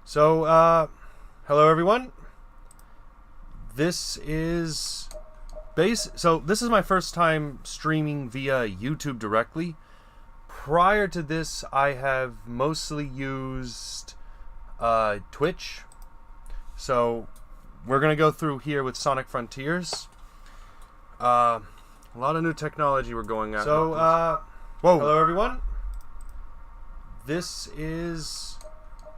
So, hello everyone. This is this is my first time streaming via YouTube directly. Prior to this, I have mostly used Twitch. So, we're gonna go through here with Sonic Frontiers. A lot of new technology we're going at. So, whoa! Hello everyone. This is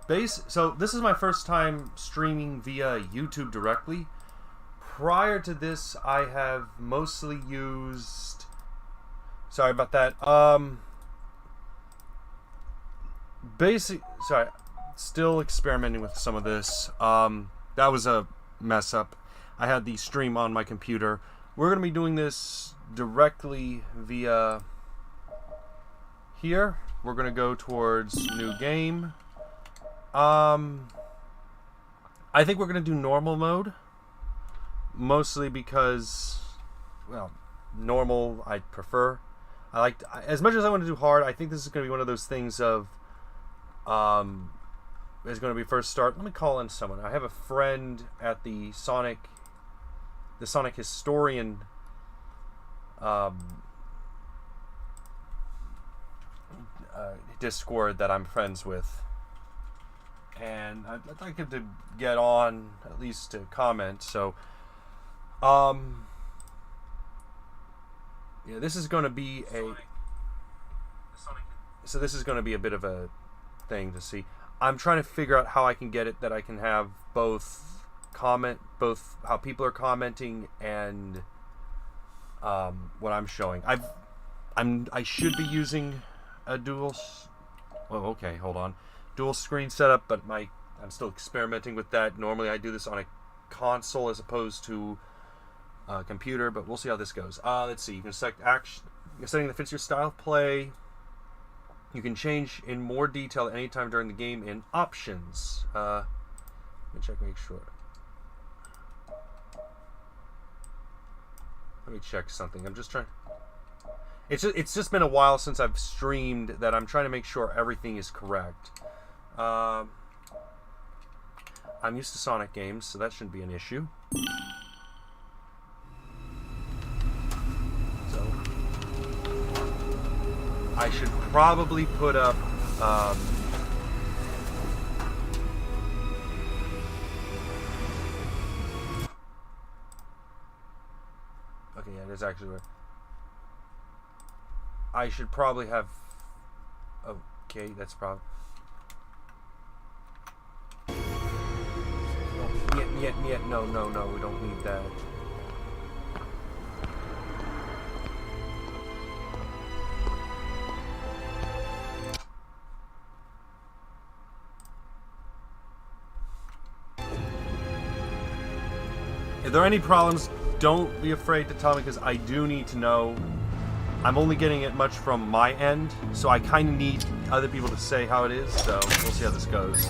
this is my first time streaming via YouTube directly. Prior to this, I have mostly used... Sorry about that. Still experimenting with some of this. That was a mess up. I had the stream on my computer. We're going to be doing this directly via here. We're going to go towards new game. I think we're going to do normal mode. Mostly because, well, normal I prefer. As much as I want to do hard, I think this is going to be one of those things of, it's going to be first start. Let me call in someone. I have a friend at the Sonic Historian Discord that I'm friends with. And I'd like him to get on, at least to comment. So, yeah, this is going to be this is going to be a bit of a thing to see. I'm trying to figure out how I can get it that I can have both how people are commenting and what I'm showing. I should be using a dual. Oh, okay, hold on. Dual screen setup, but I'm still experimenting with that. Normally I do this on a console as opposed to a computer, but we'll see how this goes. Let's see. You can select setting that fits your style of play. You can change in more detail anytime during the game in options. Let me make sure. Let me check something. I'm just trying. It's just been a while since I've streamed that I'm trying to make sure everything is correct. I'm used to Sonic games, so that shouldn't be an issue. So, I should probably put up, okay, yeah, there's actually where I should probably have, okay, that's probably, no, we don't need that. If there are any problems, don't be afraid to tell me, because I do need to know. I'm only getting it much from my end, so I kind of need other people to say how it is, so we'll see how this goes.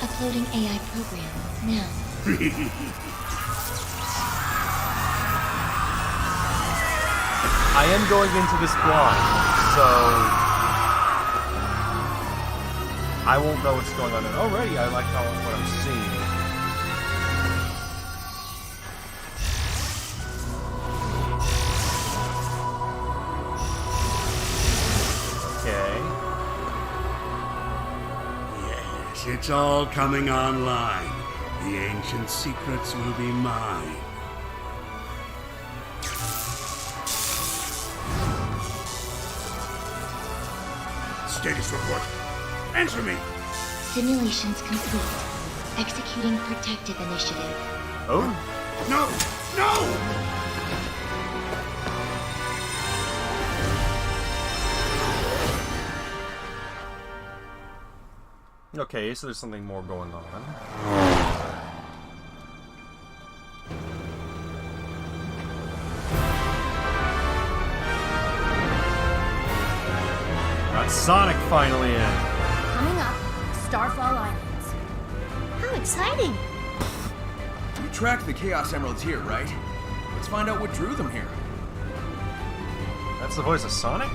Uploading AI program now. I am going into this blind, so I won't know what's going on. And already I like what I'm seeing. It's all coming online. The ancient secrets will be mine. Status report. Answer me! Simulations complete. Executing protective initiative. Oh? No! No! Okay, so there's something more going on. Got Sonic finally in. Coming up, Starfall Islands. How exciting! You tracked the Chaos Emeralds here, right? Let's find out what drew them here. That's the voice of Sonic?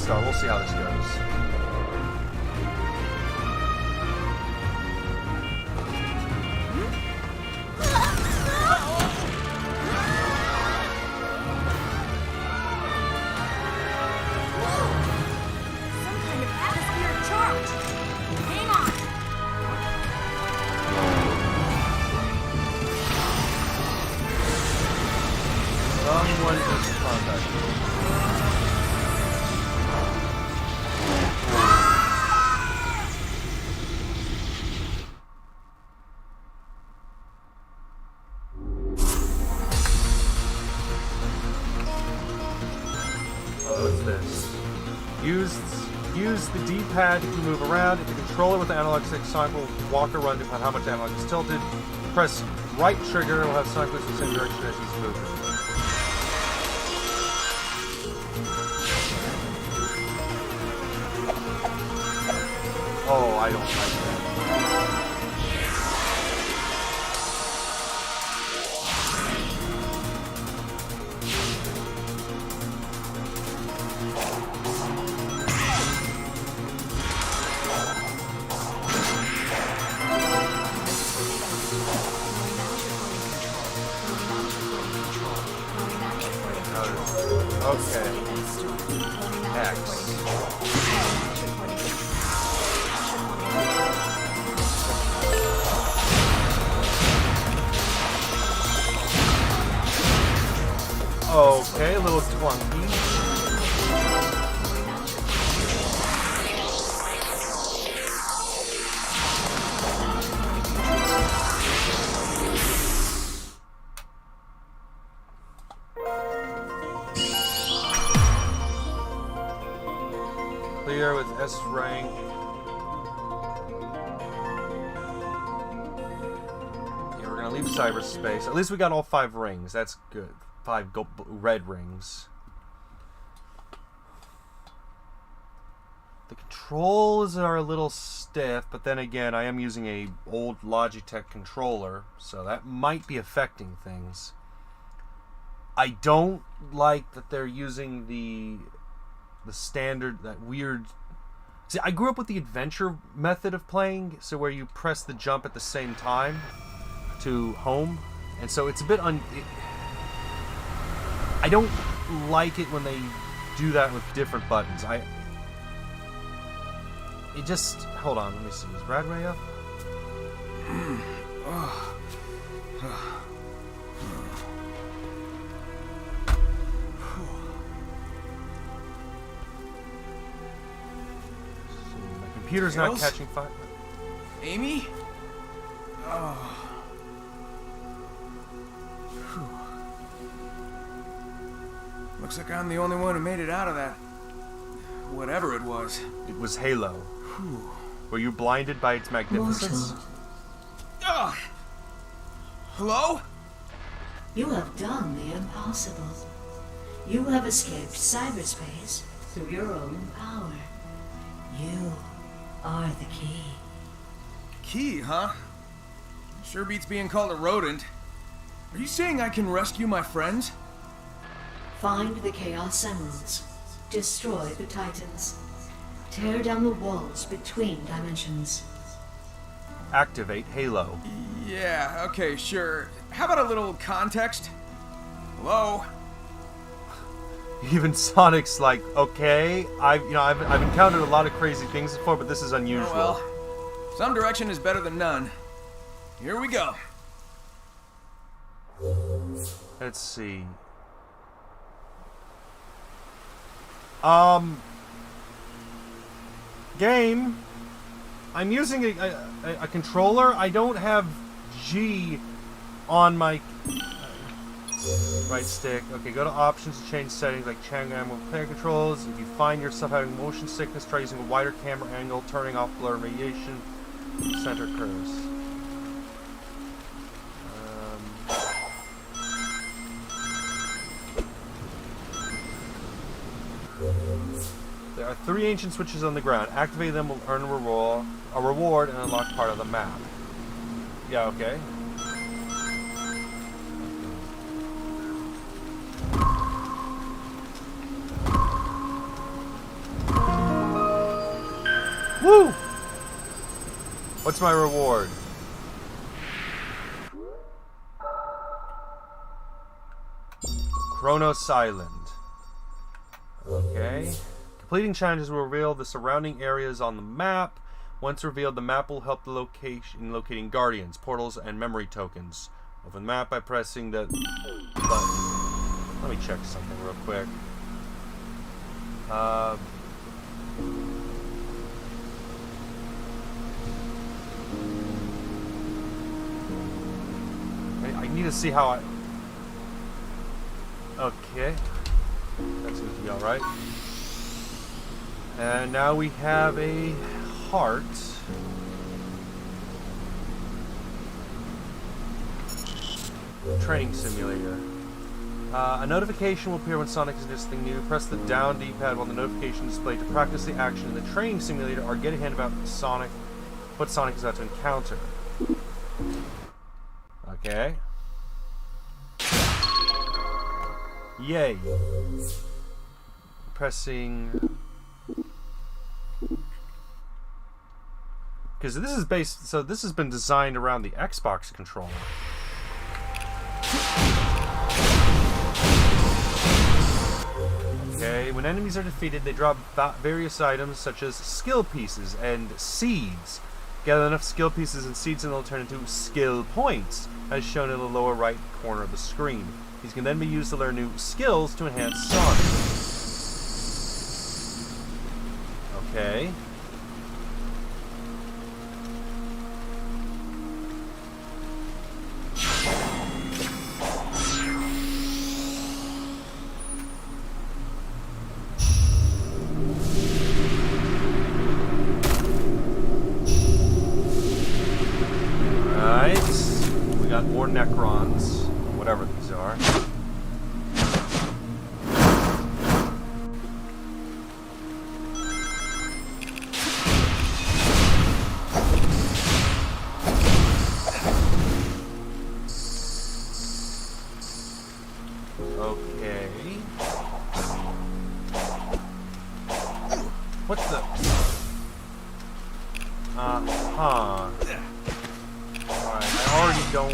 star. We'll see how this goes. Some kind of atmospheric charge. Hang on. Someone is contact. What's this? Use the D-pad to move around. If the controller with the analog stick, Sonic will walk or run depending on how much the analog is tilted. Press right trigger, it will have Sonic move in the same direction as he's moving. Oh, I don't like that. Okay. X. Okay, a little clunky. Clear with S rank. Yeah, we're gonna leave cyberspace. At least we got all 5 rings. That's good. 5 red rings. The controls are a little stiff, but then again, I am using a old Logitech controller, so that might be affecting things. I don't like that they're using the standard, that weird... See, I grew up with the adventure method of playing, so where you press the jump at the same time to home, and so it's a bit I don't like it when they do that with different buttons. It just... Hold on, let me see. Is Radway up? My computer's not catching fire. Amy? Oh. Looks like I'm the only one who made it out of that. Whatever it was. It was Halo. Were you blinded by its magnificence? Hello? You have done the impossible. You have escaped cyberspace through your own power. You are the key. Key, huh? Sure beats being called a rodent. Are you saying I can rescue my friends? Find the Chaos Emeralds. Destroy the Titans. Tear down the walls between dimensions. Activate Halo. Yeah, okay, sure. How about a little context? Hello? Even Sonic's like, okay, I've encountered a lot of crazy things before, but this is unusual. Oh, well, some direction is better than none. Here we go. Let's see. Game. I'm using a controller. I don't have G on my right stick. Okay, go to options to change settings like Changram with player controls. If you find yourself having motion sickness, try using a wider camera angle, turning off blur radiation, center curves. There are 3 ancient switches on the ground. Activate them will earn a reward and unlock part of the map. Yeah, okay. Woo! What's my reward? Kronos Island. Okay. Completing challenges will reveal the surrounding areas on the map. Once revealed, the map will help the locating guardians, portals, and memory tokens. Open the map by pressing the button. Let me check something real quick. I need to see how I... Okay. That seems to be alright. And now we have a heart. Training simulator. A notification will appear when Sonic is something new. Press the down D-pad while the notification is displayed to practice the action in the training simulator or get a hint about Sonic, what Sonic is about to encounter. Okay. Yay. Pressing... Because this is based... So this has been designed around the Xbox controller. Okay, when enemies are defeated, they drop various items such as skill pieces and seeds. Gather enough skill pieces and seeds and they'll turn into skill points, as shown in the lower right corner of the screen. These can then be used to learn new skills to enhance Sonic. Okay. We got more Necrons, whatever these are. Okay. What the? Uh-huh. Alright, I already don't...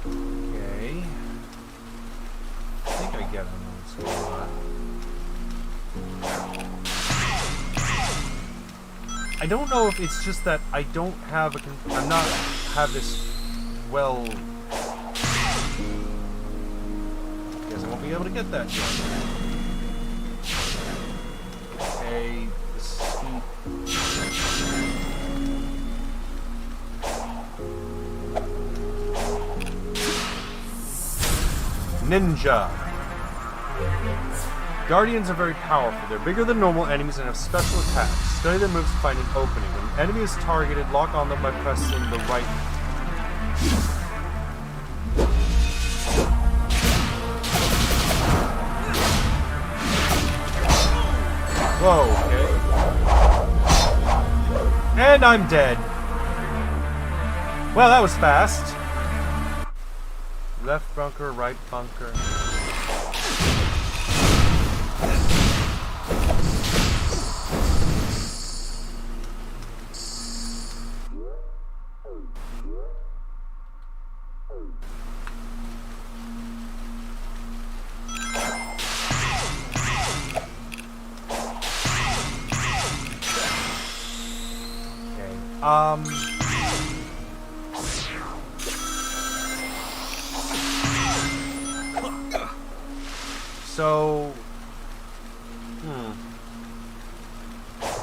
Okay. I think I get what's going on. I don't know if it's just that I don't have I'm not have this well... Guess I won't be able to get that yet. Okay, the steep... Ninja. Guardians are very powerful. They're bigger than normal enemies and have special attacks. Study their moves to find an opening. When an enemy is targeted, lock on them by pressing the right... Whoa, okay. And I'm dead. Well, that was fast. Left bunker, right bunker. So,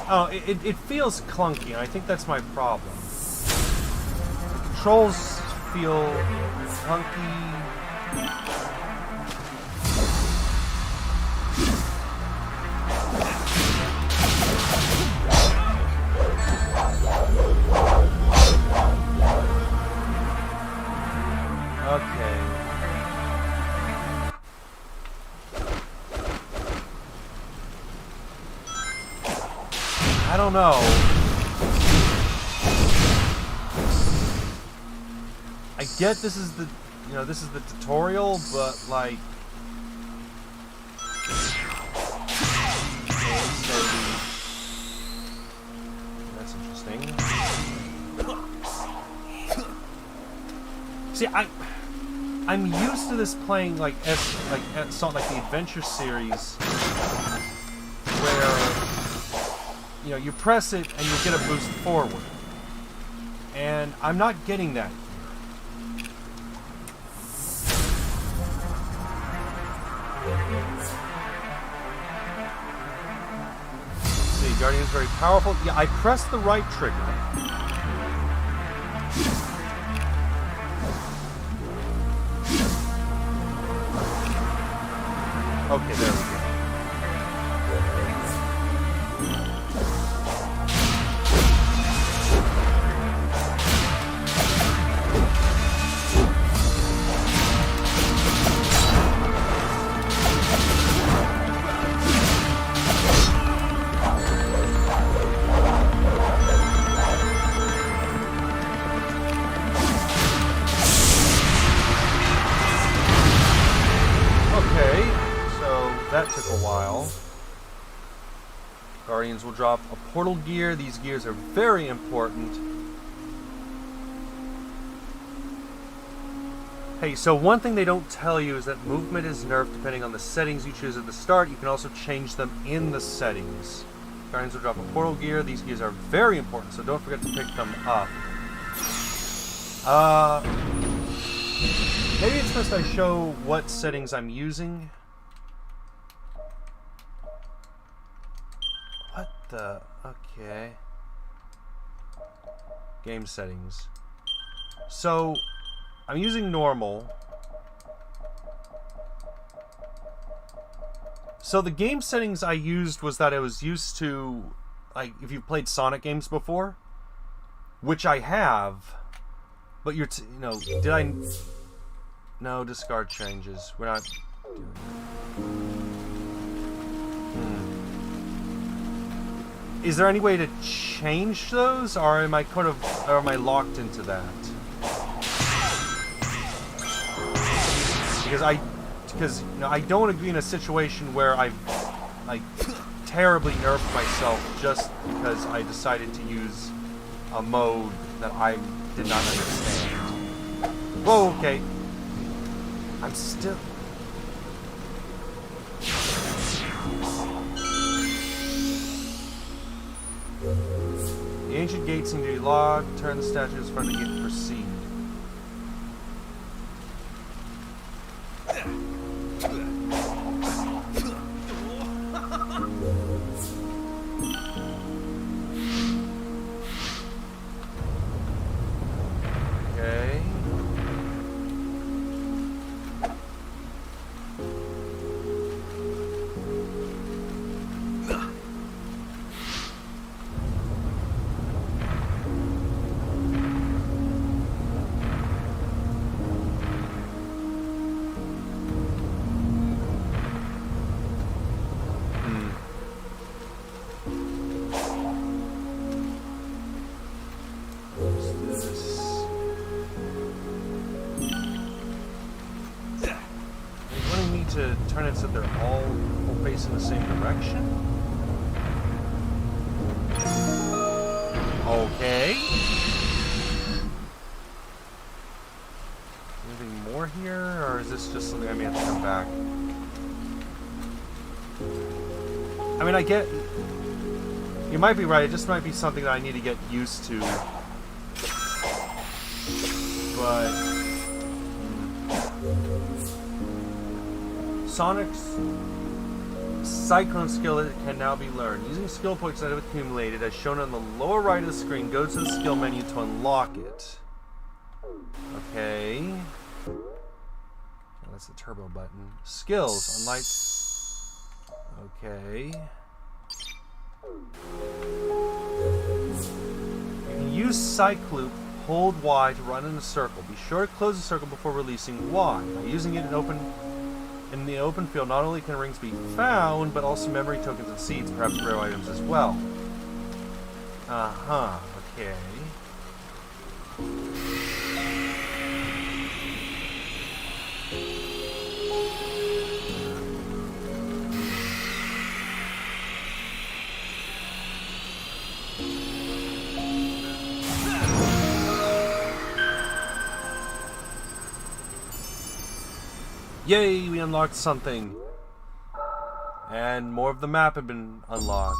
oh, it feels clunky, and I think that's my problem. The controls feel clunky. Okay. I don't know. I get this is the you know, this is the tutorial, but like, okay, so that's interesting. See, I'm used to this playing like the adventure series, where you know you press it and you get a boost forward, and I'm not getting that. See, Guardian's very powerful. Yeah, I pressed the right trigger. Okay, there we go. That took a while. Guardians will drop a portal gear. These gears are very important. Hey, so one thing they don't tell you is that movement is nerfed depending on the settings you choose at the start. You can also change them in the settings. Guardians will drop a portal gear. These gears are very important, so don't forget to pick them up. Maybe it's best I show what settings I'm using. Okay. Game settings. So, I'm using normal. So the game settings I used was that I was used to, like, if you've played Sonic games before, which I have, but you know, did I? No, discard changes. We're not doing that. Is there any way to change those, or am I or am I locked into that? Because you know, I don't want to be in a situation where I've like terribly nerfed myself just because I decided to use a mode that I did not understand. Whoa, okay. I'm still. The ancient gates seem to be locked. Turn the statues in front of the gate to proceed. Okay. To turn it so they're all facing the same direction. Okay. Anything more here, or is this just something I may have to come back? I mean, I get. You might be right. It just might be something that I need to get used to. But. Sonic's Cyclone skill can now be learned. Using skill points that have accumulated, as shown on the lower right of the screen, go to the skill menu to unlock it. Okay. That's the turbo button. Skills, unlike... Okay. You can use Cycloop, hold Y to run in a circle. Be sure to close the circle before releasing Y. By using it in the open field, not only can rings be found, but also memory tokens and seeds, perhaps rare items as well. Uh-huh, okay. Yay, we unlocked something. And more of the map had been unlocked.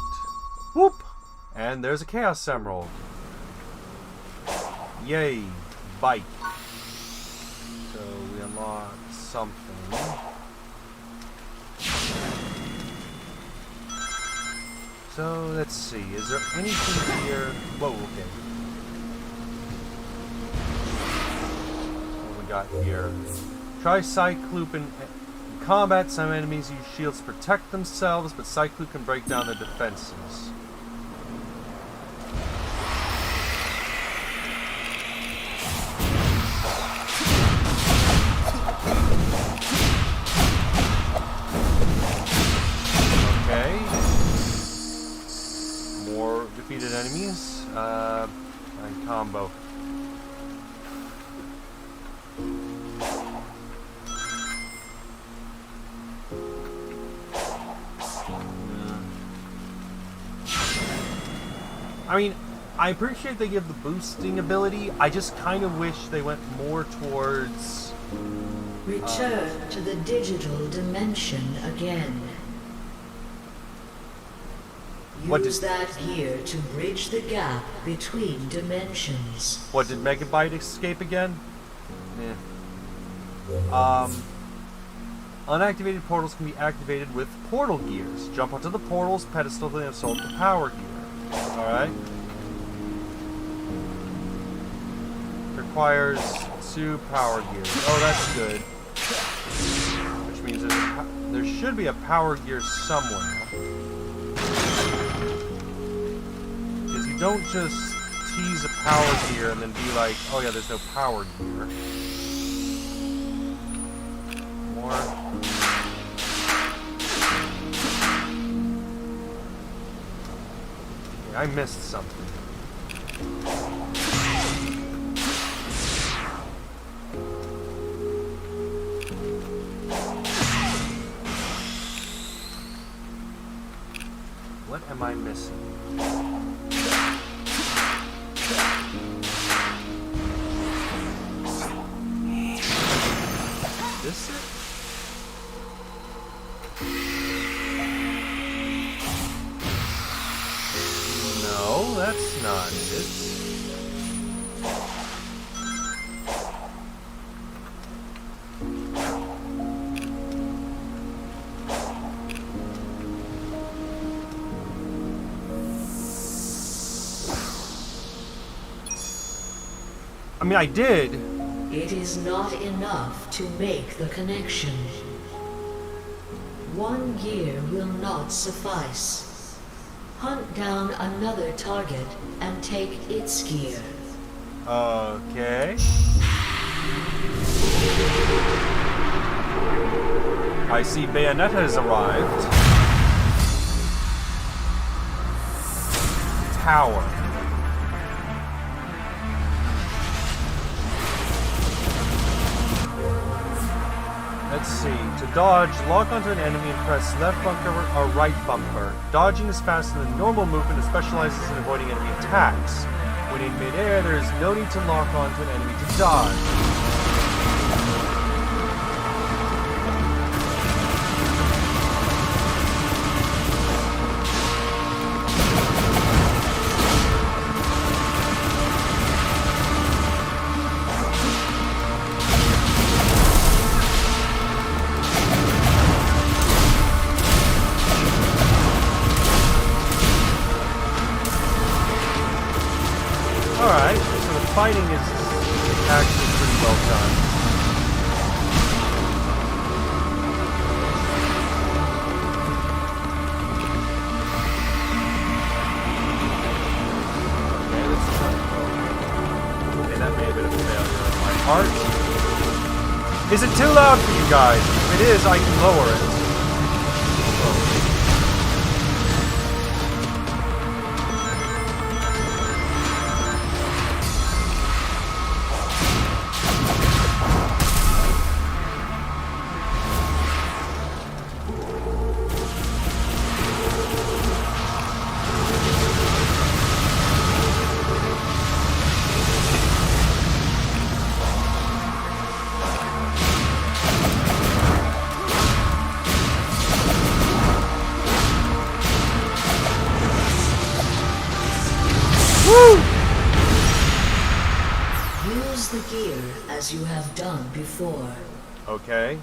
Whoop! And there's a Chaos Emerald. Yay, bike. So we unlocked something. So let's see, is there anything here? Whoa, okay. What we got here? Try Cycloop in combat. Some enemies use shields to protect themselves, but Cycloop can break down their defenses. Okay. More defeated enemies. And combo. I mean, I appreciate they give the boosting ability. I just kind of wish they went more towards... Return to the digital dimension again. Use that gear to bridge the gap between dimensions. What, did Megabyte escape again? Yeah. Unactivated portals can be activated with portal gears. Jump onto the portal's pedestal to assault the power gear. Alright. Requires 2 power gears. Oh, that's good. Which means there should be a power gear somewhere. Because you don't just tease a power gear and then be like, oh yeah, there's no power gear. More. I missed something. What am I missing? This it? No, that's not it. I mean, I did. It is not enough to make the connection. One gear will not suffice. Hunt down another target and take its gear. Okay. I see Bayonetta has arrived. Tower. Let's see. To dodge, lock onto an enemy and press left bumper or right bumper. Dodging is faster than normal movement and specializes in avoiding enemy attacks. When in midair, there is no need to lock onto an enemy to dodge. Alright, so the fighting is actually pretty well done. Okay, let's try. Okay, that may have been a failure on my part. Is it too loud for you guys? If it is, I can lower it. as you have done before. Okay.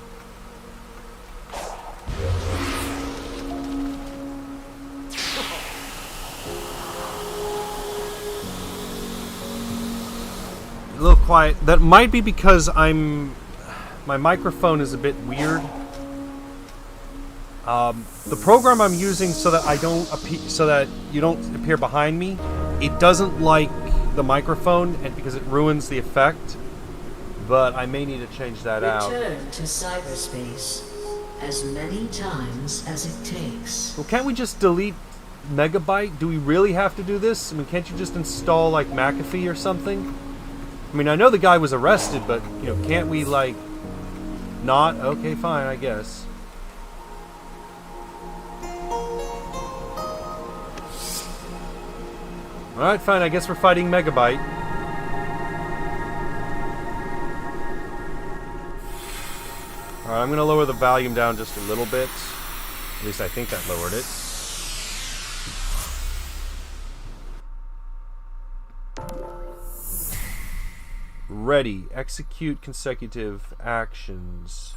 A little quiet. That might be because my microphone is a bit weird. The program I'm using so that so that you don't appear behind me, it doesn't like the microphone, and because it ruins the effect. But I may need to change that out. Return to cyberspace as many times as it takes. Well, can't we just delete Megabyte? Do we really have to do this? I mean, can't you just install like McAfee or something? I mean, I know the guy was arrested, but can't we like not? Okay, fine, I guess. All right, fine. I guess we're fighting Megabyte. All right, I'm gonna lower the volume down just a little bit. At least I think that lowered it. Ready. Execute consecutive actions.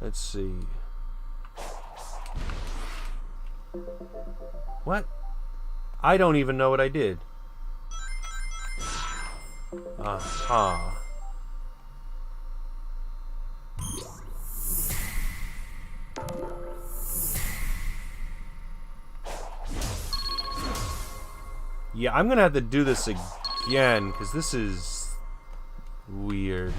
Let's see. What? I don't even know what I did. Aha. Yeah, I'm gonna have to do this again, because this is weird.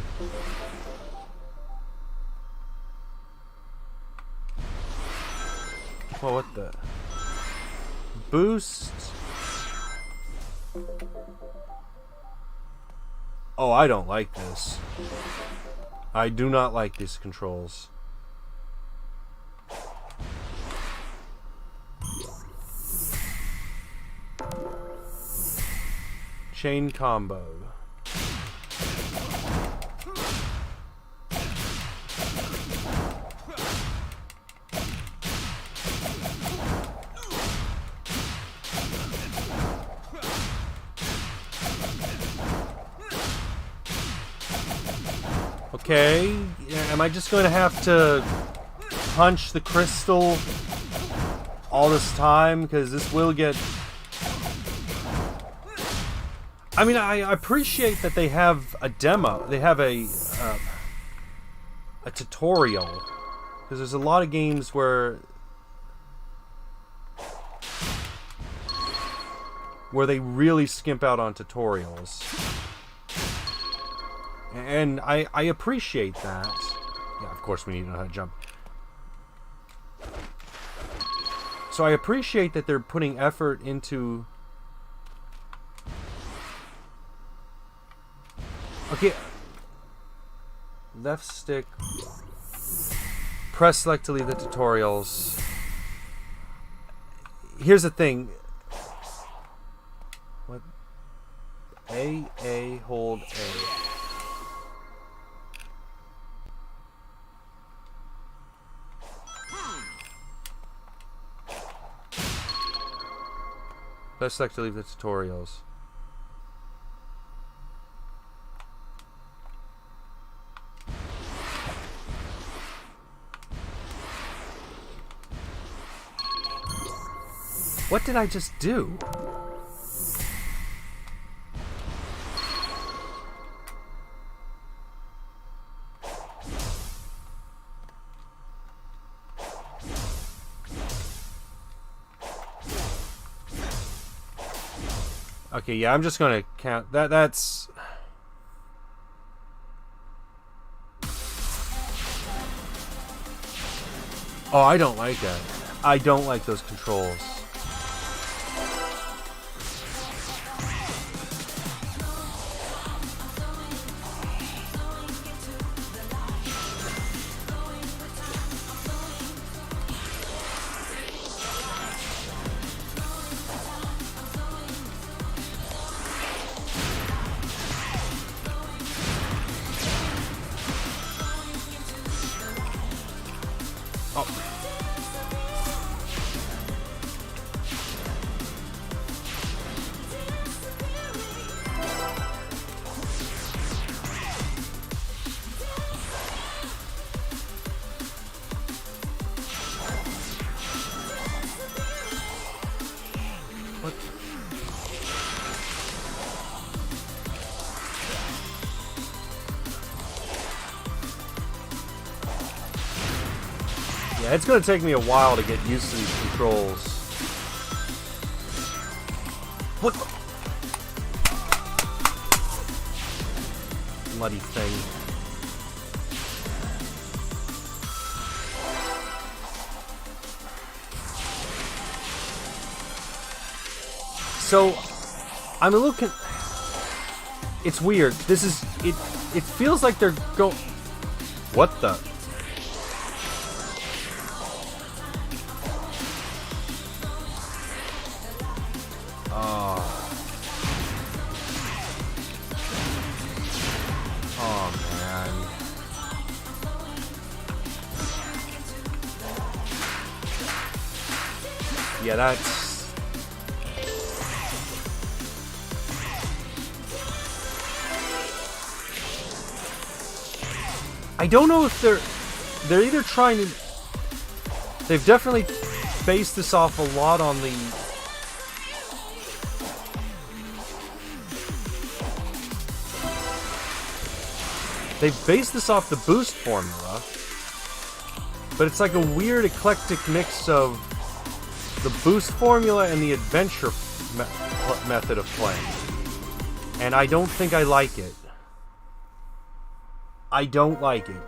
Well, what the? Boost. Oh, I don't like this. I do not like these controls. Chain combo. Okay, am I just going to have to punch the crystal all this time? Because this will get... I mean, I appreciate that they have a demo. They have a tutorial. Because there's a lot of games where they really skimp out on tutorials. And I appreciate that. Yeah, of course we need to know how to jump. So I appreciate that they're putting effort into... Okay. Left stick. Press select to leave the tutorials. Here's the thing. What? A, hold A. Press select to leave the tutorials. What did I just do? Okay, yeah, I'm just gonna count that. That's... Oh, I don't like that. I don't like those controls. Yeah, it's going to take me a while to get used to these controls. What the? Bloody thing. So, I'm a little it's weird. This is it feels like they're what the? Oh man. Yeah, that's I don't know if they're either trying to they've definitely based this off a lot on the they've based this off the boost formula, but it's like a weird eclectic mix of the boost formula and the adventure method of playing. And I don't think I like it. I don't like it.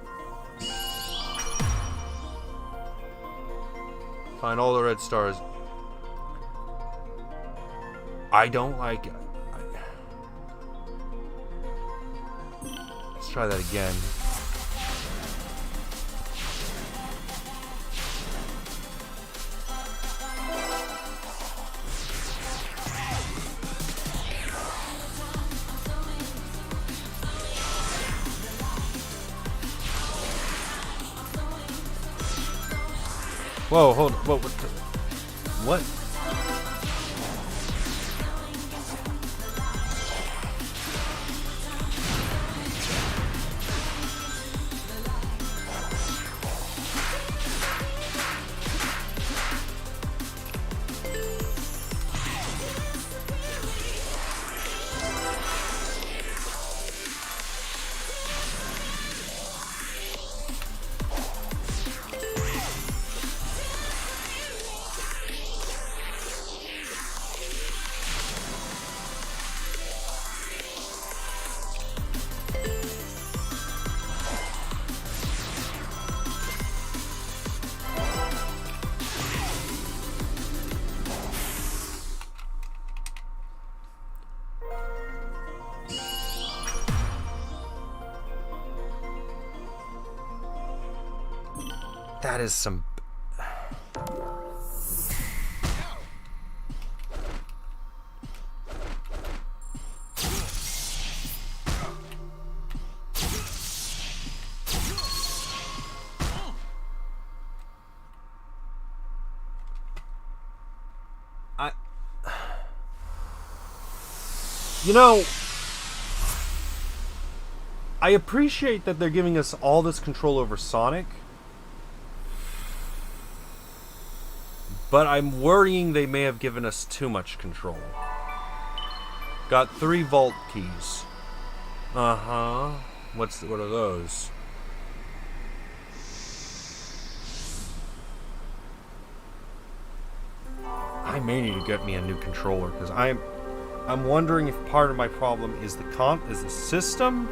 Find all the red stars. I don't like it. Let's try that again. Whoa, hold on. Whoa, what? That is some... You know, I appreciate that they're giving us all this control over Sonic, but I'm worrying they may have given us too much control. Got 3 vault keys. Uh-huh. What are those? I may need to get me a new controller, because I'm wondering if part of my problem is the system,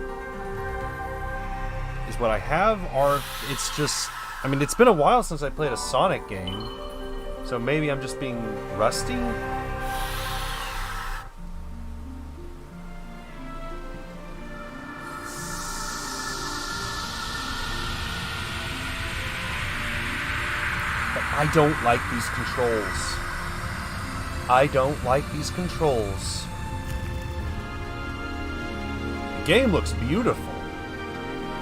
is what I have, or it's just, I mean, it's been a while since I played a Sonic game, so maybe I'm just being rusty? But I don't like these controls. I don't like these controls. The game looks beautiful.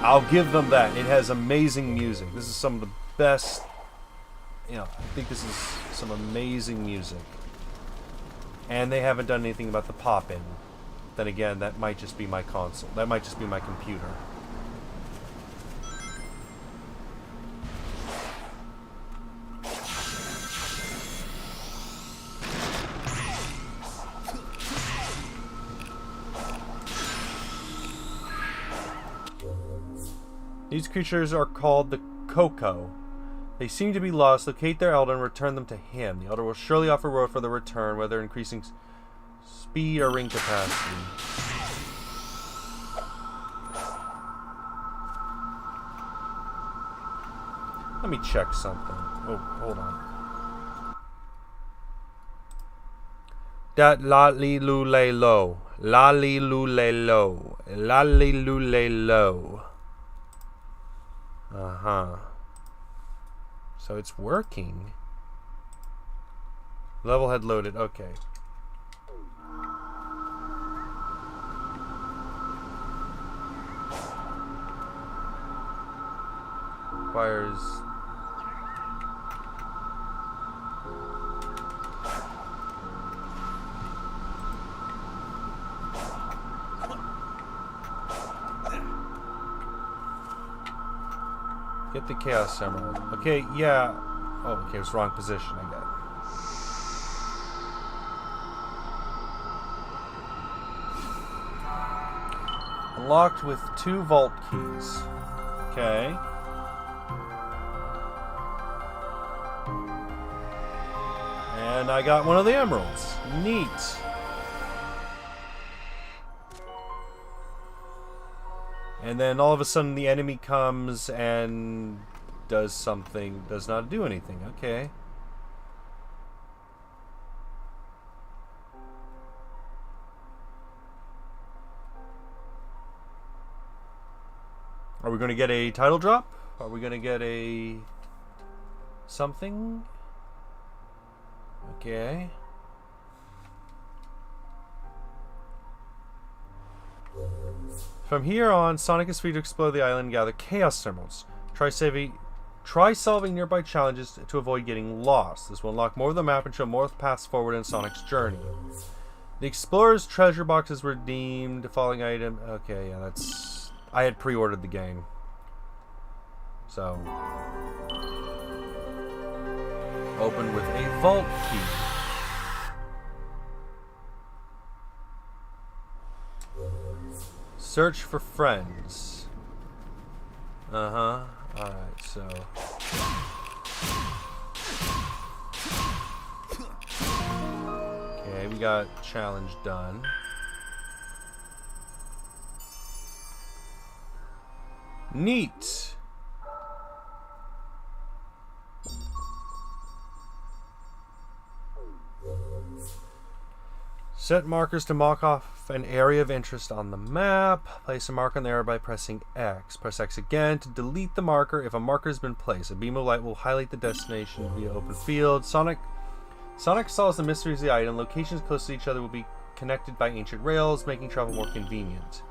I'll give them that. It has amazing music. This is some of the best, you know, I think this is some amazing music. And they haven't done anything about the pop-in. Then again, that might just be my console. That might just be my computer. These creatures are called the Coco. They seem to be lost. Locate their elder and return them to him. The elder will surely offer reward for the return, whether increasing speed or ring capacity. Let me check something. Oh, hold on. Dat la-li-lu-lay-lo. La-li-lu-lay-lo. La-li-lu-lay-lo. Uh-huh. So it's working. Level head loaded. Okay. Requires... Get the Chaos Emerald. Okay, yeah. Oh, okay, it was wrong position. I got it. Unlocked with 2 vault keys. Okay. And I got one of the emeralds. Neat. And then all of a sudden the enemy comes and does something, does not do anything. Okay. Are we going to get a title drop? Are we going to get a something? Okay. From here on, Sonic is free to explore the island and gather Chaos Emeralds. Try solving nearby challenges to avoid getting lost. This will unlock more of the map and show more paths forward in Sonic's journey. The Explorer's treasure box is redeemed. Following item. Okay, yeah, that's... I had pre-ordered the game. So... Open with a vault key. Search for friends. Uh-huh. Alright, so... Okay, we got challenge done. Neat! Set markers to mark off an area of interest on the map. Place a marker on the area by pressing X. Press X again to delete the marker. If a marker has been placed, a beam of light will highlight the destination via open field. Sonic solves the mysteries of the item. Locations close to each other will be connected by ancient rails, making travel more convenient.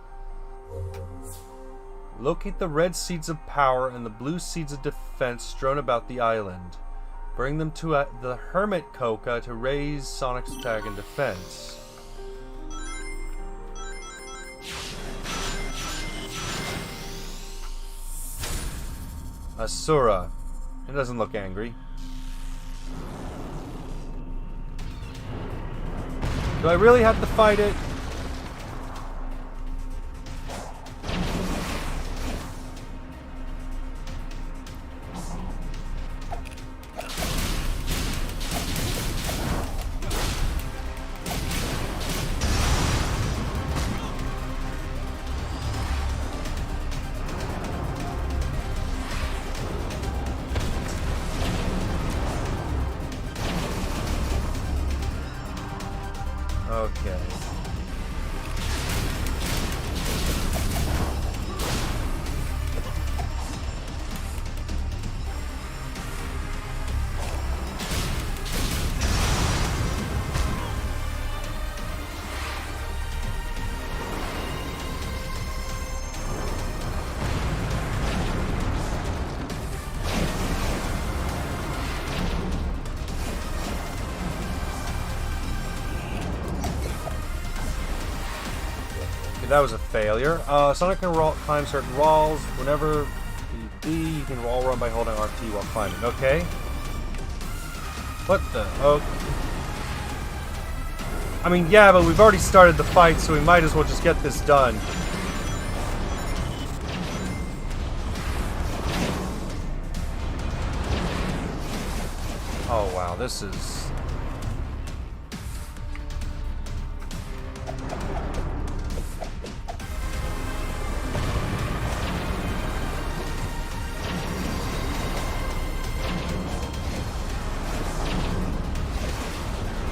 Locate the red seeds of power and the blue seeds of defense strewn about the island. Bring them to the Hermit Coca to raise Sonic's attack and defense. Asura. It doesn't look angry. Do I really have to fight it? Okay. That was a failure. Sonic can climb certain walls. Whenever you can wall run by holding RT while climbing. Okay. What the? Okay. I mean, yeah, but we've already started the fight, so we might as well just get this done. Wow, this is...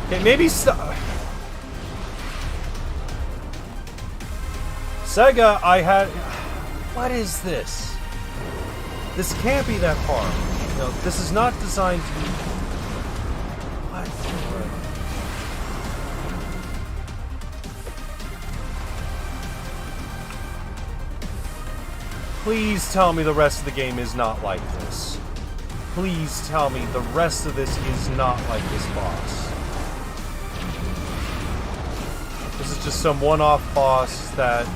Okay, maybe Sega, I had... What is this? This can't be that hard. No, this is not designed to be... What? Please tell me the rest of the game is not like this. Please tell me the rest of this is not like this boss. This is just some one-off boss that...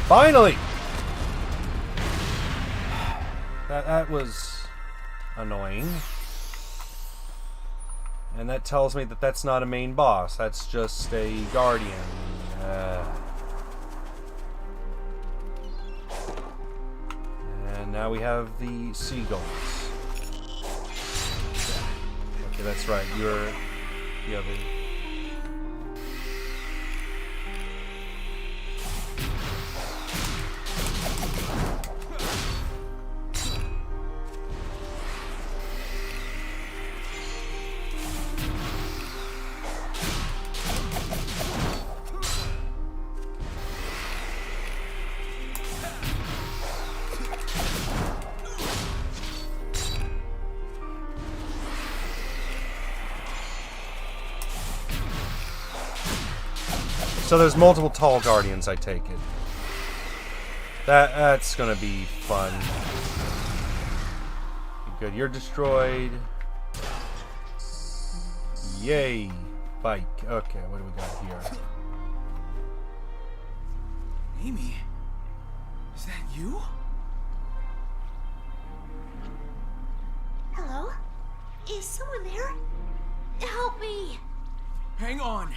Finally! That was annoying. And that tells me that that's not a main boss. That's just a guardian. And now we have the seagulls. Okay, that's right. You're the other... So there's multiple tall guardians, I take it. That's gonna be fun. Good, you're destroyed. Yay, bike. Okay, what do we got here? Amy, is that you? Hello? Is someone there? Help me! Hang on.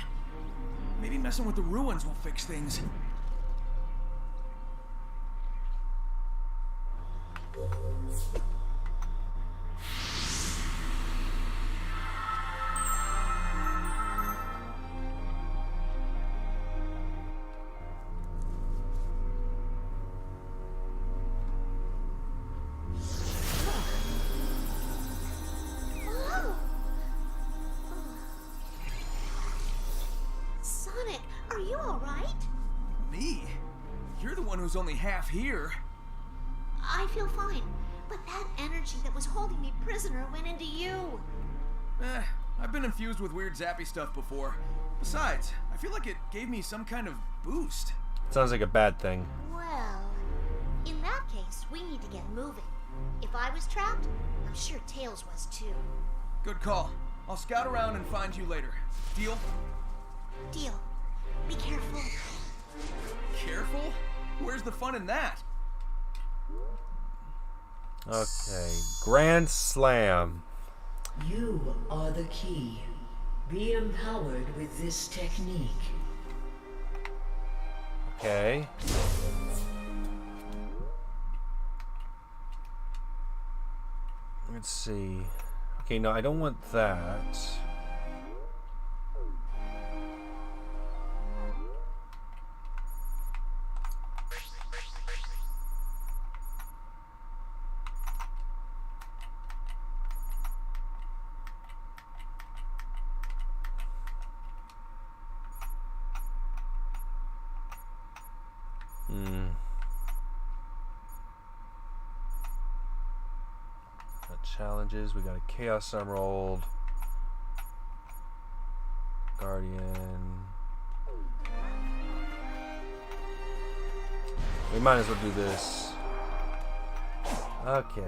Maybe messing with the ruins will fix things. Whoa! Sonic, are you alright? Me? You're the one who's only half here. I feel fine, but that energy that was holding me prisoner went into you. I've been infused with weird zappy stuff before. Besides, I feel like it gave me some kind of boost. Sounds like a bad thing. Well, in that case, we need to get moving. If I was trapped, I'm sure Tails was too. Good call. I'll scout around and find you later. Deal? Deal. Be careful. Careful? Where's the fun in that? Okay, Grand Slam. You are the key. Be empowered with this technique. Okay. Let's see. Okay, no, I don't want that. Challenges. We got a Chaos Emerald. Guardian. We might as well do this. Okay.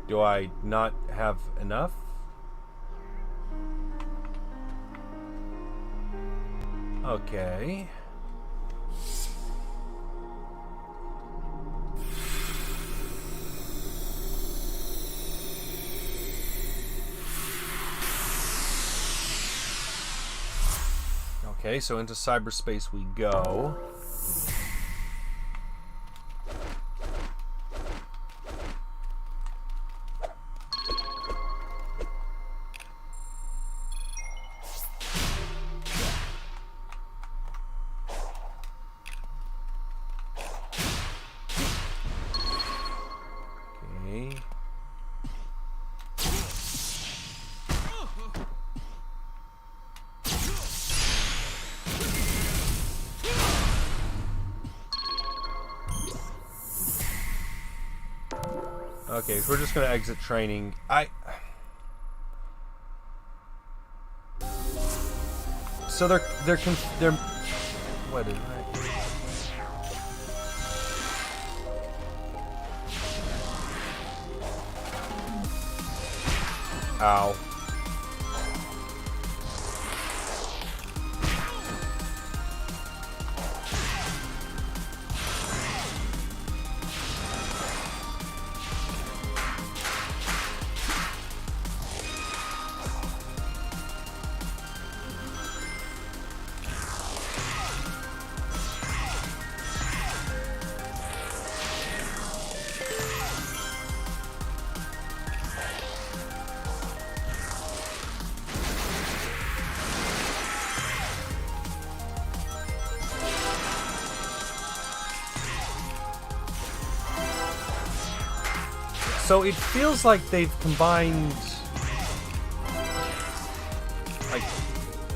Do I not have enough? Okay. Okay, so into cyberspace we go. Okay. Okay, so we're just gonna exit training. So they're what is that? Ow. So it feels like they've combined like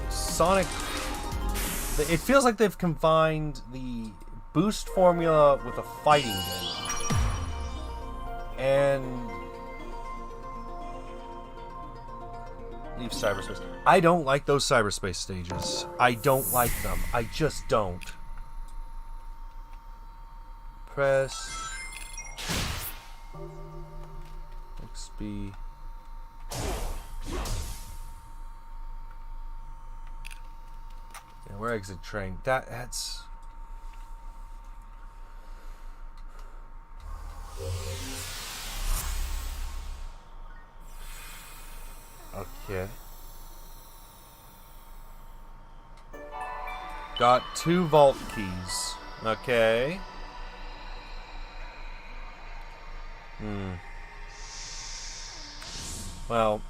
Sonic. It feels like they've combined the boost formula with a fighting game. And leave cyberspace. I don't like those cyberspace stages. I don't like them. I just don't. Press XB. Yeah, we're exit train. That's okay. Got 2 vault keys. Okay. Well,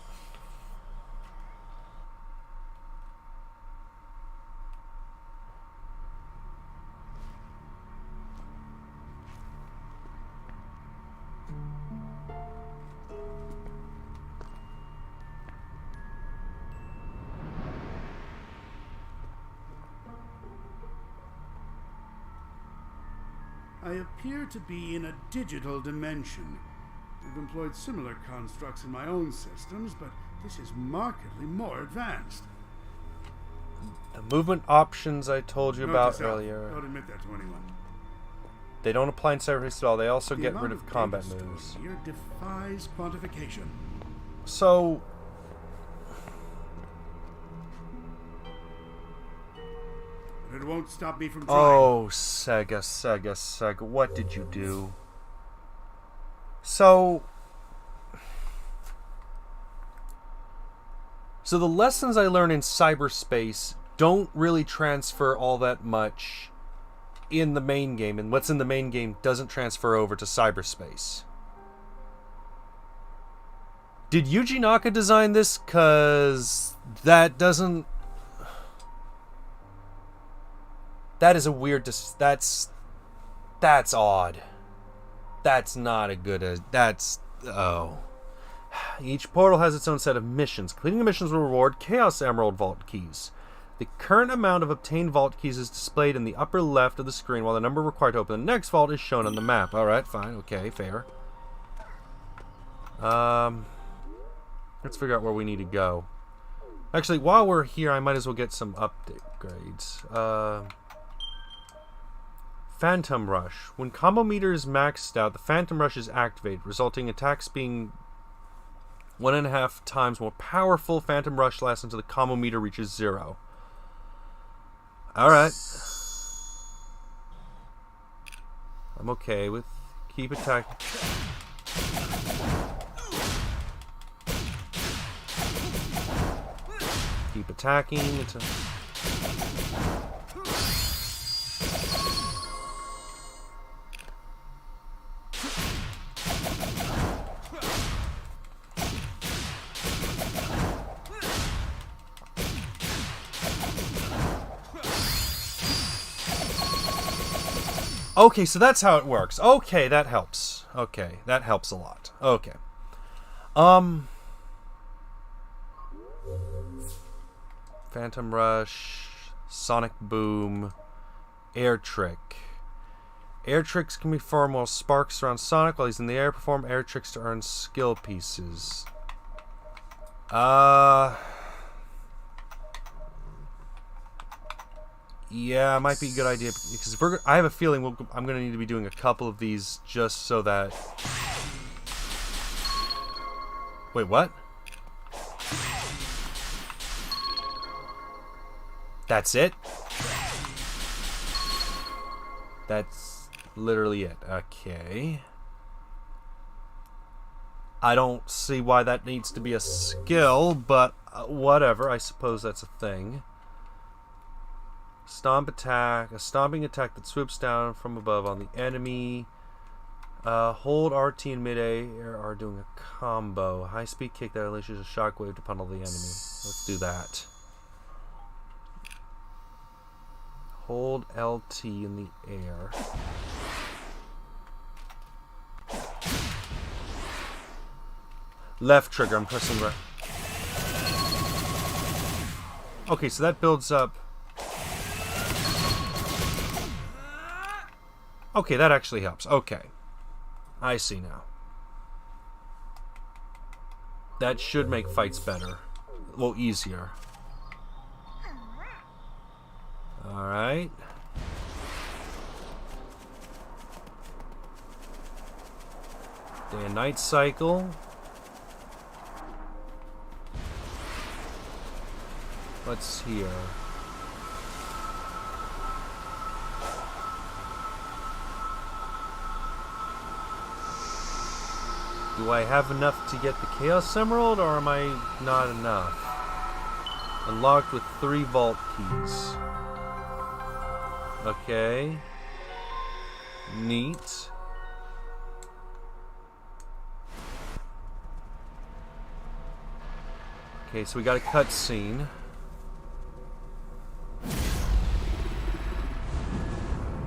I appear to be in a digital dimension. I've employed similar constructs in my own systems, but this is markedly more advanced. the movement options I told you Note about yourself. earlier, Don't admit that to anyone. they don't apply in cyberspace at all. They also The get amount rid of combat data moves. stored here defies quantification. So, But it won't stop me from trying. oh, Sega, what did you do? So the lessons I learn in cyberspace don't really transfer all that much in the main game, and what's in the main game doesn't transfer over to cyberspace. Did Yuji Naka design this? 'Cause that doesn't... That is a weird... That's odd. That's not a good... That's... Oh. Each portal has its own set of missions. Completing the missions will reward Chaos Emerald Vault keys. The current amount of obtained vault keys is displayed in the upper left of the screen, while the number required to open the next vault is shown on the map. Alright, fine, okay, fair. Let's figure out where we need to go. Actually, while we're here, I might as well get some upgrades. Phantom Rush. When combo meter is maxed out, the Phantom Rush is activated, resulting in attacks being 1.5 times more powerful. Phantom Rush lasts until the combo meter reaches 0. Alright. I'm okay with keep attacking. Keep attacking until... Okay, so that's how it works. Okay, that helps. Okay, that helps a lot. Okay. Phantom Rush, Sonic Boom, Air Trick. Air tricks can be performed while sparks surround Sonic while he's in the air. Perform air tricks to earn skill pieces. Yeah, it might be a good idea because I have a feeling I'm going to need to be doing a couple of these just so that... Wait, what? That's it? That's literally it. Okay. I don't see why that needs to be a skill, but whatever. I suppose that's a thing. Stomp attack. A stomping attack that swoops down from above on the enemy. Hold RT in mid-air are doing a combo. High speed kick that unleashes a shockwave to pummel the enemy. Let's do that. Hold LT in the air. Left trigger, I'm pressing right. Okay, so that builds up. Okay, that actually helps. Okay. I see now. That should make fights better. Well, easier. Alright. Day and night cycle. What's here? Do I have enough to get the Chaos Emerald, or am I not enough? Unlocked with 3 vault keys. Okay. Neat. Okay, so we got a cutscene.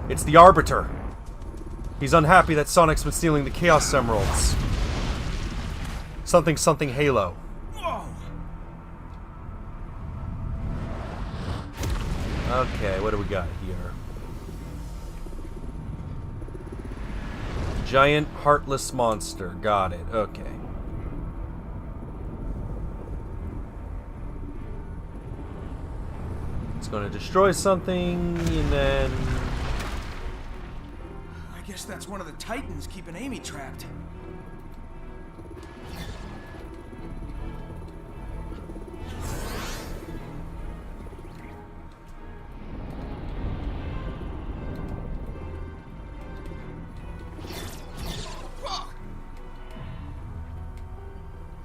It's the Arbiter. He's unhappy that Sonic's been stealing the Chaos Emeralds. Something something Halo. Whoa. Okay, what do we got here? Giant heartless monster. Got it. Okay. It's going to destroy something, and then... I guess that's one of the Titans keeping Amy trapped.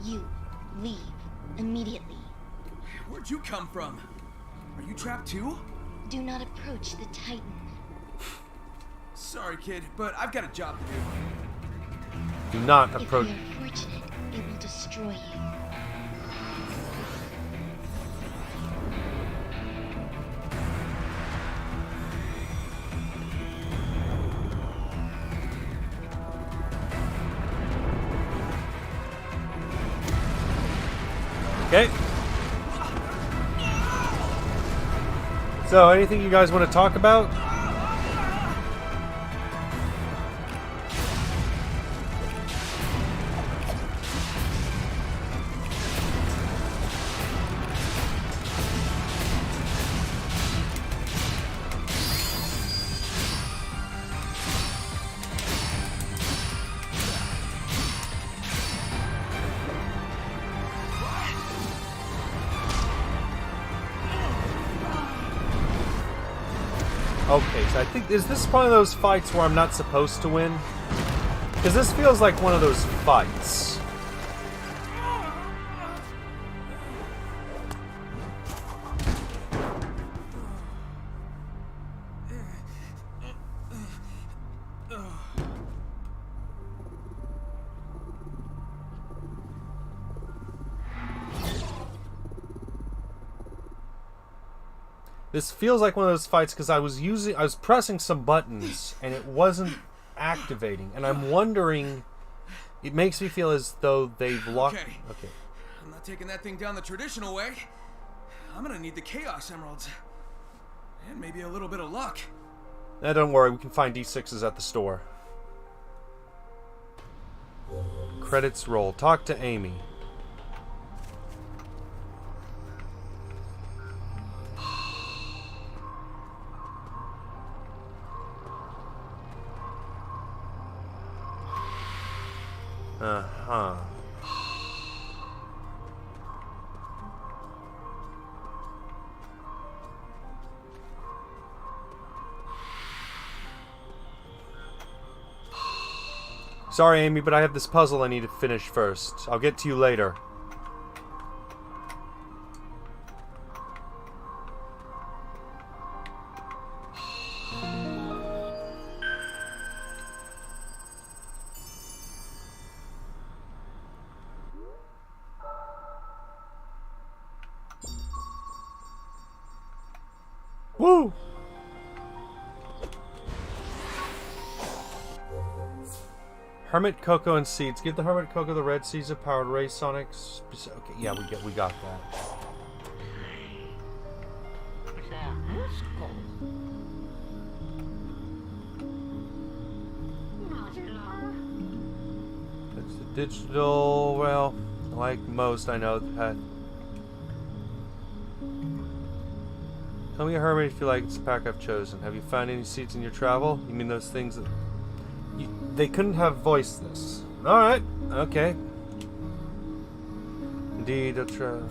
You leave immediately. Where'd you come from? Are you trapped too? Do not approach the Titan. Sorry, kid, but I've got a job to do. Do not If approach... you are fortunate, it will destroy you. Okay. So, anything you guys want to talk about? Okay, so I think, is this one of those fights where I'm not supposed to win? Because this feels like one of those fights. This feels like one of those fights because I was pressing some buttons and it wasn't activating, and I'm wondering. It makes me feel as though they've locked. Okay. I'm not taking that thing down the traditional way. I'm gonna need the Chaos Emeralds, and maybe a little bit of luck. Now, don't worry, we can find D6s at the store. Credits roll. Talk to Amy. Uh-huh. Sorry, Amy, but I have this puzzle I need to finish first. I'll get to you later. Woo! Hermit Cocoa and Seeds. Give the Hermit Cocoa the red seeds of powered Ray Sonics. Okay, yeah, we got that. That's the digital. Well, like most, I know that. Tell me a hermit if you like. It's the pack I've chosen. Have you found any seeds in your travel? You mean those things that... They couldn't have voiced this. Alright. Okay. Indeed, I'll try...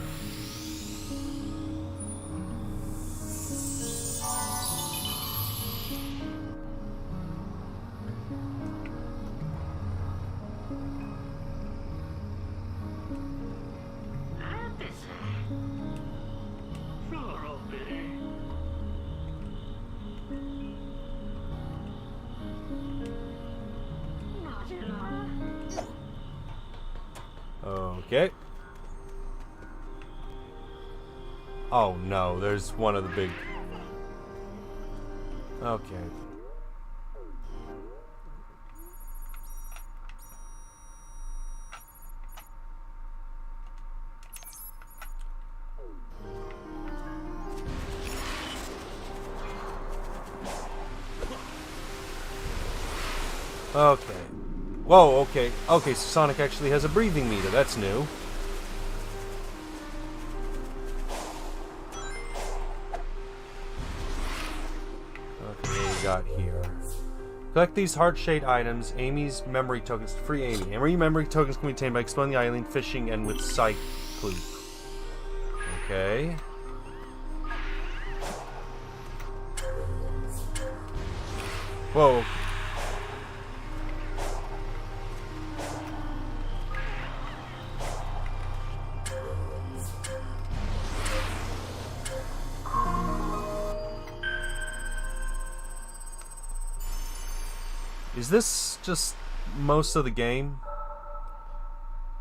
Okay. Oh no, there's one of the big... Okay. Okay. Whoa, okay. Okay, so Sonic actually has a breathing meter. That's new. Okay, what do we got here? Collect these heart-shaped items. Amy's memory tokens. Free Amy. Amy memory tokens can be obtained by exploring the island, fishing, and with Psych Clue. Okay. Whoa. Is this just most of the game?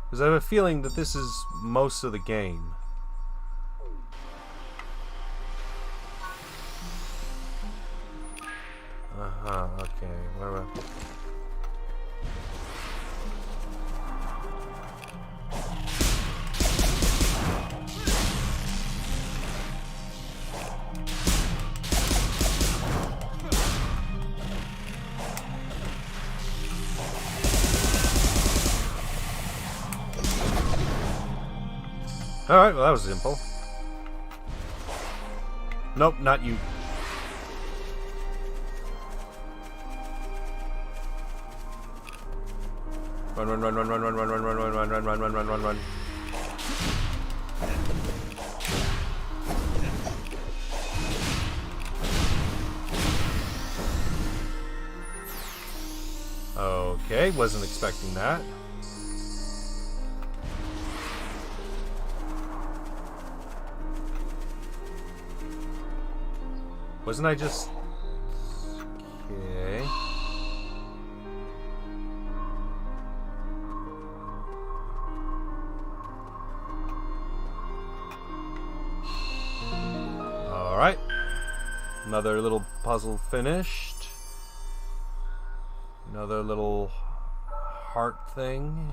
Because I have a feeling that this is most of the game. Uh-huh, okay. Where am I? Alright, well that was simple. Nope, not you. Run, run, run, run, run, run, run, run, run, run, run, run, run, run, run, run, run. Okay, wasn't expecting that. Wasn't I just... Okay. Alright. Another little puzzle finished. Another little heart thing.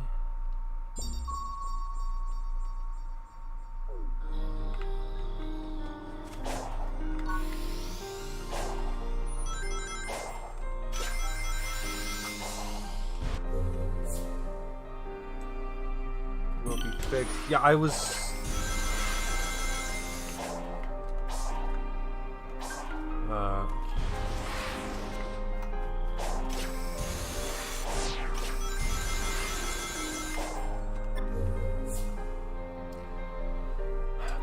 Will be fixed. Yeah, I was...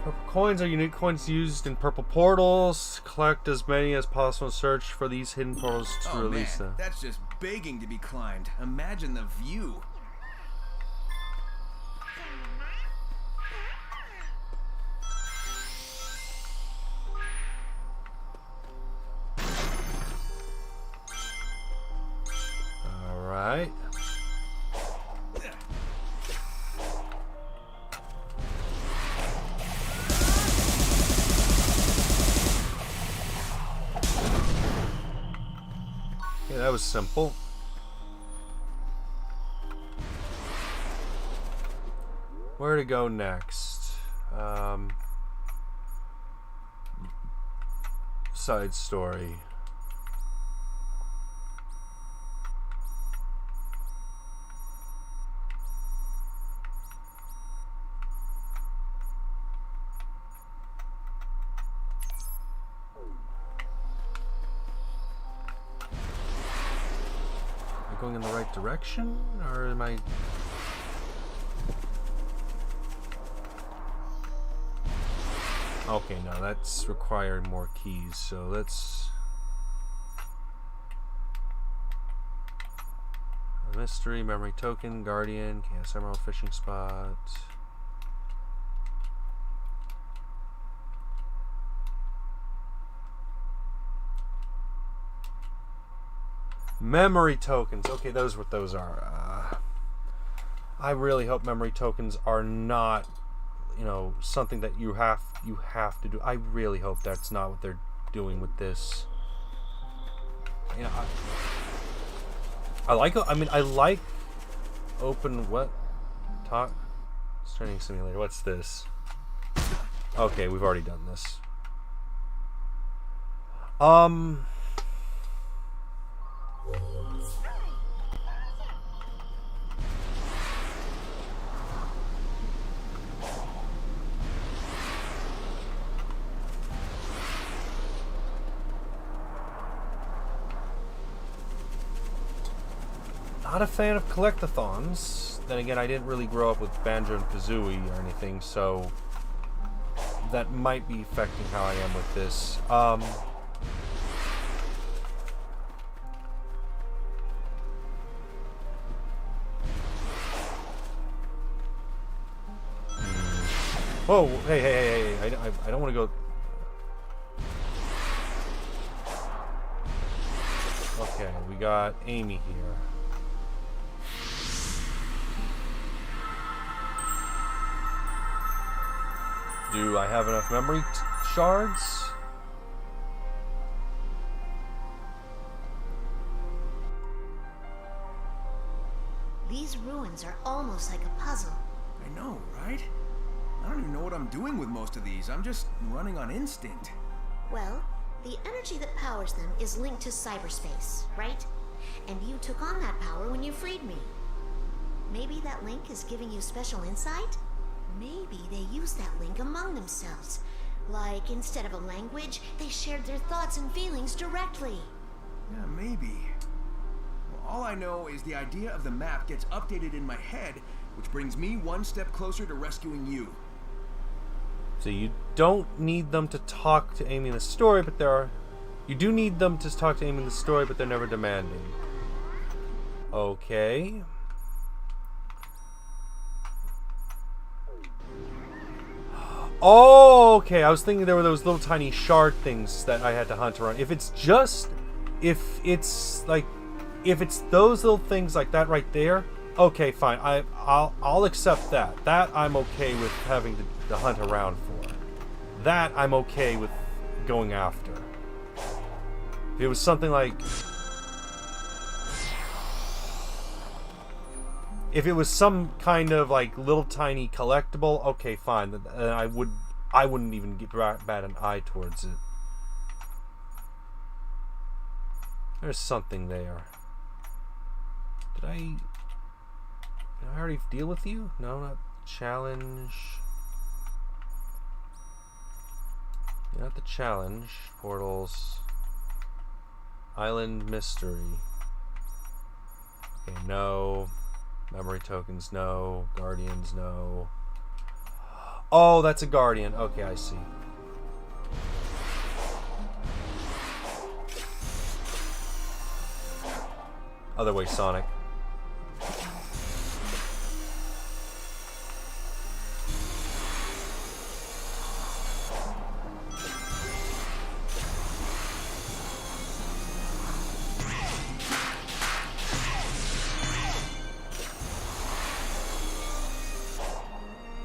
Purple coins are unique coins used in purple portals. Collect as many as possible and search for these hidden portals to release them. That's just begging to be climbed. Imagine the view. Alright. Okay, that was simple. Where to go next? Side story. Am I going in the right direction, or am I... Okay, no, that's requiring more keys, so let's... A mystery, memory token, guardian, chaos emerald, fishing spot... Memory tokens. Okay, those what those are. I really hope memory tokens are not, you know, something that you have to do. I really hope that's not what they're doing with this. You know, I like open what? Talk. Training simulator. What's this? Okay, we've already done this. Not a fan of collectathons. Then again, I didn't really grow up with Banjo and Kazooie or anything, so that might be affecting how I am with this. Whoa! Hey! I don't want to go. Okay, we got Amy here. Do I have enough memory shards? These ruins are almost like a puzzle. I know, right? I don't even know what I'm doing with most of these. I'm just running on instinct. Well, the energy that powers them is linked to cyberspace, right? And you took on that power when you freed me. Maybe that link is giving you special insight? Maybe they used that link among themselves. Like, instead of a language, they shared their thoughts and feelings directly. Yeah, maybe. Well, all I know is the idea of the map gets updated in my head, which brings me one step closer to rescuing you. So you don't need them to talk to Amy in the story, but there are... You do need them to talk to Amy in the story, but they're never demanding. Okay. Oh, okay. I was thinking there were those little tiny shard things that I had to hunt around. If it's just... If it's those little things like that right there, okay, fine. I'll accept that. That I'm okay with having to hunt around for. That I'm okay with going after. If it was something like... If it was some kind of like little tiny collectible, okay, fine. I wouldn't even bat an eye towards it. There's something there. Did I already deal with you? No, not challenge. Not the challenge. Portals. Island mystery. Okay, no. Memory tokens, no. Guardians, no. Oh, that's a guardian. Okay, I see. Other way, Sonic.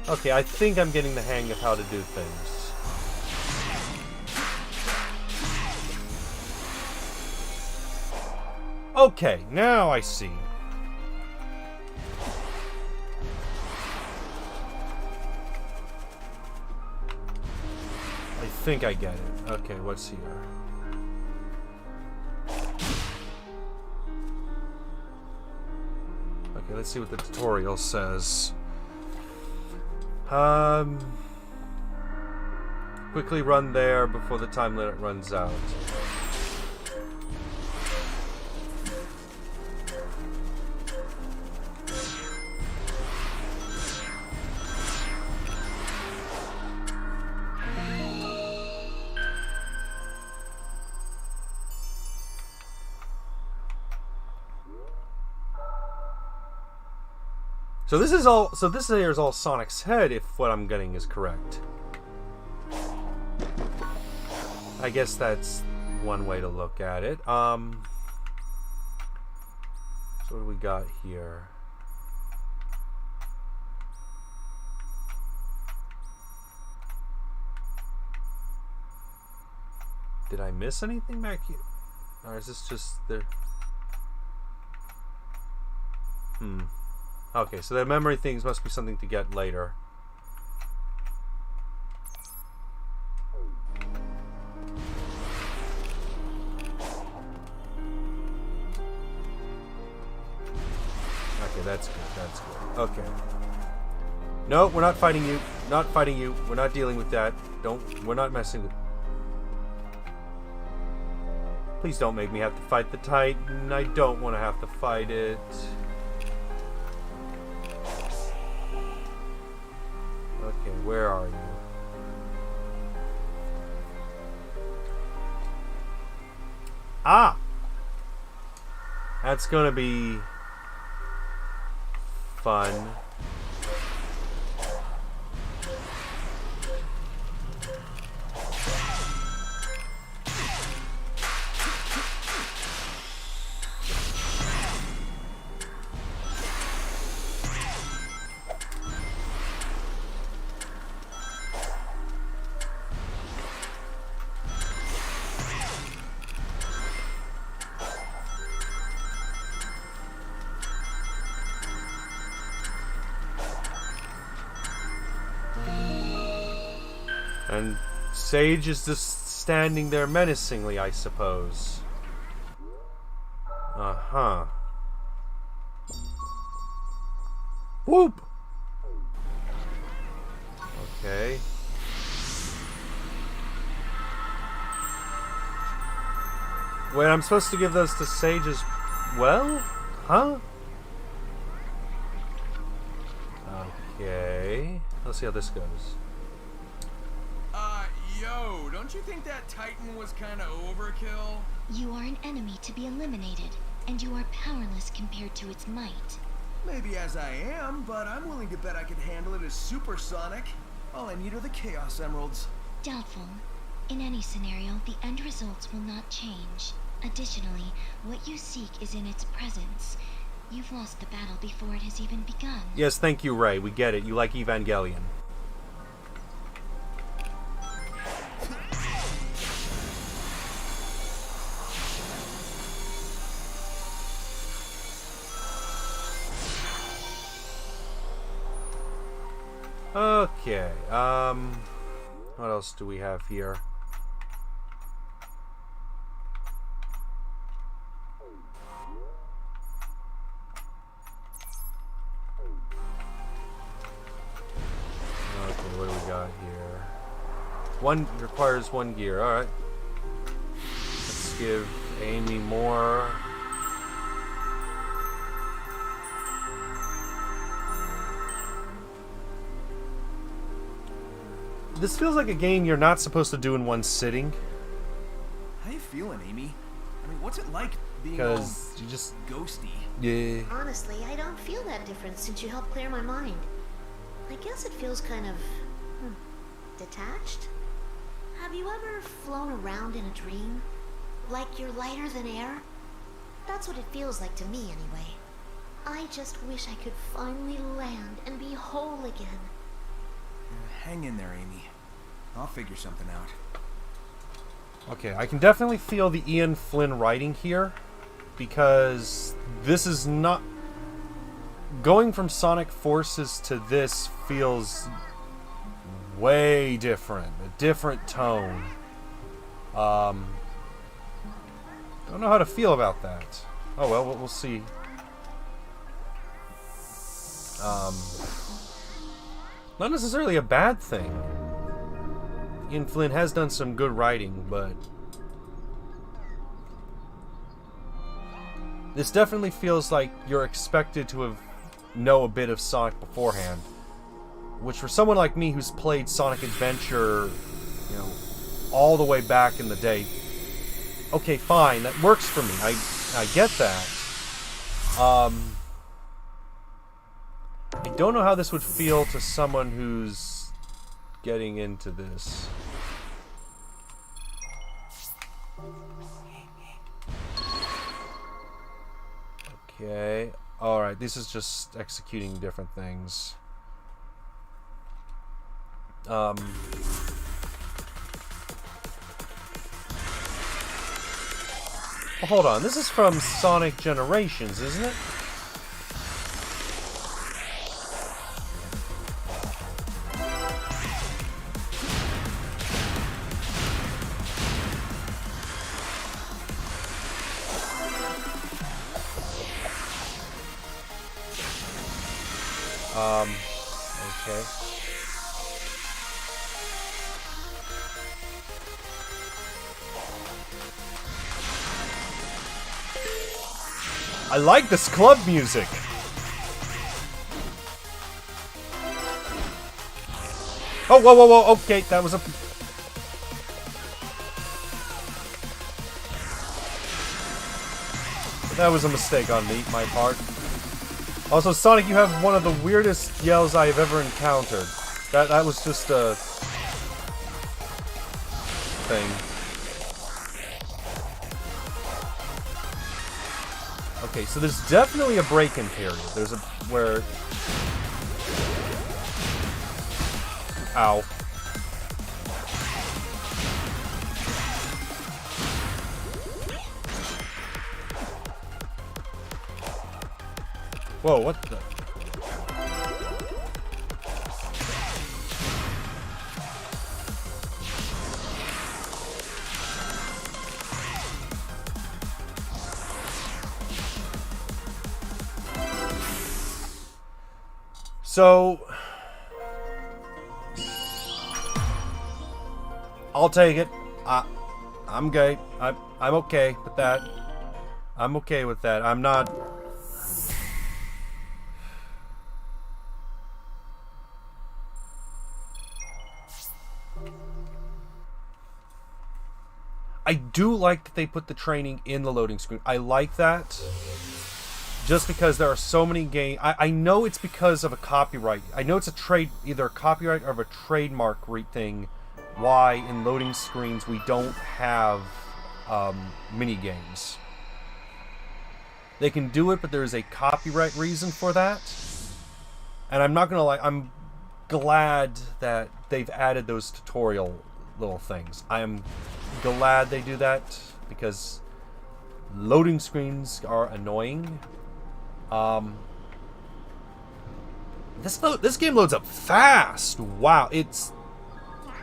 Okay, I think I'm getting the hang of how to do things. Okay, now I see. I think I get it. Okay, what's here? Okay, let's see what the tutorial says. Quickly run there before the time limit runs out. So this is all. So this here is all Sonic's head, if what I'm getting is correct. I guess that's one way to look at it. So what do we got here? Did I miss anything back here? Or is this just the... Okay, so the memory things must be something to get later. Okay, that's good, that's good. Okay. No, we're not fighting you. Not fighting you. We're not dealing with that. We're not messing with... Please don't make me have to fight the Titan. I don't want to have to fight it. Okay, where are you? Ah! That's gonna be fun. And Sage is just standing there menacingly, I suppose. Uh-huh. Whoop! Okay. Wait, I'm supposed to give those to Sage as well? Huh? Okay. Let's see how this goes. Yo, don't you think that Titan was kinda overkill? You are an enemy to be eliminated, and you are powerless compared to its might. Maybe as I am, but I'm willing to bet I could handle it as supersonic. All I need are the Chaos Emeralds. Doubtful. In any scenario, the end results will not change. Additionally, what you seek is in its presence. You've lost the battle before it has even begun. Yes, thank you, Ray. We get it. You like Evangelion. Okay, what else do we have here? Okay, what do we got here? One requires 1 gear, alright. Let's give Amy more. This feels like a game you're not supposed to do in one sitting. How you feeling, Amy? I mean, what's it like being all Because you just... ghosty? Yeah. Honestly, I don't feel that different since you helped clear my mind. I guess it feels kind of... detached? Have you ever flown around in a dream? Like you're lighter than air? That's what it feels like to me, anyway. I just wish I could finally land and be whole again. Hang in there, Amy. I'll figure something out. Okay, I can definitely feel the Ian Flynn writing here, because this is not... Going from Sonic Forces to this feels way different. A different tone. Don't know how to feel about that. Oh well, we'll see. Not necessarily a bad thing. Ian Flynn has done some good writing, but this definitely feels like you're expected to know a bit of Sonic beforehand, which for someone like me who's played Sonic Adventure, you know, all the way back in the day, okay, fine, that works for me. I get that. I don't know how this would feel to someone who's getting into this. Okay. Alright, this is just executing different things. Well, hold on, this is from Sonic Generations, isn't it? Okay. I like this club music. Oh, whoa, whoa, whoa, okay, that was a... That was a mistake on my part. Also, Sonic, you have one of the weirdest yells I have ever encountered. That was just a... thing. Okay, so there's definitely a break-in period. There's a... where... Ow. Whoa, what the... So... I'll take it. I'm gay. I'm okay with that. I'm okay with that. I'm not... I do like that they put the training in the loading screen. I like that. Just because there are so many games... I know it's because of a copyright. I know it's a trade... Either a copyright or a trademark thing. Why in loading screens we don't have mini games. They can do it, but there is a copyright reason for that. And I'm not gonna lie, I'm glad that they've added those tutorial little things. I am glad they do that because loading screens are annoying. This game loads up fast. Wow, it's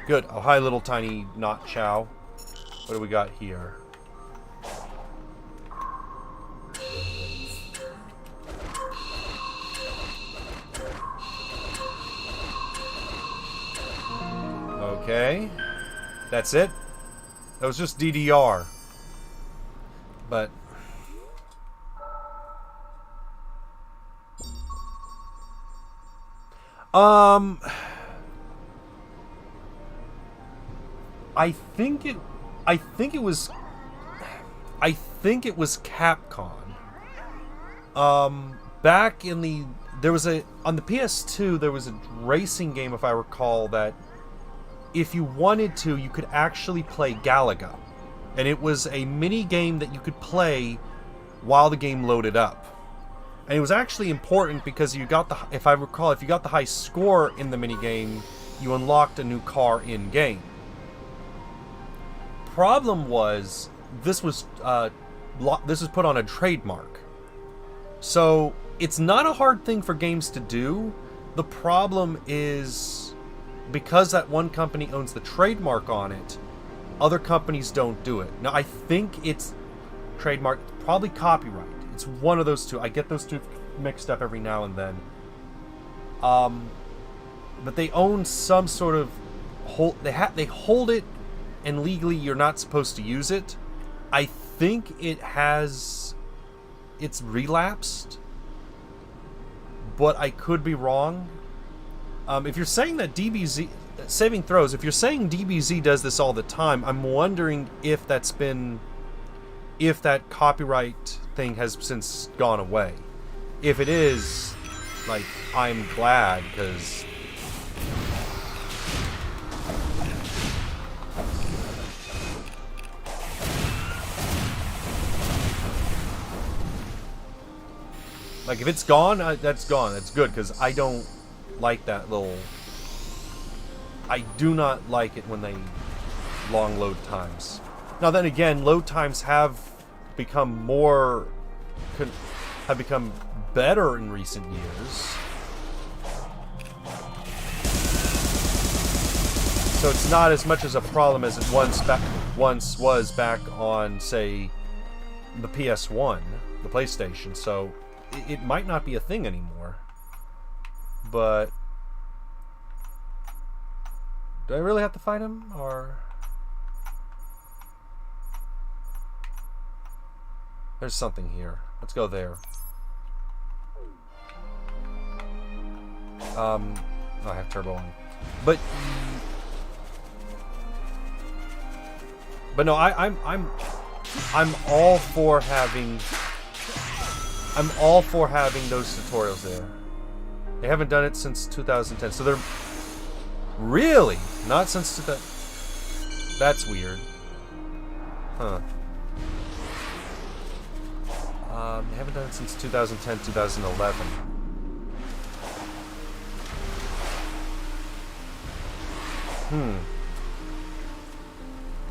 good. Oh, hi, little tiny not chow. What do we got here? Okay. That's it? That was just DDR. But... I think it was Capcom. Back in the... on the PS2, there was a racing game, if I recall, that if you wanted to, you could actually play Galaga. And it was a mini game that you could play while the game loaded up. And it was actually important because you got if I recall, if you got the high score in the mini game, you unlocked a new car in game. Problem was, this was put on a trademark. So it's not a hard thing for games to do. The problem is, because that one company owns the trademark on it, other companies don't do it. Now, I think it's trademark, probably copyright. It's one of those two. I get those two mixed up every now and then. But they own some sort of they hold it, and legally you're not supposed to use it. I think it's relapsed, but I could be wrong. If you're saying that DBZ saving throws, if you're saying DBZ does this all the time, I'm wondering if that copyright thing has since gone away. If it is, like, I'm glad, because like, if it's gone, that's gone. That's good, because I don't like that little... I do not like it when they long load times. Now then again, load times have become better in recent years. So it's not as much as a problem as it once was back on, say, the PS1, the PlayStation. So it might not be a thing anymore. But do I really have to fight him, or... There's something here. Let's go there. Oh, I have turbo on. But no, I'm all for having those tutorials there. They haven't done it since 2010, so they're really not since that's weird, huh? They haven't done it since 2010, 2011.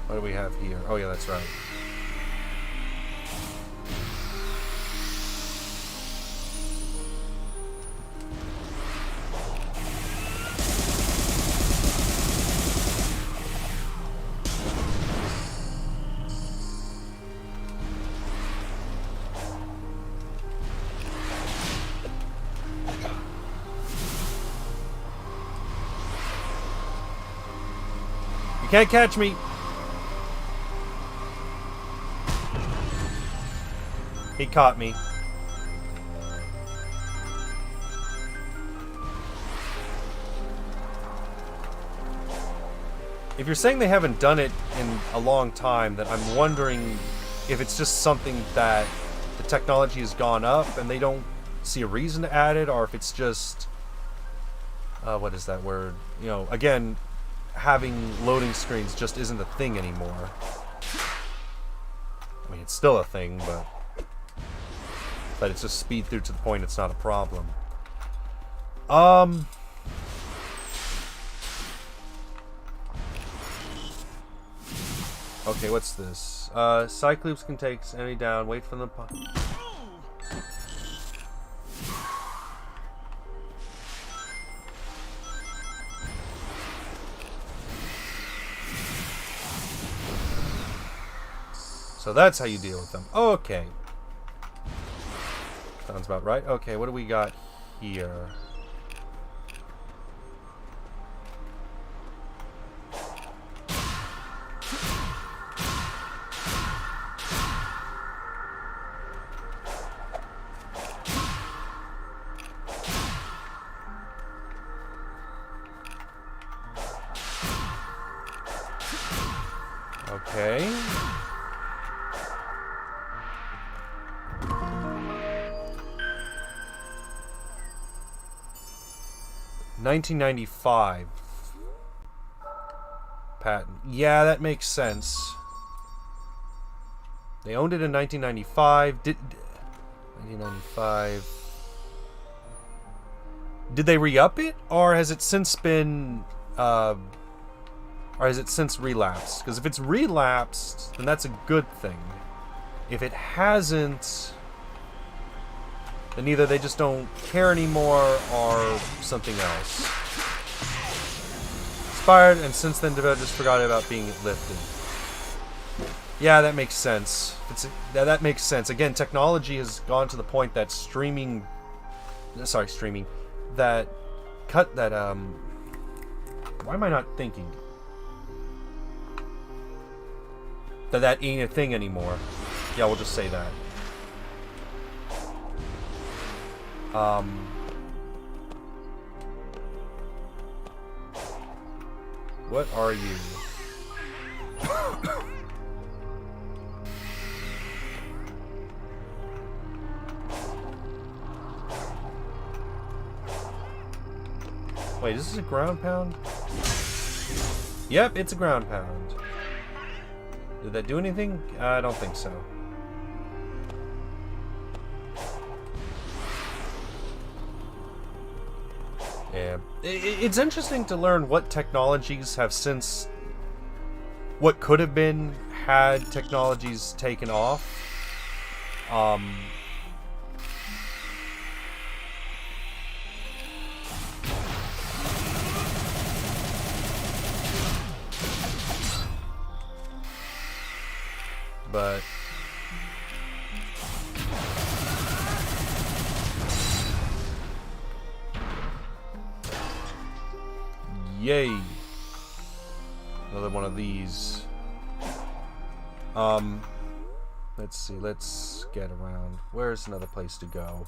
What do we have here? Oh yeah, that's right. You can't catch me. He caught me. If you're saying they haven't done it in a long time, then I'm wondering if it's just something that the technology has gone up and they don't see a reason to add it, or if it's just what is that word? You know, again, having loading screens just isn't a thing anymore. I mean, it's still a thing, but it's just speed through to the point it's not a problem. Okay, what's this? Cyclops can take enemy down, wait for them. So that's how you deal with them. Okay. Sounds about right. Okay, what do we got here? Okay. $1995 patent. Yeah, that makes sense. They owned it in 1995. 1995. Did they re-up it, or has it since been or has it since relapsed? Because if it's relapsed, then that's a good thing. If it hasn't, then either they just don't care anymore or something else. Expired, and since then developers forgot about being lifted. Yeah, that makes sense. That makes sense. Again, technology has gone to the point that why am I not thinking? That ain't a thing anymore. Yeah, we'll just say that. What are you? Wait, is this a ground pound? Yep, it's a ground pound. Did that do anything? I don't think so. Yeah. It's interesting to learn what technologies have since... what could have been had technologies taken off. But... yay! Another one of these. Let's see, let's get around. Where's another place to go?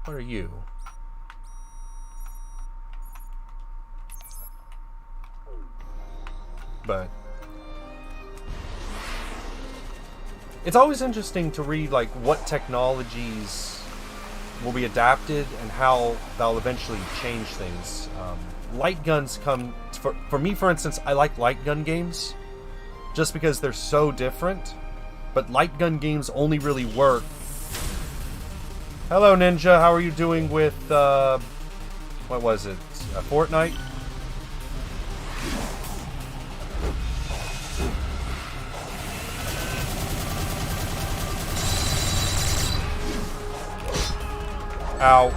What are you? But it's always interesting to read like what technologies will be adapted and how they'll eventually change things. Light guns come for me, for instance. I like light gun games just because they're so different, but light gun games only really work. Hello Ninja, how are you doing with what was it, Fortnite? Ow.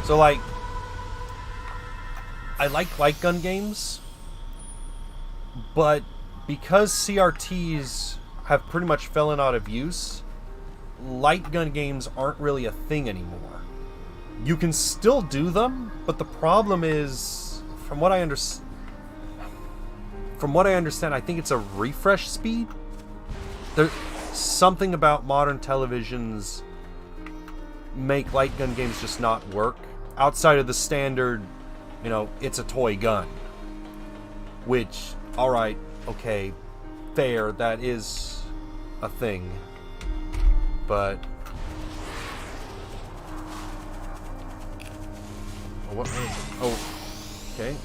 So like I like light gun games, but because CRTs have pretty much fallen out of use, light gun games aren't really a thing anymore. You can still do them, but the problem is, from what I understand, I think it's a refresh speed. There's something about modern televisions make light gun games just not work outside of the standard, it's a toy gun. Which, alright, okay, fair, that is a thing. But okay.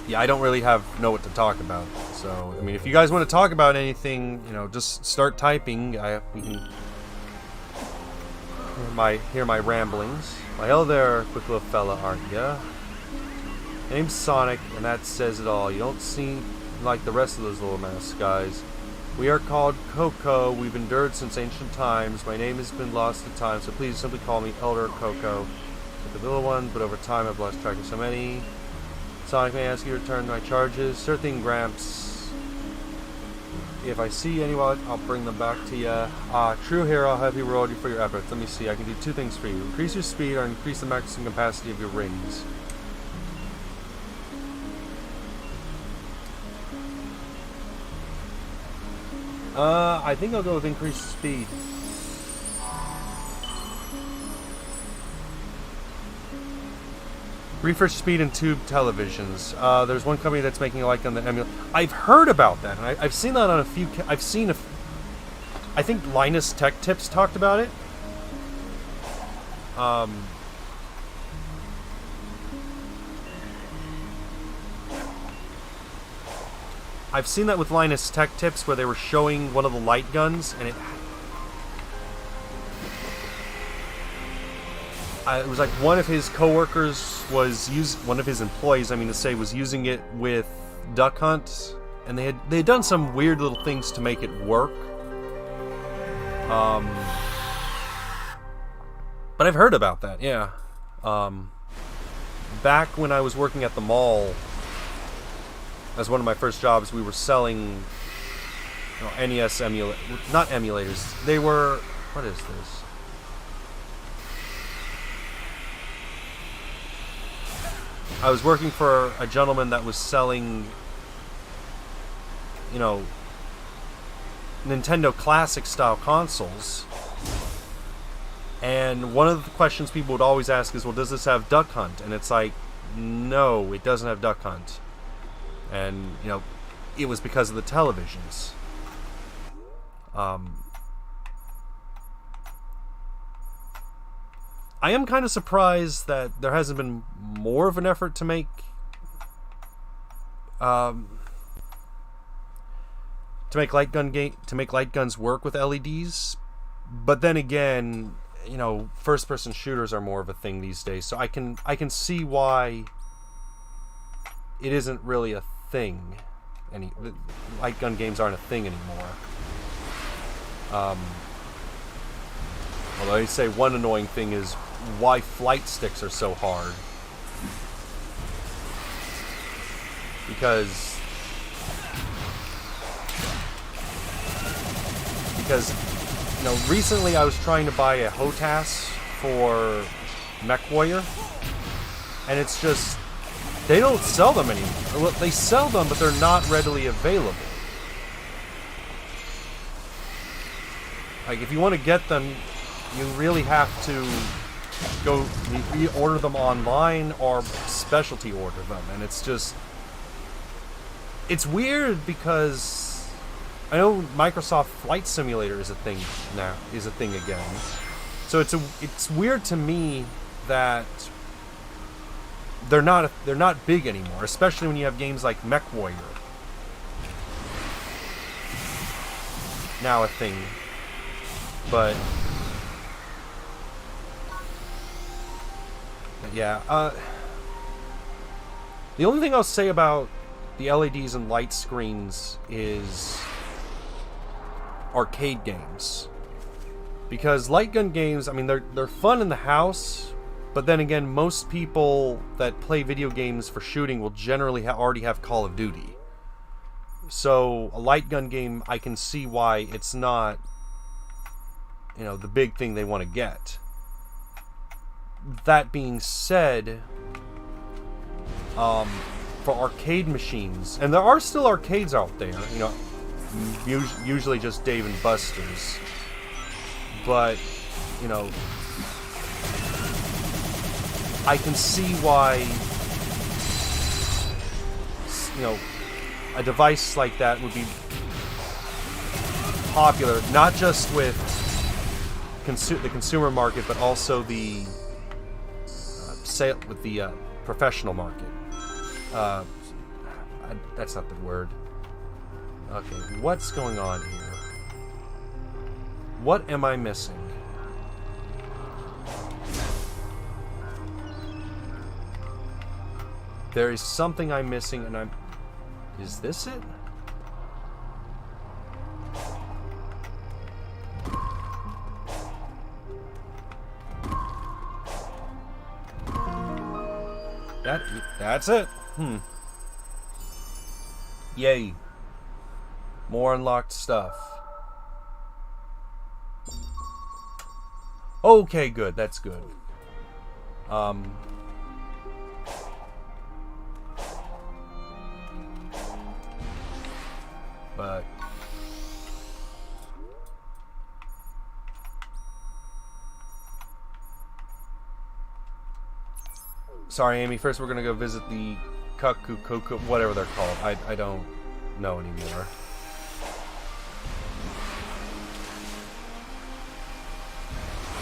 Yeah, I don't really know what to talk about. So, I mean, if you guys want to talk about anything, just start typing. We can hear my ramblings. Well, hello there, quick little fella, aren't ya? Name's Sonic, and that says it all. You don't seem like the rest of those little masked guys. We are called Coco. We've endured since ancient times. My name has been lost to time, so please simply call me Elder Coco. With the little ones, but over time I've lost track of so many. Sonic, may I ask you to return my charges? Sure thing, Gramps. If I see anyone, I'll bring them back to you. True hero, I'll have you reward you for your efforts. Let me see, I can do two things for you. Increase your speed or increase the maximum capacity of your rings. I think I'll go with increased speed. Refresh speed in tube televisions. There's one company that's making a light gun that emulates. I've heard about that, and I've seen that on a few. I think Linus Tech Tips talked about it. I've seen that with Linus Tech Tips, where they were showing one of the light guns, and it was like one of his coworkers one of his employees, was using it with Duck Hunt, and they had done some weird little things to make it work. But I've heard about that, yeah. Back when I was working at the mall, as one of my first jobs, we were selling NES not emulators. They were, what is this? I was working for a gentleman that was selling, Nintendo Classic style consoles. And one of the questions people would always ask is, well, does this have Duck Hunt? And it's like, no, it doesn't have Duck Hunt. And, it was because of the televisions. I am kind of surprised that there hasn't been more of an effort to make light guns work with LEDs. But then again, first-person shooters are more of a thing these days, so I can see why it isn't really a thing. Light gun games aren't a thing anymore. Although I say one annoying thing is why flight sticks are so hard. Because recently I was trying to buy a HOTAS for MechWarrior, and it's just, they don't sell them anymore. Well, they sell them, but they're not readily available. Like, if you want to get them, you really have to go order them online or specialty order them, and it's just, it's weird because I know Microsoft Flight Simulator is a thing now, again. So it's weird to me that they're not big anymore, especially when you have games like MechWarrior now a thing. But yeah, the only thing I'll say about the LEDs and light screens is arcade games, because light gun games, they're fun in the house, But then again, most people that play video games for shooting will generally already have Call of Duty. So a light gun game, I can see why it's not, you know, the big thing they want to get. That being said, for arcade machines, and there are still arcades out there, you know, usually just Dave and Buster's, but, you know, I can see why, you know, a device like that would be popular, not just with the consumer market, but also the professional market. That's not the word. Okay, what's going on here? What am I missing? There is something I'm missing, and I'm... Is this it? That's it. Yay. More unlocked stuff. Okay, good. That's good. But sorry, Amy. First, we're gonna go visit the Kuku, whatever they're called. I don't know anymore.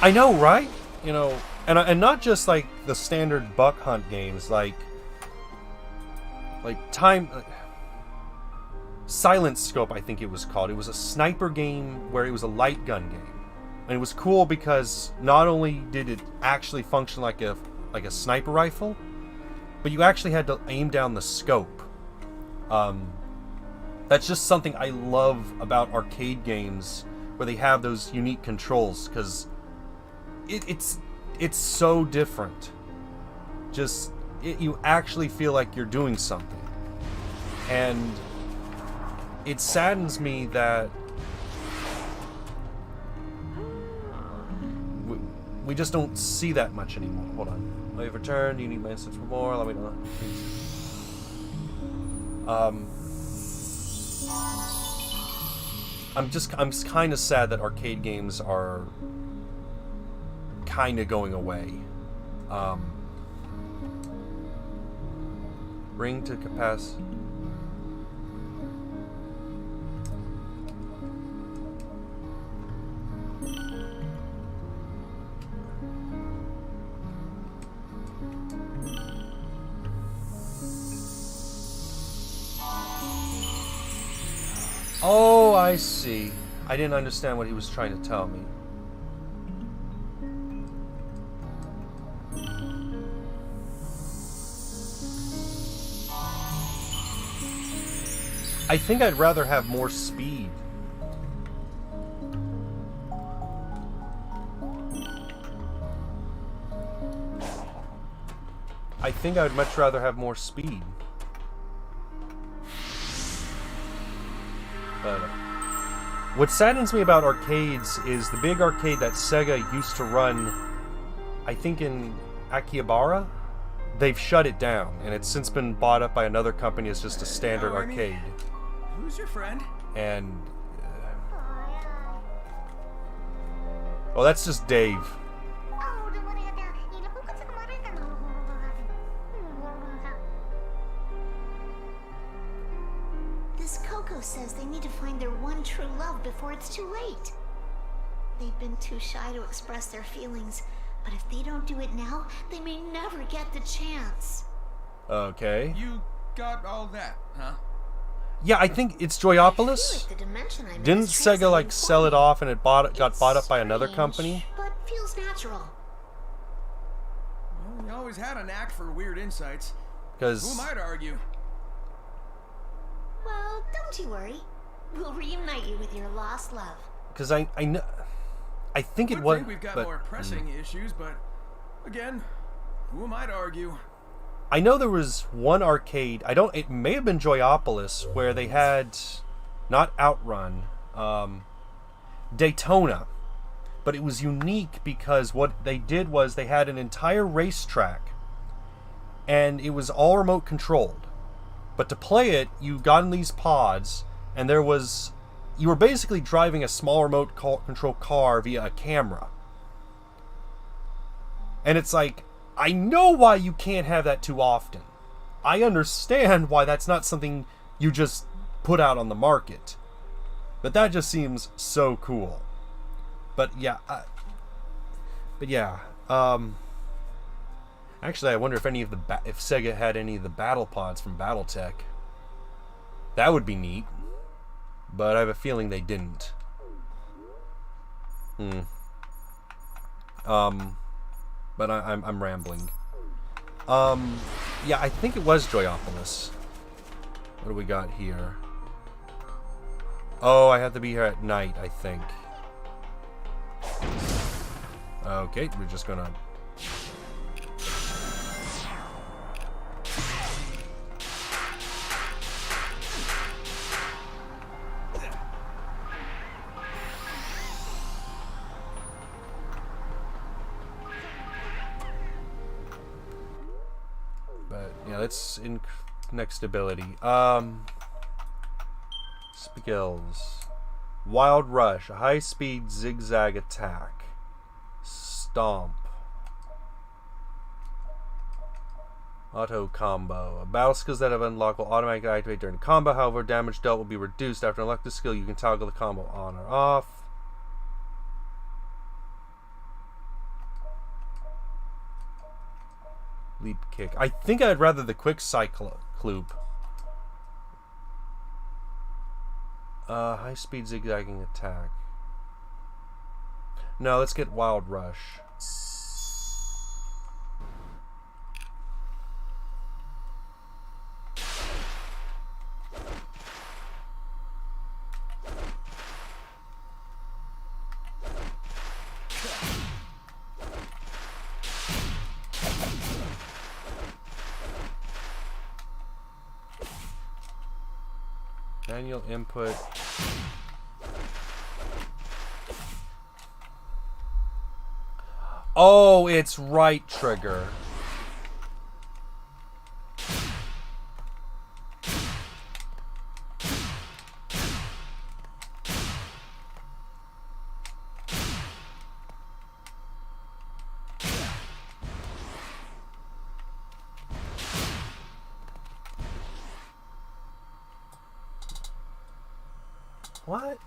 I know, right? You know, and not just like the standard buck hunt games, like Silent Scope, I think it was called. It was a sniper game where it was a light gun game, and it was cool because not only did it actually function like a sniper rifle, but you actually had to aim down the scope. That's just something I love about arcade games where they have those unique controls, because it's so different. You actually feel like you're doing something, and it saddens me that we just don't see that much anymore. Hold on. We've returned. Do you need my instance for more? Let me know. I'm kind of sad that arcade games are kind of going away. Ring to capacity. Oh, I see. I didn't understand what he was trying to tell me. I think I'd rather have more speed. I think I would much rather have more speed. But what saddens me about arcades is the big arcade that Sega used to run, I think in Akihabara, they've shut it down, and it's since been bought up by another company as just a standard arcade. Who's your friend? And oh, that's just Dave. This Coco says they need to find their one true love before it's too late. They've been too shy to express their feelings, but if they don't do it now, they may never get the chance. Okay. You got all that, huh? Yeah, I think it's Joyopolis. Didn't Sega like sell it off and it got bought up by another company? But feels natural. Well, you always had a knack for weird insights. Because who am I to argue? Well, don't you worry. We'll reunite you with your lost love. Because I know, I think it was. We've got more pressing issues, but again, Who am I to argue? I know there was one arcade, it may have been Joyopolis, where they had, not Outrun, Daytona. But it was unique because what they did was they had an entire racetrack, and it was all remote controlled. But to play it, you got in these pods, and you were basically driving a small remote control car via a camera. And it's like, I know why you can't have that too often. I understand why that's not something you just put out on the market. But that just seems so cool. But yeah, actually, I wonder if if Sega had any of the battle pods from BattleTech. That would be neat, but I have a feeling they didn't. But I'm rambling. Yeah, I think it was Joyopolis. What do we got here? Oh, I have to be here at night, I think. Okay, we're just gonna... But, yeah, let's next ability. Skills. Wild Rush, a high-speed zigzag attack. Stomp. Auto combo. Battle skills that have unlocked will automatically activate during combo. However, damage dealt will be reduced. After unlock the skill, you can toggle the combo on or off. Leap kick. I think I'd rather the quick cycloop. High speed zigzagging attack. No, let's get Wild Rush. Manual input. Oh, it's right trigger. What?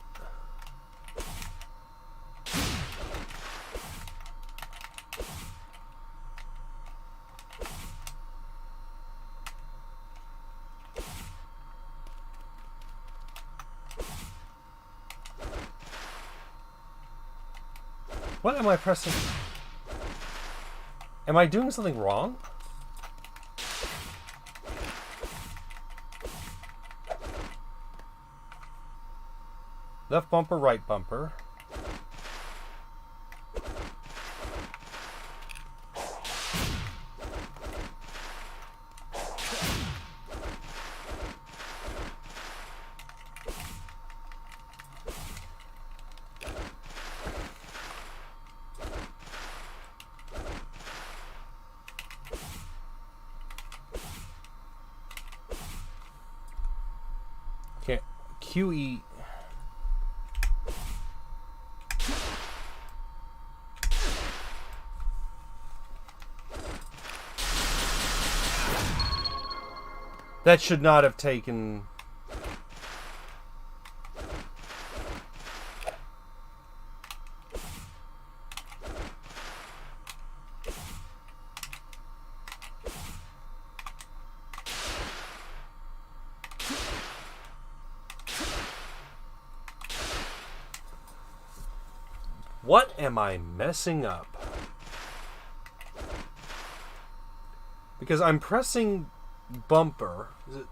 What am I pressing? Am I doing something wrong? Left bumper, right bumper. Okay, QE. That should not have taken... What am I messing up? Because I'm pressing bumper. Is it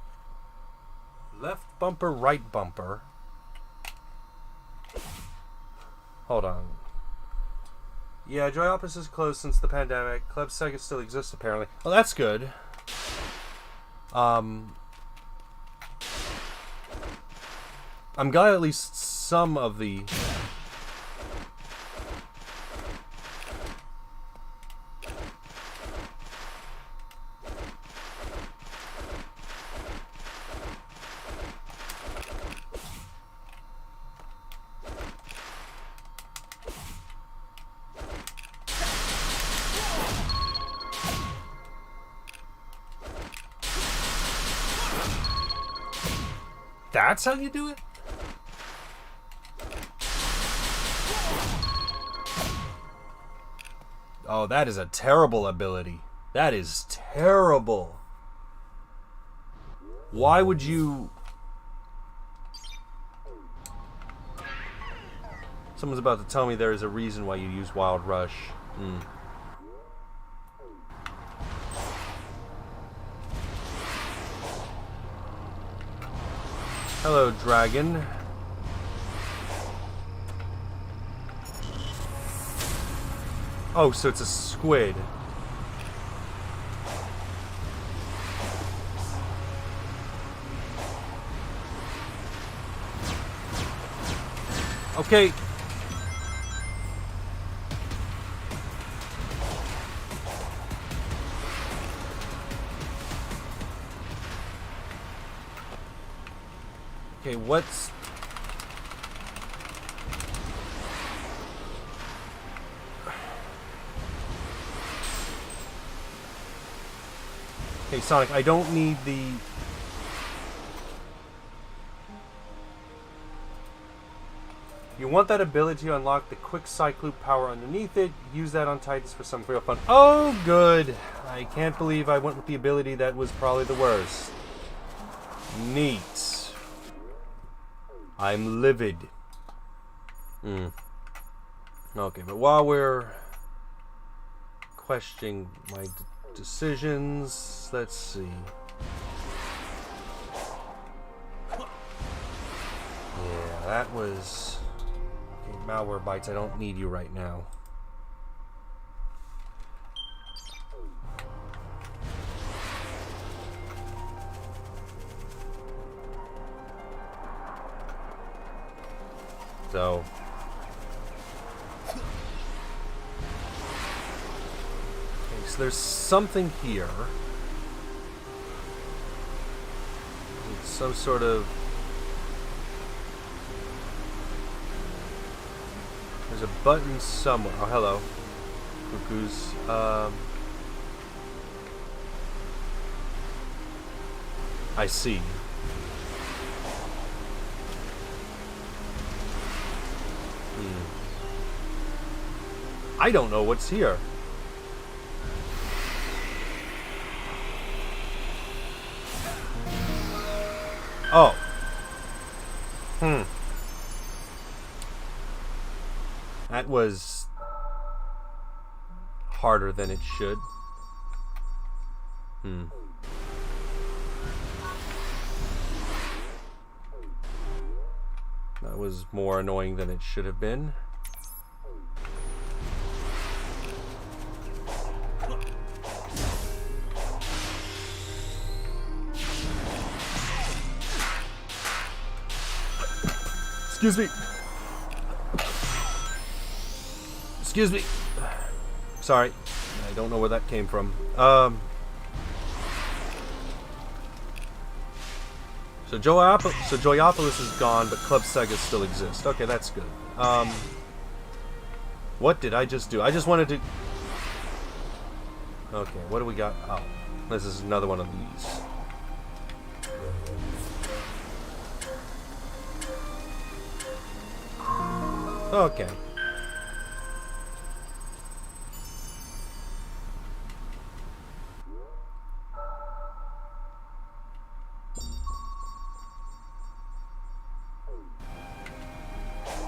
left bumper, right bumper? Hold on. Yeah, Joy Office is closed since the pandemic. Club Sega still exists, apparently. Well, that's good. I'm glad at least some of the... That's how you do it? Oh, that is a terrible ability. That is terrible. Why would you... Someone's about to tell me there is a reason why you use Wild Rush. Hello, dragon. Oh, so it's a squid. Okay. Okay, what's... Okay, Sonic, I don't need the... You want that ability to unlock the quick cycloop power underneath it. Use that on Titans for some real fun. Oh, good. I can't believe I went with the ability that was probably the worst. Neat. I'm livid. Okay, but while we're questioning my decisions, let's see. Yeah, that was... Okay, malware bites, I don't need you right now. So... Okay, so there's something here. It's some sort of... There's a button somewhere. Oh, hello. Cuckoos. I see. I don't know what's here. Oh. That was harder than it should. That was more annoying than it should have been. Excuse me. Excuse me. Sorry. I don't know where that came from. So Joyopolis is gone, but Club Sega still exists. Okay, that's good. What did I just do? I just wanted to... Okay, what do we got? Oh, this is another one of these. Okay.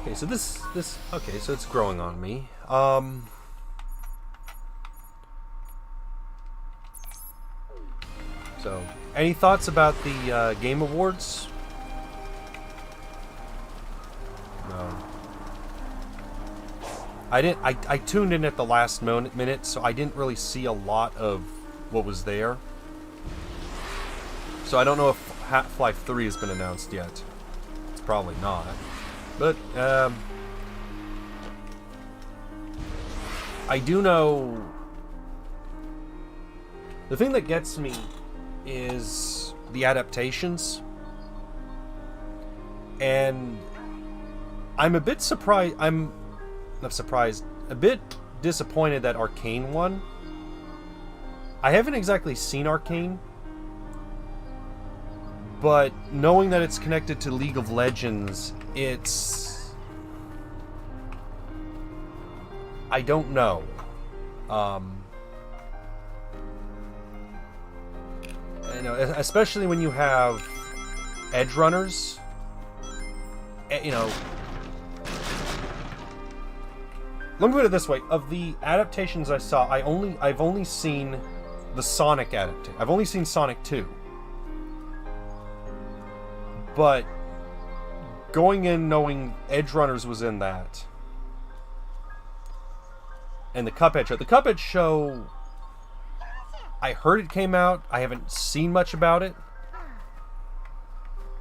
Okay, so this okay, so it's growing on me. So, any thoughts about the Game Awards? No. I tuned in at the last minute, so I didn't really see a lot of what was there. So I don't know if Half-Life 3 has been announced yet. It's probably not. But, I do know... The thing that gets me is the adaptations. And I'm a bit surprised... I'm not surprised. A bit disappointed that Arcane won. I haven't exactly seen Arcane. But knowing that it's connected to League of Legends, it's... I don't know. You know, especially when you have edge runners. You know... Let me put it this way. Of the adaptations I saw, I've only seen the Sonic adaptation. I've only seen Sonic 2. But going in knowing Edge Runners was in that, and the Cuphead show. The Cuphead show, I heard it came out. I haven't seen much about it.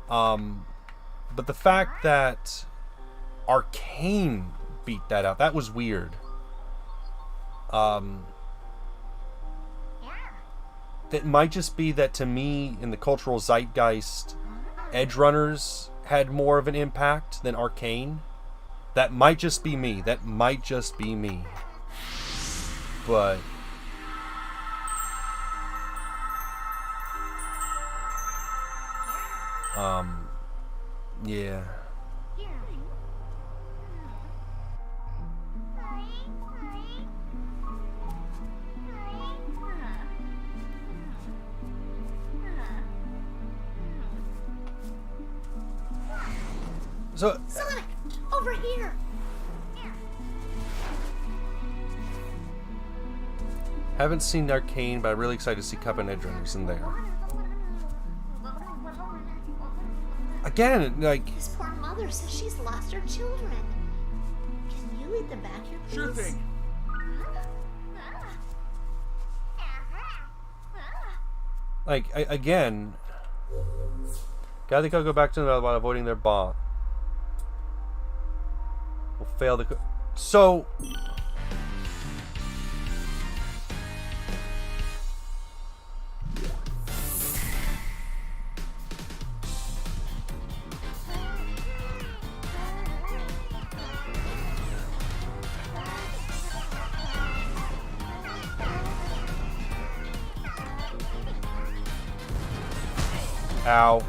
But the fact that Arcane beat that out, that was weird. That might just be that, to me, in the cultural zeitgeist, Edge Runners had more of an impact than Arcane. That might just be me. That might just be me. But... yeah. So, Sonic, over here. haven't seen Arcane, but I'm really excited to see Cup and Edge Runners in there. Again, like... His poor mother says she's lost her children. Can you lead them back here, please? Sure thing. Like, again... Gotta think I'll go back to them while avoiding their bomb. Will fail the... So... Ow.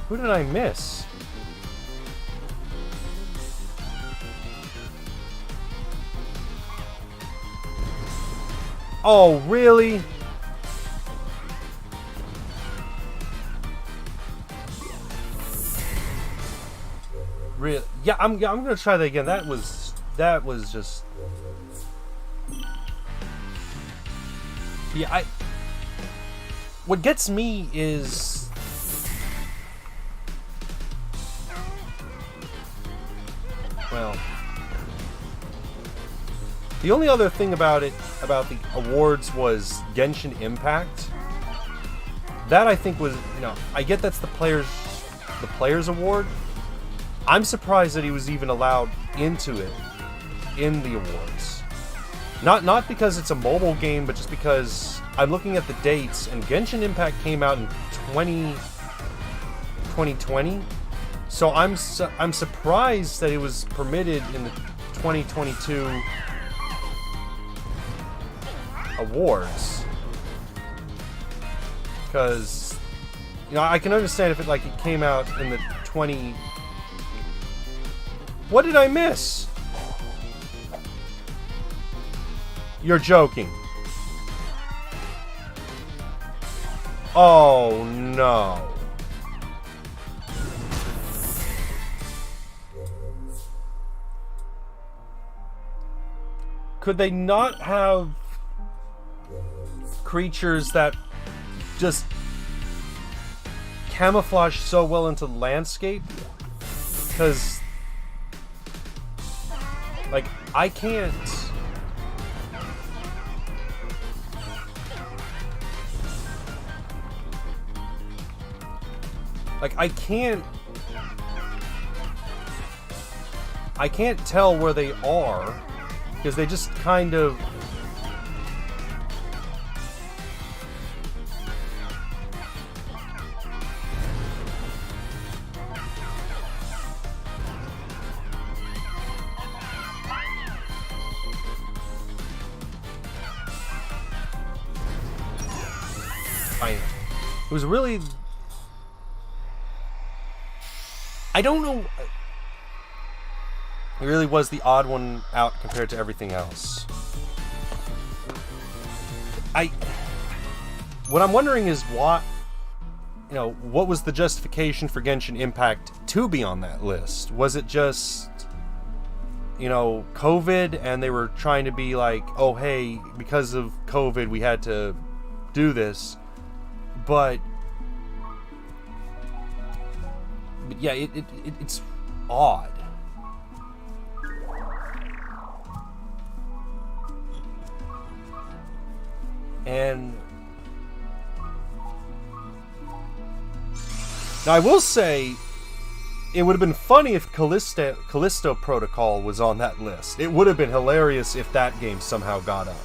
Who did I miss? Oh, really? Really? Yeah, I'm gonna try that again. That was just... Yeah, what gets me is... Well, the only other thing about the awards was Genshin Impact. That, I think, was, you know, I get that's the players award. I'm surprised that he was even allowed into it in the awards. Not because it's a mobile game, but just because I'm looking at the dates, and Genshin Impact came out in 2020. So I'm surprised that it was permitted in the 2022 awards, because, you know, I can understand if it came out in the 20. What did I miss? You're joking. Oh no. Could they not have creatures that just camouflage so well into the landscape? Because, like, I can't... Like, I can't tell where they are, because they just kind of... It was really... I don't know... It really was the odd one out compared to everything else. What I'm wondering is what was the justification for Genshin Impact to be on that list? Was it just, COVID, and they were trying to be like, oh hey, because of COVID we had to do this? But yeah, it's odd. And now I will say, it would have been funny if Callisto Protocol was on that list. It would have been hilarious if that game somehow got up.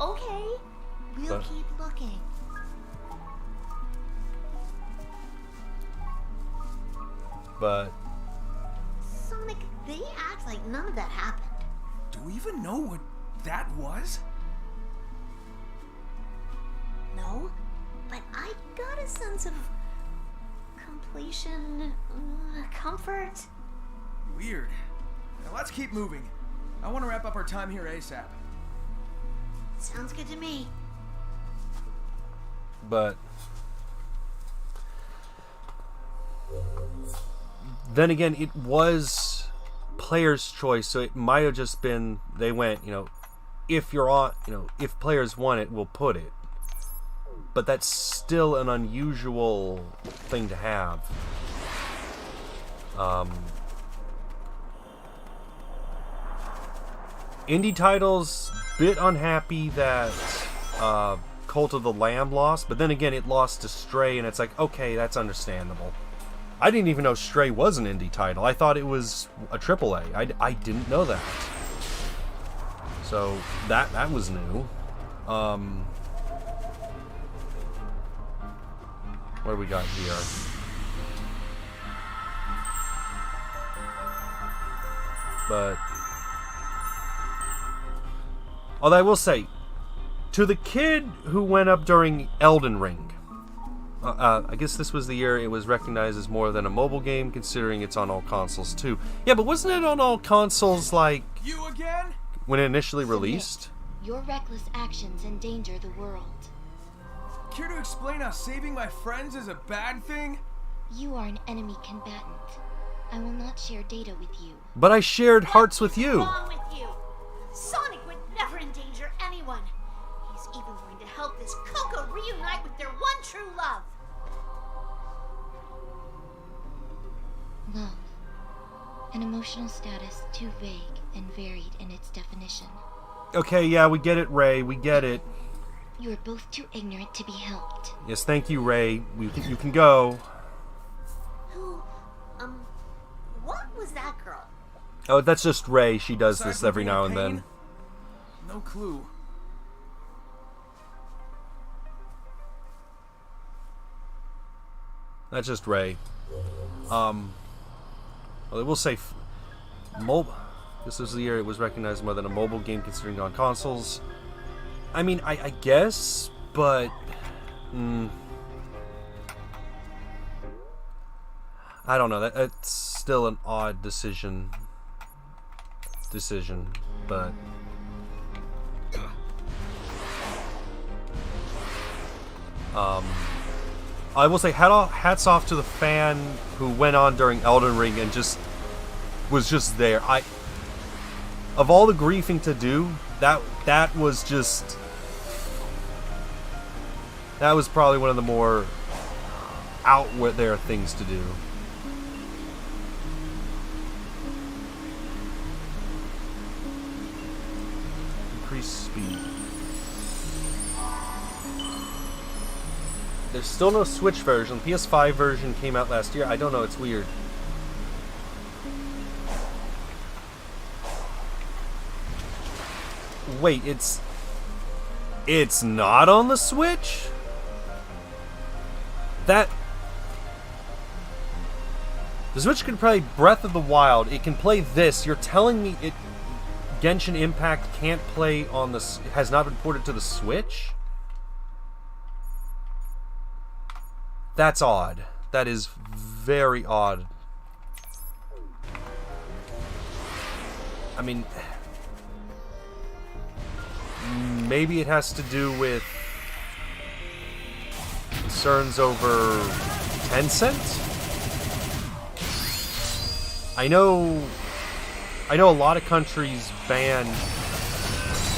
Okay. We'll keep looking. But... Sonic, they act like none of that happened. Do we even know what that was? No, but I got a sense of completion, comfort. Weird. Now let's keep moving. I want to wrap up our time here ASAP. Sounds good to me. But then again, it was players' choice, so it might have just been they went, if you're on, if players want it, we'll put it. But that's still an unusual thing to have. Indie titles, bit unhappy that Cult of the Lamb lost, but then again it lost to Stray, and it's like, okay, that's understandable. I didn't even know Stray was an indie title. I thought it was a AAA. I didn't know that. So that was new. What do we got here? But although I will say, to the kid who went up during Elden Ring, I guess this was the year it was recognized as more than a mobile game, considering it's on all consoles too. Yeah, but wasn't it on all consoles like you again? When it initially released? Your reckless actions endanger the world. Care to explain how saving my friends is a bad thing? You are an enemy combatant. I will not share data with you. But I shared hearts with you. What's wrong with you? Sonic would never endanger anyone. He's even going to help this Coco reunite with their one true love. Love. An emotional status too vague and varied in its definition. Okay, yeah, we get it, Ray. We get it. You are both too ignorant to be helped. Yes, thank you, Ray. You can go. Who, what was that girl? Oh, that's just Ray. She does Aside this from every being now a and pain? then. No clue. That's just Ray. Well, I will say, This was the year it was recognized more than a mobile game considering on consoles. I mean, I guess, but... I don't know. That's still an odd decision, but... I will say hats off to the fan who went on during Elden Ring and was just there. Of all the griefing to do, that was probably one of the more out there things to do. Increase speed. There's still no Switch version. PS5 version came out last year. I don't know, it's weird. Wait, it's not on the Switch? The Switch can play Breath of the Wild. It can play this. You're telling me Genshin Impact can't play on has not been ported to the Switch? That's odd. That is very odd. I mean, maybe it has to do with concerns over Tencent? I know a lot of countries ban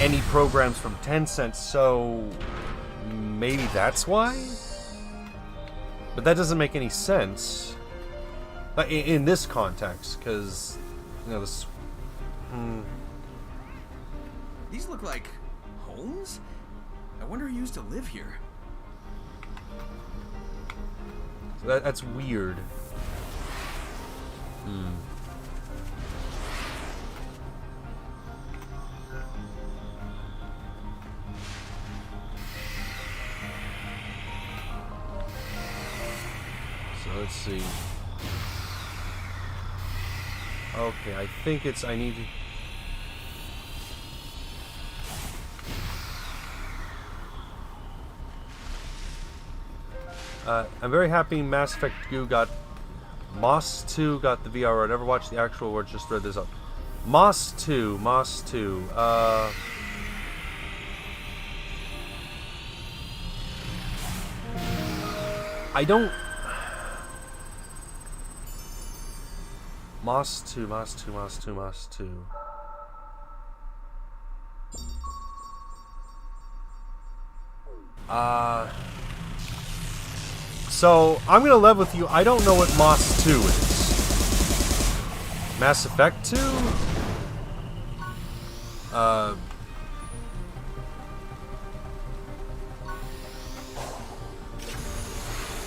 any programs from Tencent, so maybe that's why? But that doesn't make any sense in this context, because this. These look like homes. I wonder who used to live here. So that's weird. Let's see. Okay, I think I need to... I'm very happy Mass Effect 2 got... Moss 2 got the VR. I never watched the actual word, just read this up. Moss 2. I don't... Moss 2. So, I'm gonna level with you. I don't know what Moss 2 is. Mass Effect 2?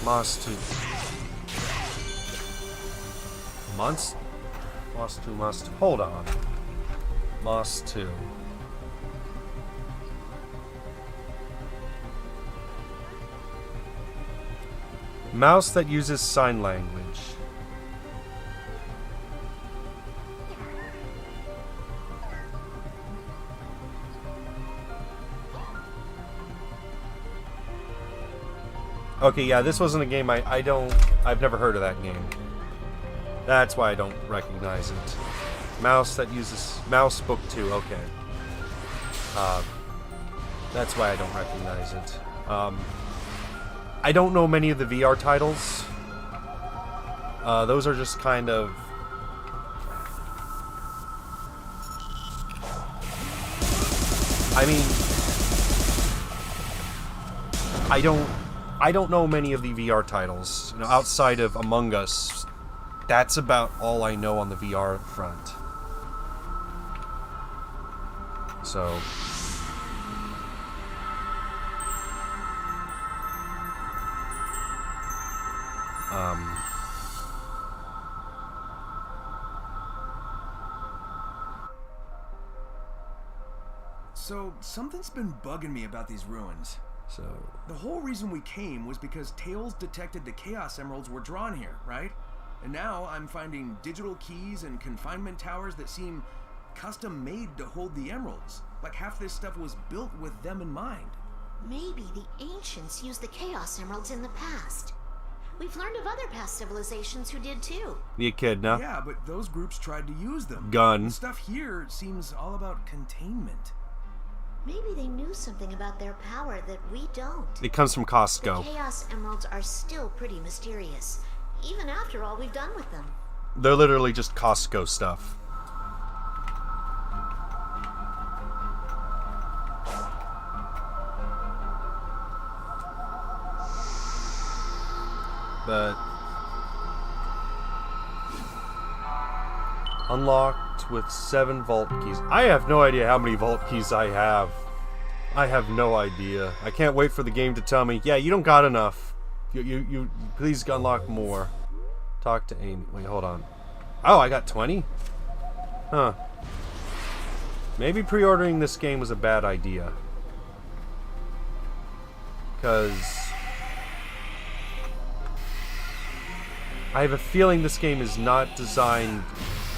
Moss 2. Moss 2. Hold on. Moss 2. Mouse that uses sign language. Okay, yeah, this wasn't a game I've never heard of that game. That's why I don't recognize it. Mouse that uses... Mouse Book 2, okay. That's why I don't recognize it. I don't know many of the VR titles. Those are just kind of... I mean... I don't know many of the VR titles. Outside of Among Us... That's about all I know on the VR front. So... So, something's been bugging me about these ruins. So... The whole reason we came was because Tails detected the Chaos Emeralds were drawn here, right? And now I'm finding digital keys and confinement towers that seem custom made to hold the emeralds. Like half this stuff was built with them in mind. Maybe the ancients used the Chaos Emeralds in the past. We've learned of other past civilizations who did too. The echidna. Yeah, but those groups tried to use them. Gun. The stuff here seems all about containment. Maybe they knew something about their power that we don't. It comes from The Costco. Chaos Emeralds are still pretty mysterious, even after all we've done with them. They're literally just Costco stuff. But unlocked with 7 vault keys. I have no idea how many vault keys I have. I have no idea. I can't wait for the game to tell me, yeah, you don't got enough. You please unlock more. Talk to Amy. Wait, hold on. Oh, I got 20? Huh. Maybe pre-ordering this game was a bad idea. Because I have a feeling this game is not designed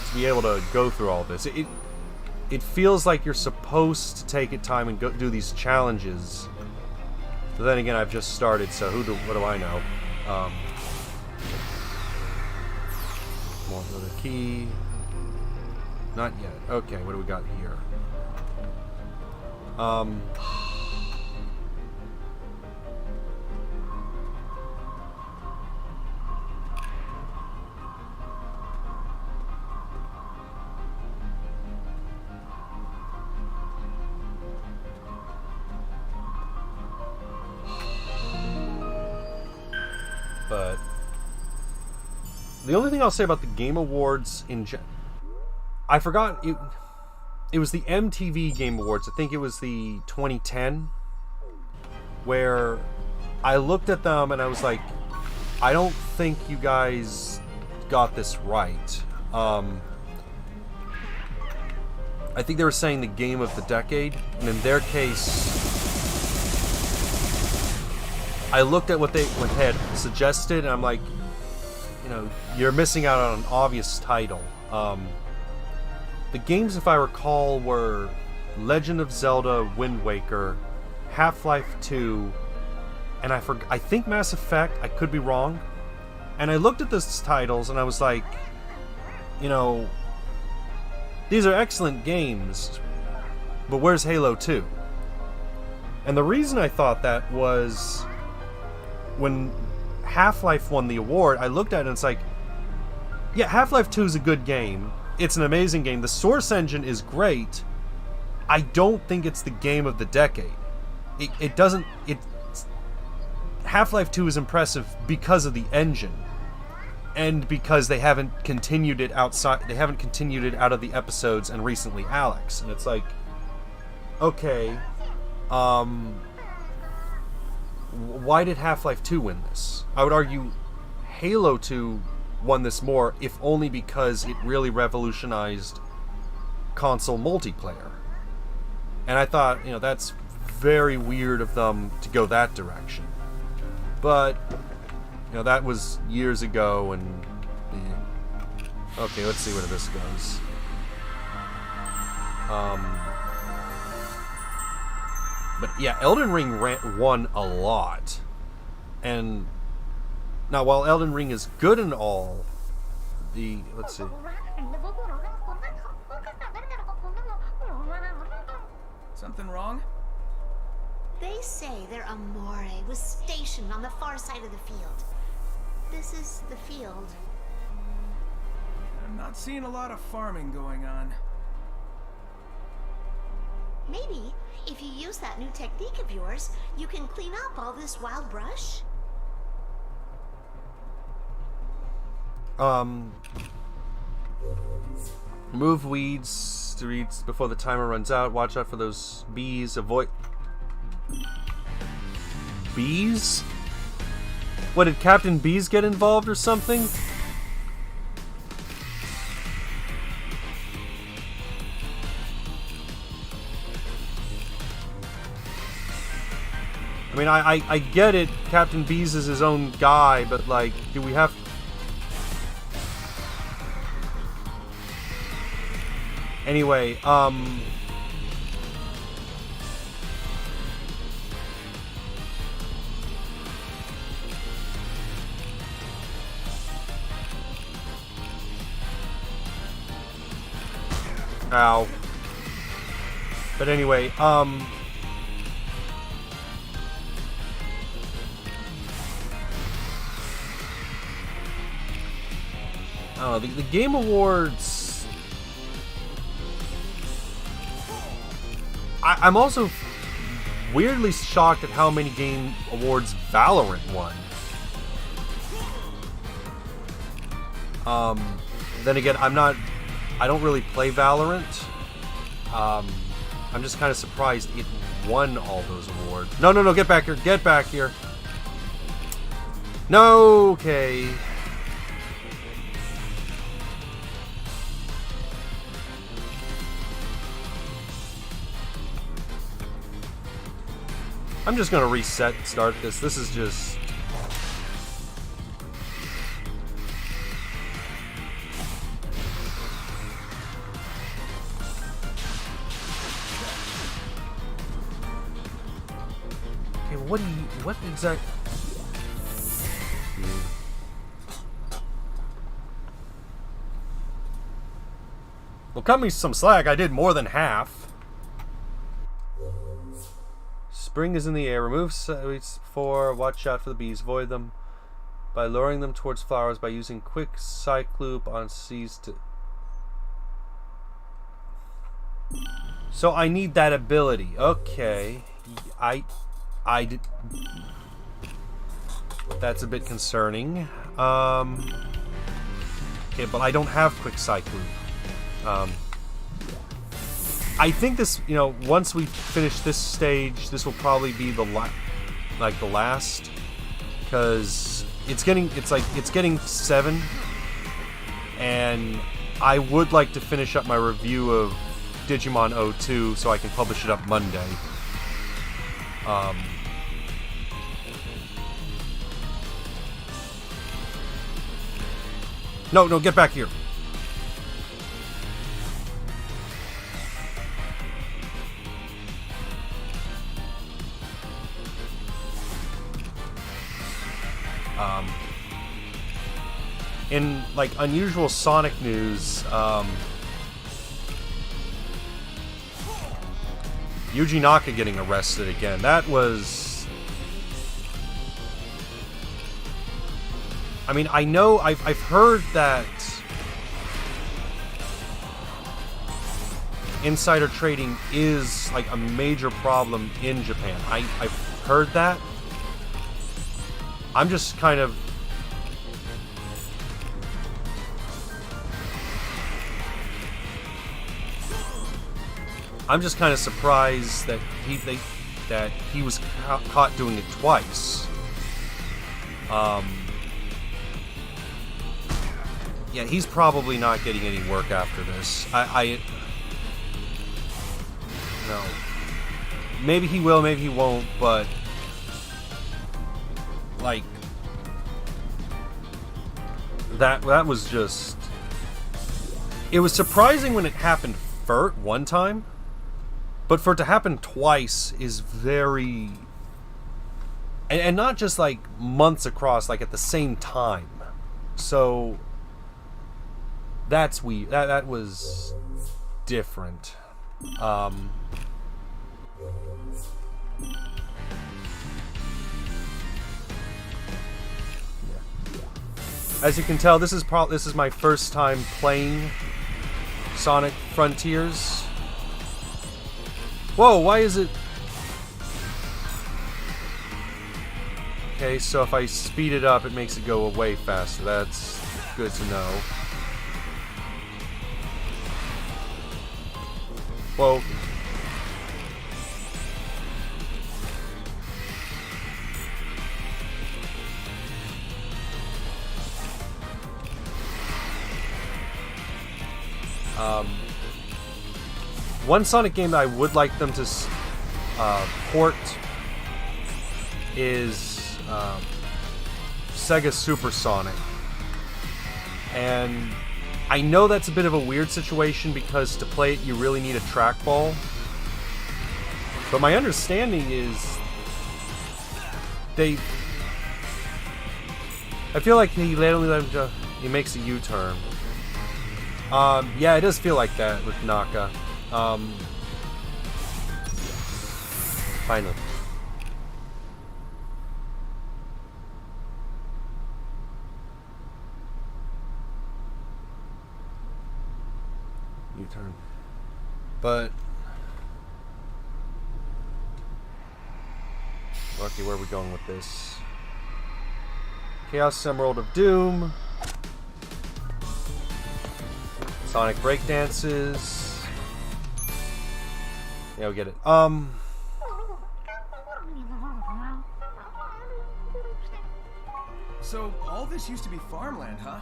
to be able to go through all this. It feels like you're supposed to take it time and go do these challenges. But then again, I've just started, so what do I know? More another key. Not yet. Okay, what do we got here? But the only thing I'll say about the Game Awards I forgot it was the MTV Game Awards. I think it was the 2010, where I looked at them and I was like, I don't think you guys got this right. I think they were saying the game of the decade, and in their case, I looked at what they had suggested, and I'm like, you know, you're missing out on an obvious title. The games, if I recall, were Legend of Zelda Wind Waker, Half-Life 2, and I think Mass Effect. I could be wrong. And I looked at those titles, and I was like, you know, these are excellent games, but where's Halo 2? And the reason I thought that was when Half-Life won the award, I looked at it and it's like, yeah, Half-Life 2 is a good game. It's an amazing game. The Source engine is great. I don't think it's the game of the decade. Half-Life 2 is impressive because of the engine. And because they haven't continued it outside, they haven't continued it out of the episodes and recently Alex. And it's like, okay, why did Half-Life 2 win this? I would argue Halo 2 won this more, if only because it really revolutionized console multiplayer. And I thought, you know, that's very weird of them to go that direction. But, you know, that was years ago, and okay, let's see where this goes. But yeah, Elden Ring won a lot. And now, while Elden Ring is good and all, let's see. Something wrong? They say their Amore was stationed on the far side of the field. This is the field. I'm not seeing a lot of farming going on. Maybe, if you use that new technique of yours, you can clean up all this wild brush? Move weeds to reeds before the timer runs out. Watch out for those bees. Avoid bees? What, did Captain Bees get involved or something? I mean, I get it, Captain Bees is his own guy, but like, do we have... Anyway, ow. But anyway, the Game Awards. I'm also weirdly shocked at how many Game Awards Valorant won. Then again, I don't really play Valorant. I'm just kind of surprised it won all those awards. No, get back here. Get back here. No, okay. I'm just gonna start this. This is just... Okay, what exact... Well, cut me some slack. I did more than half. Spring is in the air. Remove seeds before. Watch out for the bees. Avoid them by luring them towards flowers by using quick cycloop on seeds to... So I need that ability. Okay. I did... That's a bit concerning. Okay, but I don't have quick cycloop. I think this, once we finish this stage, this will probably be the last, because it's getting 7, and I would like to finish up my review of Digimon 02 so I can publish it up Monday. No, get back here. In unusual Sonic news, Yuji Naka getting arrested again. That was... I mean, I know I've heard that insider trading is a major problem in Japan. I've heard that. I'm just kind of... surprised that he was caught doing it twice. Yeah, he's probably not getting any work after this. No. Maybe he will, maybe he won't, but that was just... It was surprising when it happened one time. But for it to happen twice is very... And not just months across, at the same time. So that's weird. That was different. Yeah. As you can tell, this is my first time playing Sonic Frontiers. Whoa, why is it... Okay, so if I speed it up, it makes it go away faster. That's good to know. Whoa. One Sonic game that I would like them to port is Sega Super Sonic. And I know that's a bit of a weird situation because to play it you really need a trackball. But my understanding is I feel like he only let him to, he makes a U-turn. Yeah, it does feel like that with Naka. Finally. U-turn. But okay, where are we going with this? Chaos Emerald of Doom. Sonic breakdances. Yeah, we get it. So, all this used to be farmland, huh?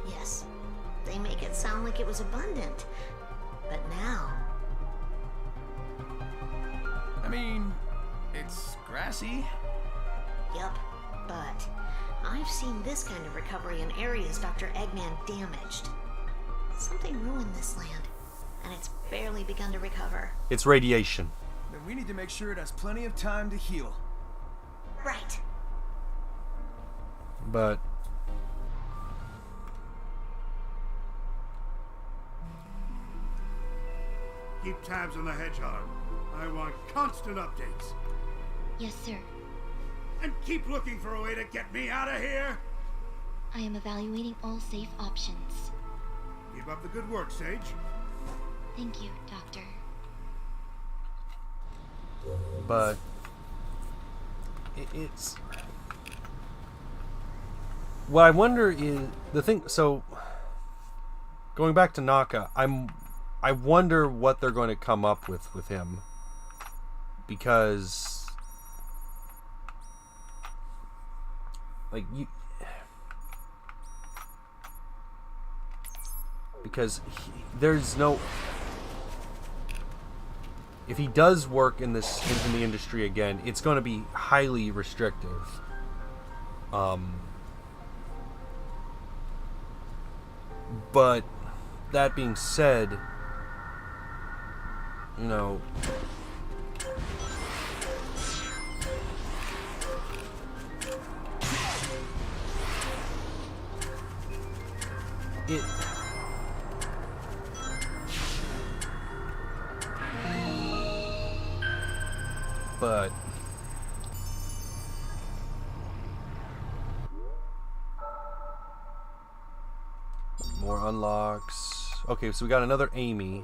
Yes. They make it sound like it was abundant. But now... I mean, it's grassy. Yup. But I've seen this kind of recovery in areas Dr. Eggman damaged. Something ruined this land, and it's barely begun to recover. It's radiation. Then we need to make sure it has plenty of time to heal. Right. But Keep tabs on the hedgehog. I want constant updates. Yes, sir. And keep looking for a way to get me out of here. I am evaluating all safe options. Keep up the good work, Sage. Thank you, Doctor. but it's what I wonder is the thing. So going back to Naka, I wonder what they're going to come up with him, because like you. Because there's no, if he does work in this in the industry again, it's going to be highly restrictive. But that being said, you know, it. But more unlocks. Okay, so we got another Amy.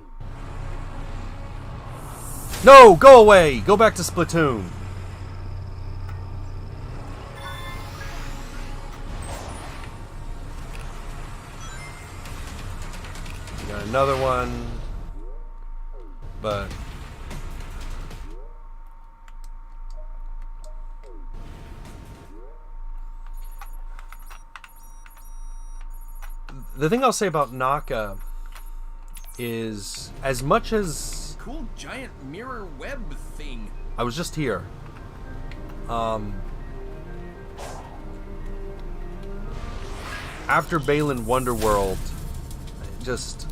No, go away. Go back to Splatoon. We got another one. But the thing I'll say about Naka is, as much as Cool giant mirror web thing. I was just here, after Balin Wonderworld, just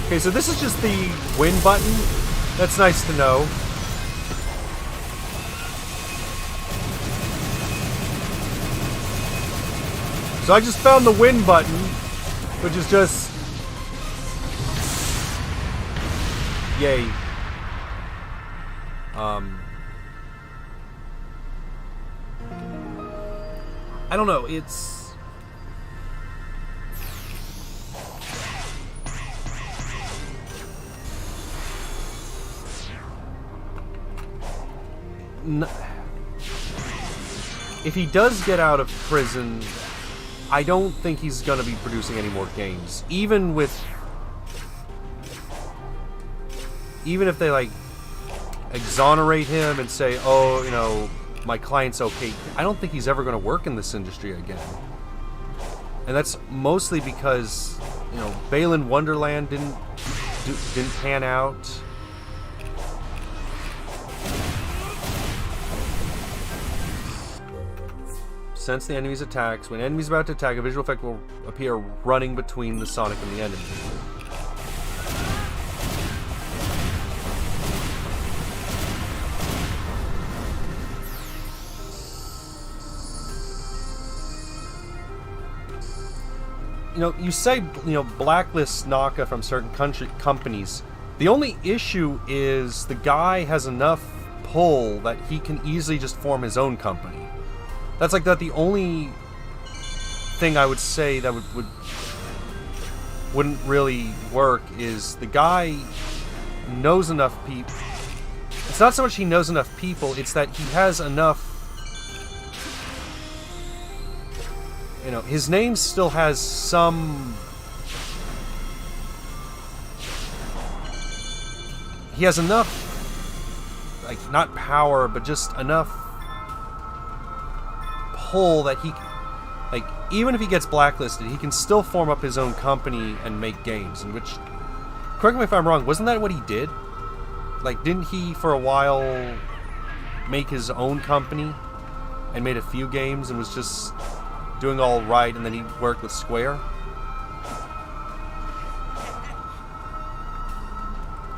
okay, so this is just the win button. That's nice to know. So I just found the win button, which is just yay. I don't know, it's if he does get out of prison, I don't think he's going to be producing any more games. Even if they like exonerate him and say, "Oh, you know, my client's okay," I don't think he's ever going to work in this industry again. And that's mostly because, you know, Balin Wonderland didn't pan out. Sense the enemy's attacks. When enemies about to attack, a visual effect will appear running between the Sonic and the enemy. You know, you say, you know, blacklist Naka from certain companies. The only issue is the guy has enough pull that he can easily just form his own company. That's like the only thing I would say that wouldn't really work is the guy knows enough people. It's not so much he knows enough people, it's that he has enough. You know, his name still has some. He has enough, like, not power, but just enough pull that he, like, even if he gets blacklisted, he can still form up his own company and make games. In which, correct me if I'm wrong, wasn't that what he did? Like, didn't he for a while make his own company and made a few games and was just doing all right, and then he worked with Square?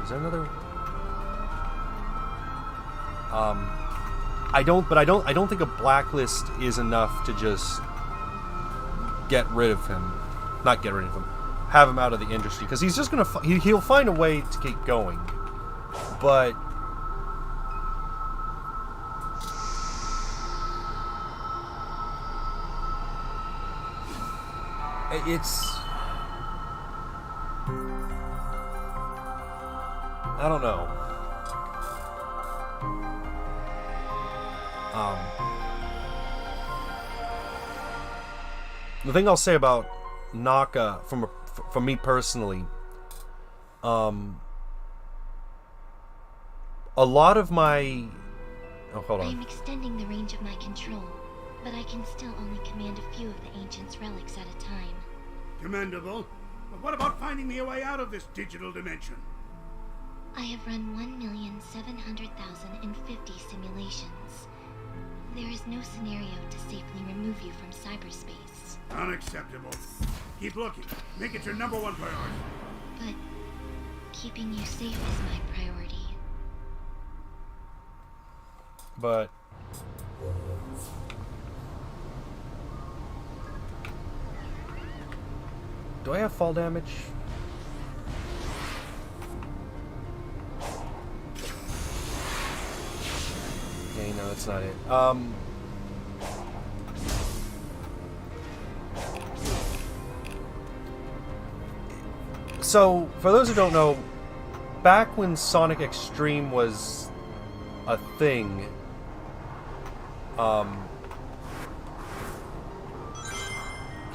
Is there another? I don't think a blacklist is enough to just get rid of him. Not get rid of him. Have him out of the industry, because he's just gonna he'll find a way to keep going. But it's, I don't know. The thing I'll say about Naka, from me personally, a lot of my... Oh, hold on. I am extending the range of my control, but I can still only command a few of the Ancient's relics at a time. Commendable. But what about finding me a way out of this digital dimension? I have run 1,700,050 simulations. There is no scenario to safely remove you from cyberspace. Unacceptable. Keep looking. Make it your #1 priority. But keeping you safe is my priority. But do I have fall damage? Okay, no, that's not it. So, for those who don't know, back when Sonic Extreme was a thing,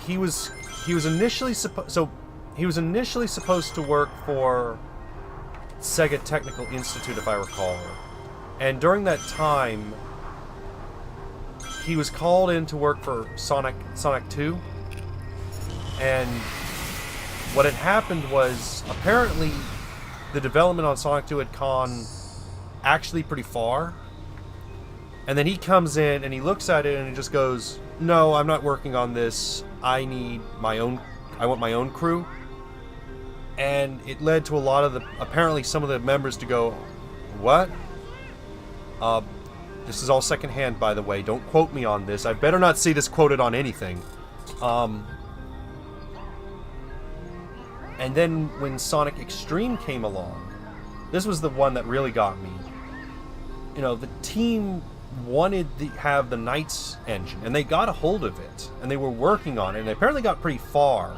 he was initially supposed to work for Sega Technical Institute, if I recall. And during that time, he was called in to work for Sonic 2. And what had happened was, apparently, the development on Sonic 2 had gone actually pretty far. And then he comes in and he looks at it and he just goes, "No, I'm not working on this. I want my own crew." And it led to apparently some of the members to go, "What? This is all secondhand, by the way. Don't quote me on this. I better not see this quoted on anything." And then when Sonic Extreme came along, this was the one that really got me. You know, the team wanted to have the Knights engine, and they got a hold of it, and they were working on it, and they apparently got pretty far.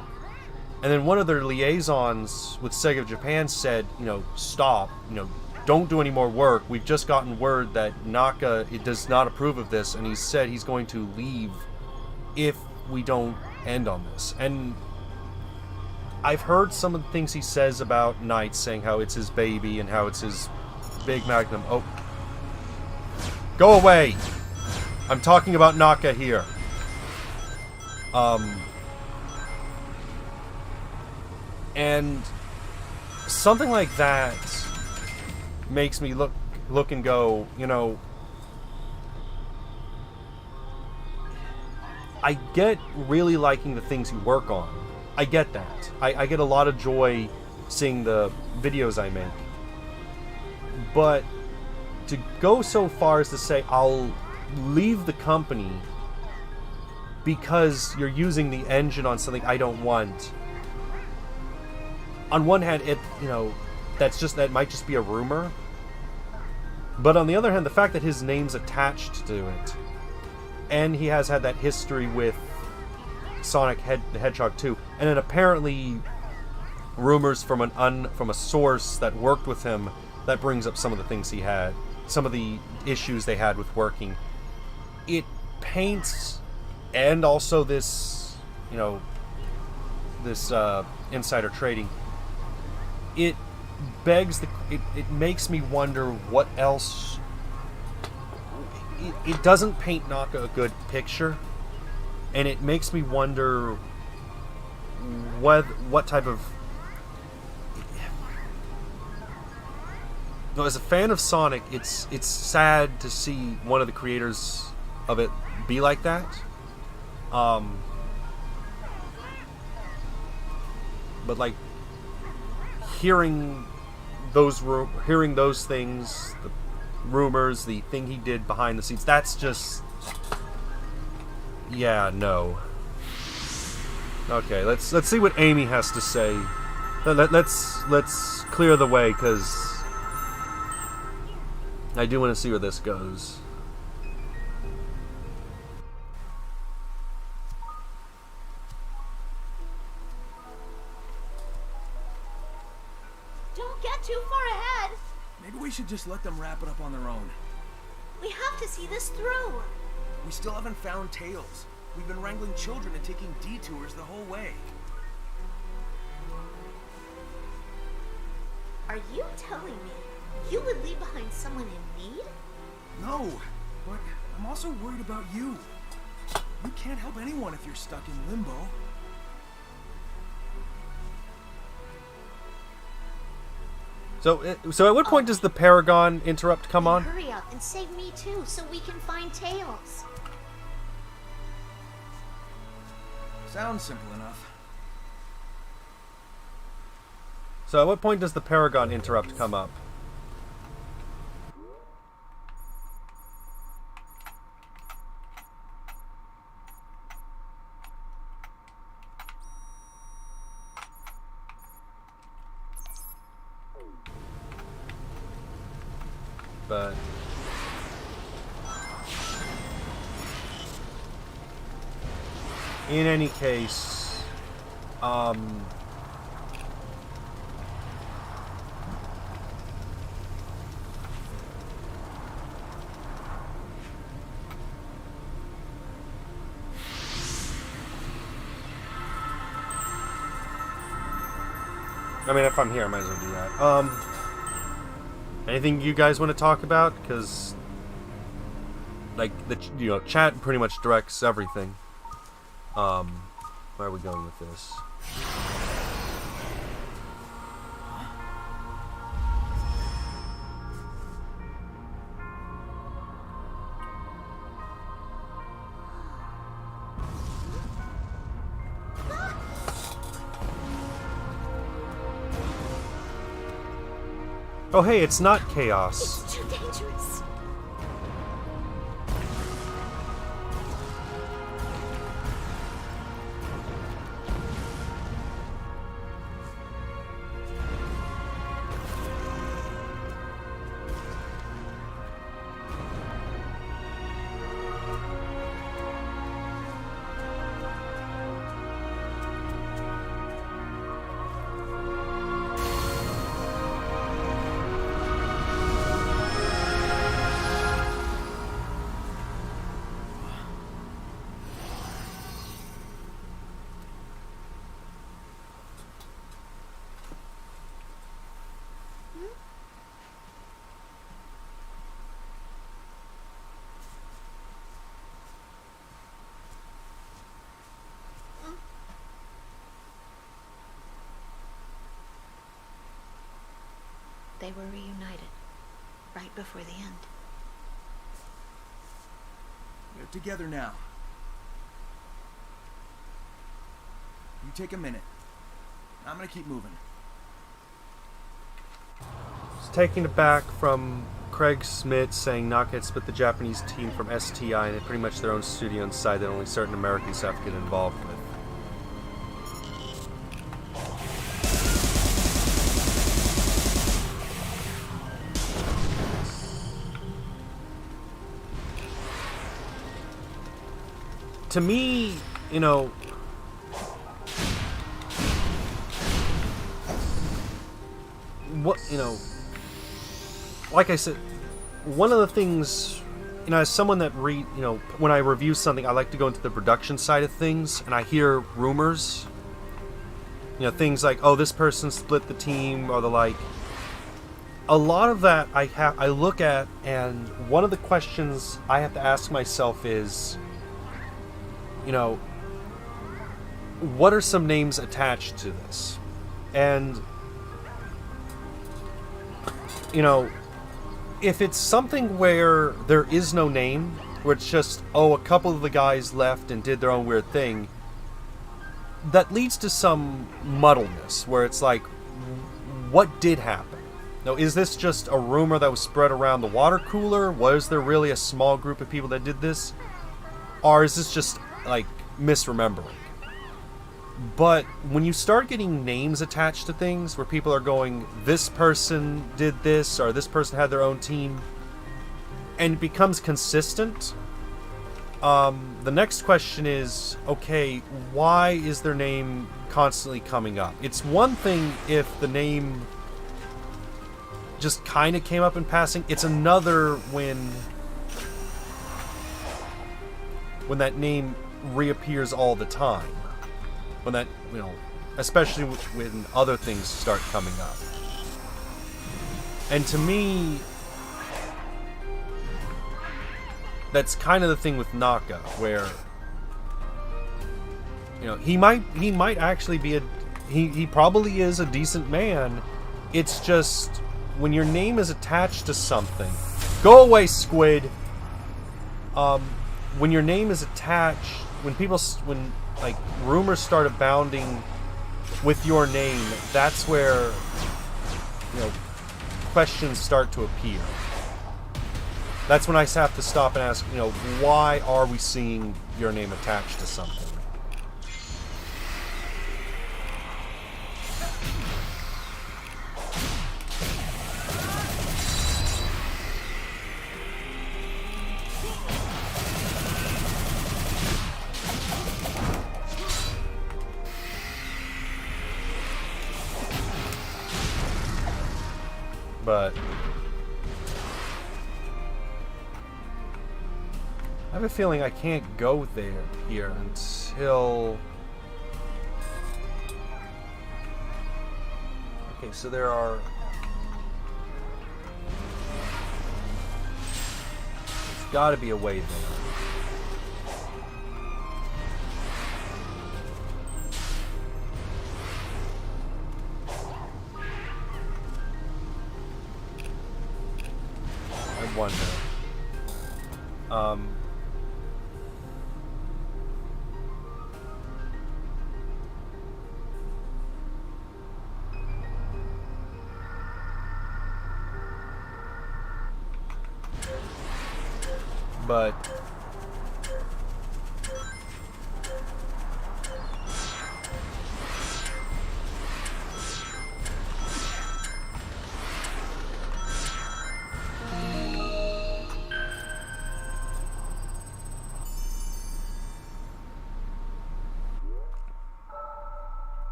And then one of their liaisons with Sega of Japan said, you know, "Stop, you know, don't do any more work. We've just gotten word that Naka does not approve of this, and he said he's going to leave if we don't end on this." And I've heard some of the things he says about Knights, saying how it's his baby and how it's his big magnum. Oh. Go away! I'm talking about Naka here. And something like that makes me look and go, you know, I get really liking the things you work on. I get that. I get a lot of joy seeing the videos I make. But to go so far as to say I'll leave the company because you're using the engine on something I don't want. On one hand, it, you know, that might just be a rumor. But on the other hand, the fact that his name's attached to it, and he has had that history with Sonic the Hedgehog 2, and then apparently rumors from a source that worked with him that brings up some of the things he had, some of the issues they had with working. It paints, and also this, you know, this insider trading. It begs it makes me wonder what else. It doesn't paint a good picture, and it makes me wonder what type of. No, as a fan of Sonic, it's sad to see one of the creators of it be like that. But like hearing those things, the rumors, the thing he did behind the scenes, that's just, yeah, no. Okay, let's see what Amy has to say. Let's clear the way, because I do want to see where this goes. Don't get too far ahead. Maybe we should just let them wrap it up on their own. We have to see this through. We still haven't found Tails. We've been wrangling children and taking detours the whole way. Are you telling me you would leave behind someone in need? No, but I'm also worried about you. You can't help anyone if you're stuck in limbo. So at what point does the Paragon interrupt come on? Hurry up and save me too, so we can find Tails. Sounds simple enough. So at what point does the Paragon interrupt come up? But in any case, I mean, if I'm here, I might as well do that. Anything you guys want to talk about? Because, like, chat pretty much directs everything. Where are we going with this? Oh hey, it's not chaos. It's too dangerous. they were reunited, right before the end. We're together now. You take a minute. I'm gonna keep moving. It's taking it back from Craig Smith saying Knockout split the Japanese team from STI and pretty much their own studio inside that only certain Americans have to get involved with. To me, you know, what, you know, like I said, one of the things, you know, as someone that when I review something, I like to go into the production side of things, and I hear rumors, you know, things like, oh, this person split the team, or the like. A lot of that I look at, and one of the questions I have to ask myself is, you know, what are some names attached to this? And, you know, if it's something where there is no name, where it's just, oh, a couple of the guys left and did their own weird thing, that leads to some muddleness, where it's like, what did happen? Now, is this just a rumor that was spread around the water cooler? Was there really a small group of people that did this? Or is this just, like, misremembering? But when you start getting names attached to things, where people are going, this person did this, or this person had their own team, and it becomes consistent, the next question is, okay, why is their name constantly coming up? It's one thing if the name just kind of came up in passing. It's another when that name reappears all the time. When that, you know, especially when other things start coming up. And to me, that's kind of the thing with Naka, where, you know, he might actually be he probably is a decent man. It's just when your name is attached to something, go away, Squid. When your name is attached, when like rumors start abounding with your name, that's where, you know, questions start to appear. That's when I have to stop and ask, you know, why are we seeing your name attached to something? But I have a feeling I can't go here until... Okay, so there are... There's gotta be a way there. I wonder. But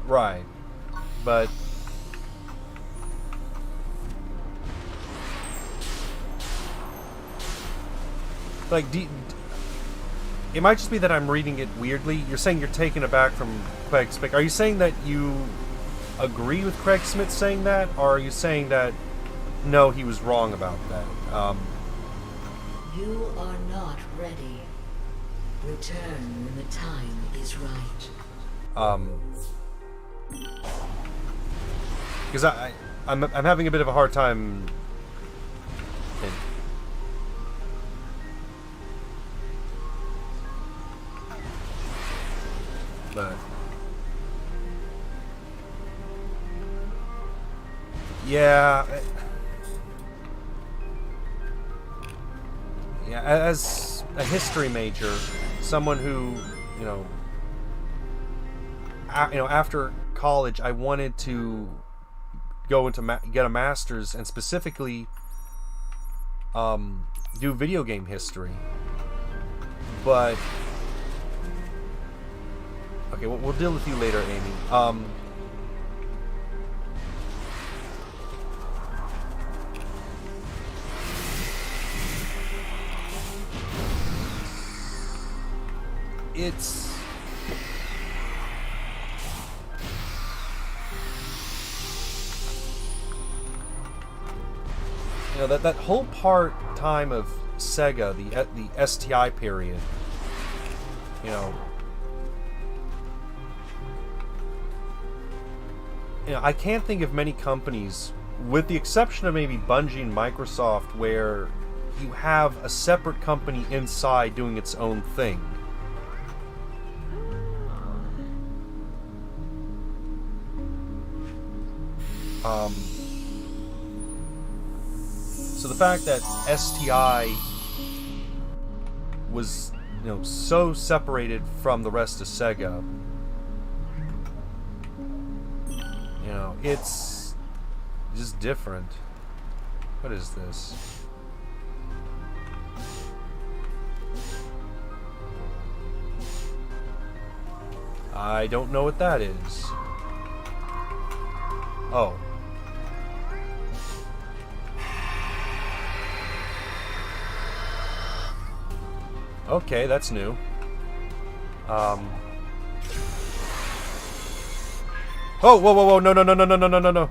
right, but like, it might just be that I'm reading it weirdly. You're saying you're taken aback from Craig Smith. Are you saying that you agree with Craig Smith saying that, or are you saying that no, he was wrong about that? You are not ready. Return when the time is right. Because I'm having a bit of a hard time. But yeah, as a history major, someone who, after college, I wanted to go into get a master's and specifically do video game history. But okay, we'll deal with you later, Amy. It's that whole time of Sega, the STI period, I can't think of many companies, with the exception of maybe Bungie and Microsoft, where you have a separate company inside doing its own thing. So the fact that STI was, so separated from the rest of Sega, it's just different. What is this? I don't know what that is. Oh. Okay, that's new. Oh, whoa, whoa, whoa, no, no, no, no, no, no, no, no.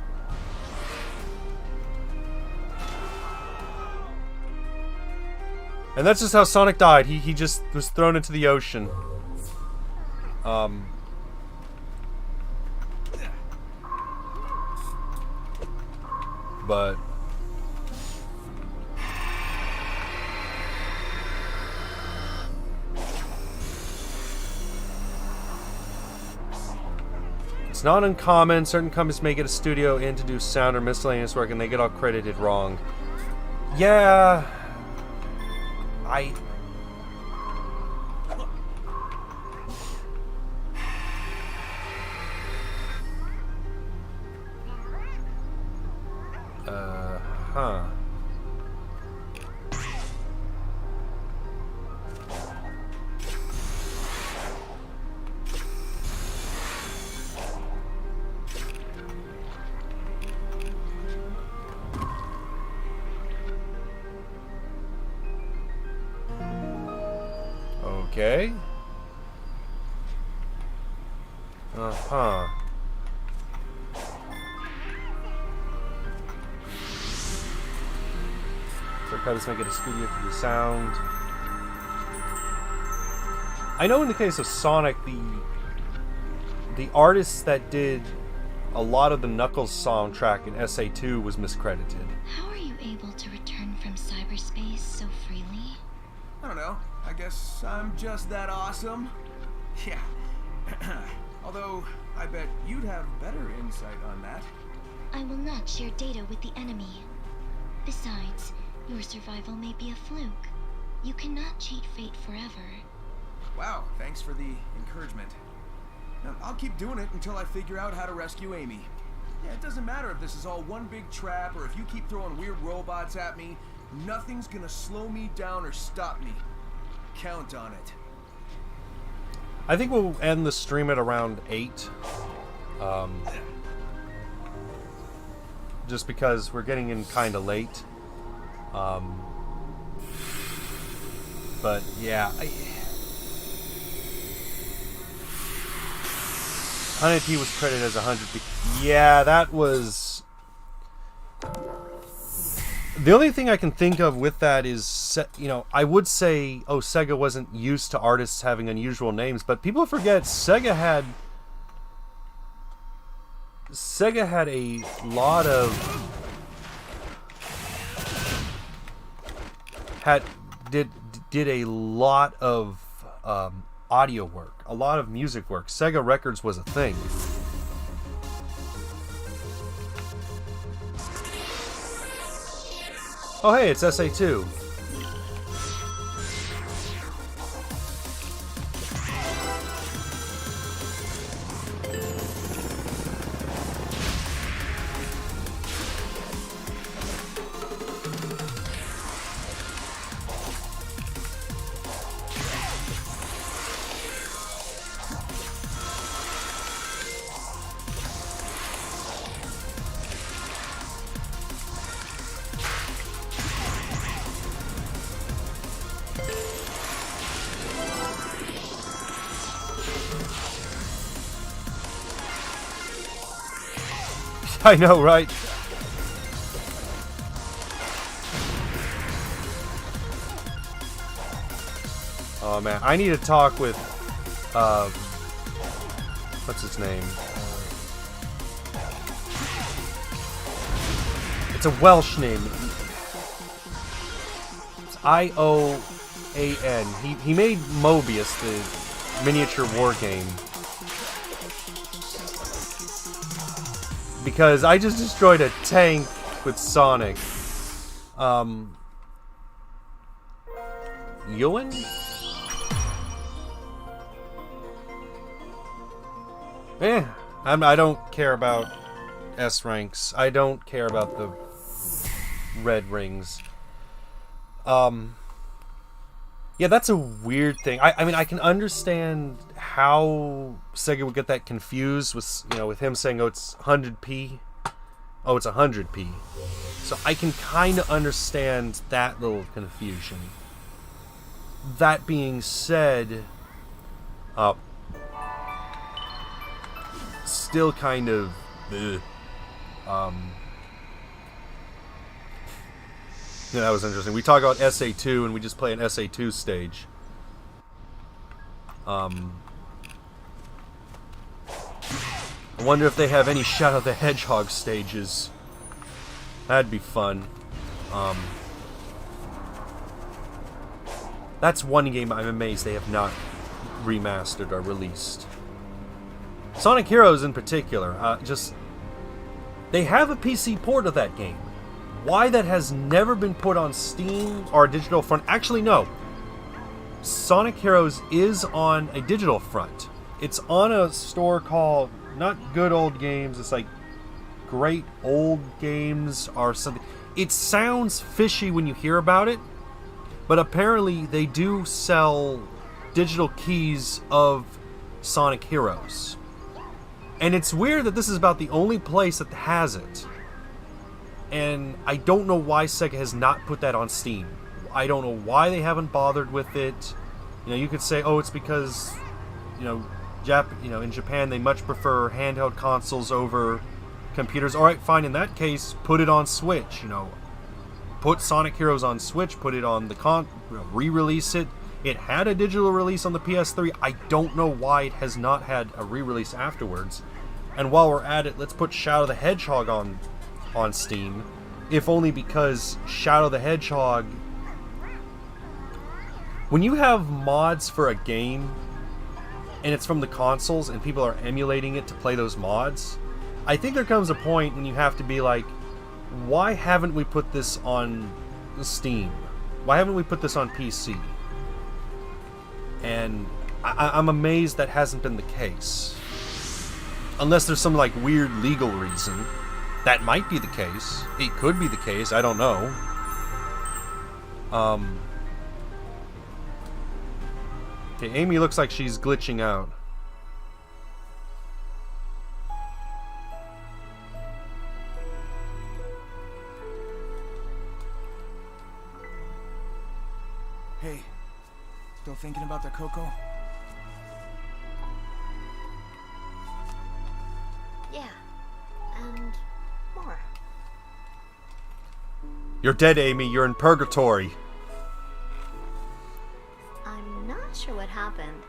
And that's just how Sonic died. He just was thrown into the ocean. But it's not uncommon. Certain companies may get a studio in to do sound or miscellaneous work, and they get all credited wrong. Yeah, huh. Okay. Uh-huh. So probably make it a studio to do sound. I know in the case of Sonic, the artist that did a lot of the Knuckles soundtrack in SA2 was miscredited. How are you able to return from cyberspace so freely? I don't know. I guess I'm just that awesome. Yeah. Although, I bet you'd have better insight on that. I will not share data with the enemy. Besides, your survival may be a fluke. You cannot cheat fate forever. Wow, thanks for the encouragement. Now, I'll keep doing it until I figure out how to rescue Amy. Yeah, it doesn't matter if this is all one big trap or if you keep throwing weird robots at me. Nothing's gonna slow me down or stop me. Count on it. I think we'll end the stream at around 8. Just because we're getting in kind of late. But yeah, Honey was credited as 100. Yeah, that was. The only thing I can think of with that is, I would say, Sega wasn't used to artists having unusual names, but people forget Sega had Sega had a lot of did a lot of audio work, a lot of music work. Sega Records was a thing. Oh hey, it's SA2. I know, right? Oh man, I need to talk with what's his name? It's a Welsh name. It's Ioan. He made Mobius, the miniature war game. Because I just destroyed a tank with Sonic. Ewan? I don't care about S ranks. I don't care about the red rings. Yeah, that's a weird thing. I mean, I can understand how Sega would get that confused with, with him saying, oh, it's 100p. Oh, it's 100p. So I can kind of understand that little confusion. That being said, still kind of, yeah, that was interesting. We talk about SA2 and we just play an SA2 stage. I wonder if they have any Shadow the Hedgehog stages. That'd be fun. That's one game I'm amazed they have not remastered or released. Sonic Heroes in particular, they have a PC port of that game. Why that has never been put on Steam or a digital front? Actually, no. Sonic Heroes is on a digital front. It's on a store called, not Good Old Games, it's like Great Old Games or something. It sounds fishy when you hear about it, but apparently they do sell digital keys of Sonic Heroes. And it's weird that this is about the only place that has it. And I don't know why Sega has not put that on Steam. I don't know why they haven't bothered with it. You could say, oh, it's because, in Japan they much prefer handheld consoles over computers. All right, fine. In that case, put it on Switch. Put Sonic Heroes on Switch. Put it on the re-release it. It had a digital release on the PS3. I don't know why it has not had a re-release afterwards. And while we're at it, let's put Shadow the Hedgehog on Steam, if only because Shadow the Hedgehog, when you have mods for a game and it's from the consoles and people are emulating it to play those mods, I think there comes a point when you have to be like, why haven't we put this on Steam? Why haven't we put this on PC? And I'm amazed that hasn't been the case. Unless there's some weird legal reason. That might be the case. It could be the case. I don't know. Okay, Amy looks like she's glitching out. Hey, still thinking about the Coco? Yeah, and more. You're dead, Amy. You're in purgatory. I'm not sure what happened,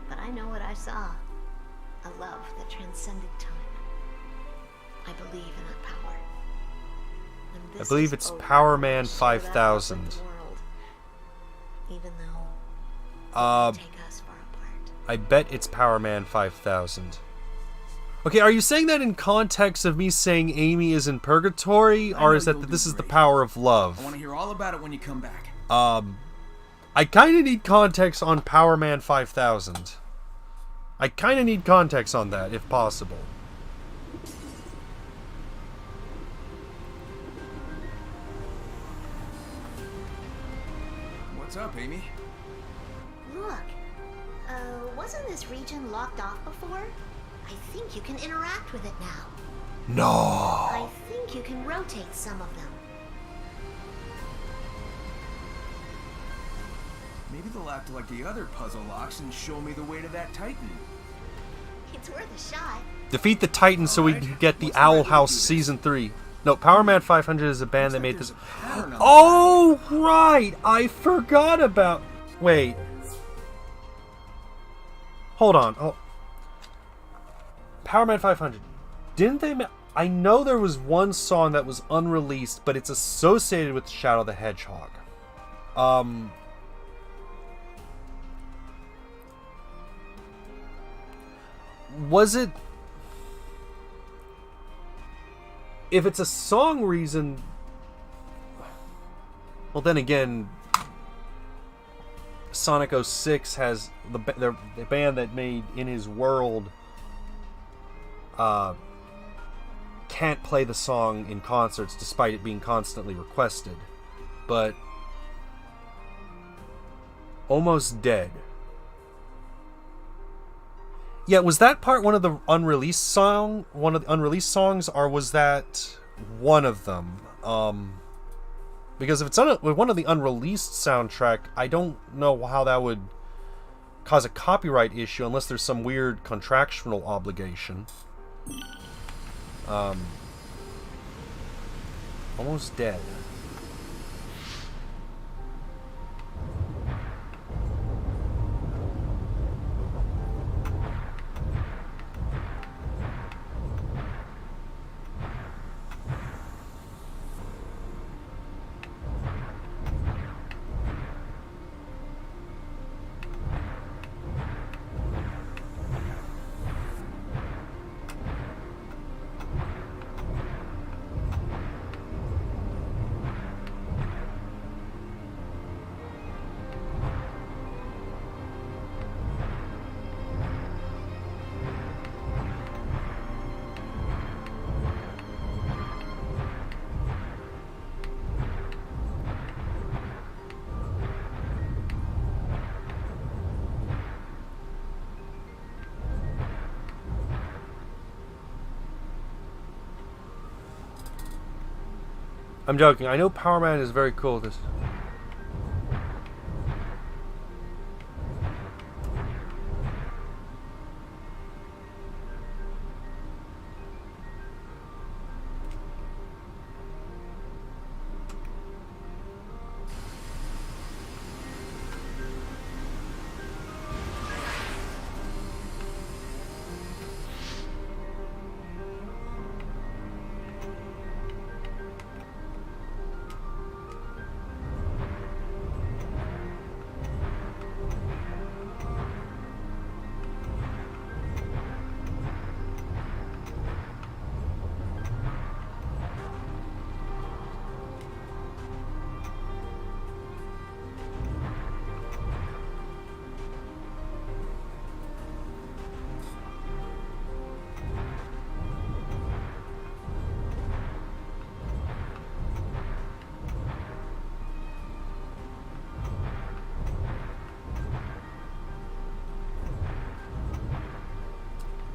but I know what I saw. A love that transcended time. I believe in that power. And I this believe is it's Odin Power who Man will show that 5000. open world, even though Uh, take us far apart. I bet it's Power Man 5000. Okay, are you saying that in context of me saying Amy is in purgatory, I or know is that you'll do this is the great. power of I love? want to hear all about it when you come back. I kind of need context on Power Man 5000. I kind of need context on that, if possible. What's up, Amy? Look, wasn't this region locked off before? I think you can interact with it now. No. I think you can rotate some of them. Maybe they'll act like the other puzzle locks and show me the way to that Titan. It's worth a shot. Defeat the Titan so we Alright. can get the What's the right Owl way to House do this? Season 3. No, Power Man 500 is a band that Looks like made there's this. a pattern on the Oh, right! I forgot about... Wait. Hold on. Oh. Power Man 500. Didn't they... I know there was one song that was unreleased, but it's associated with Shadow the Hedgehog. Was it... If it's a song reason... Well, then again... Sonic 06 has... The band that made In His World... can't play the song in concerts despite it being constantly requested. But... Almost Dead. Yeah, was that part one of the unreleased songs, or was that one of them? Because if it's one of the unreleased soundtrack, I don't know how that would cause a copyright issue unless there's some weird contractual obligation. Almost Dead. I'm joking. I know Power Man is very cool. This.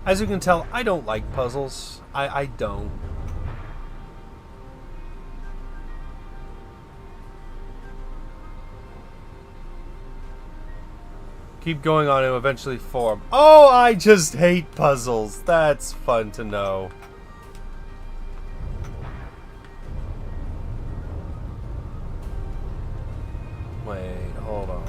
As you can tell, I don't like puzzles. I don't. Keep going on and eventually form. Oh, I just hate puzzles. That's fun to know. Wait, hold on.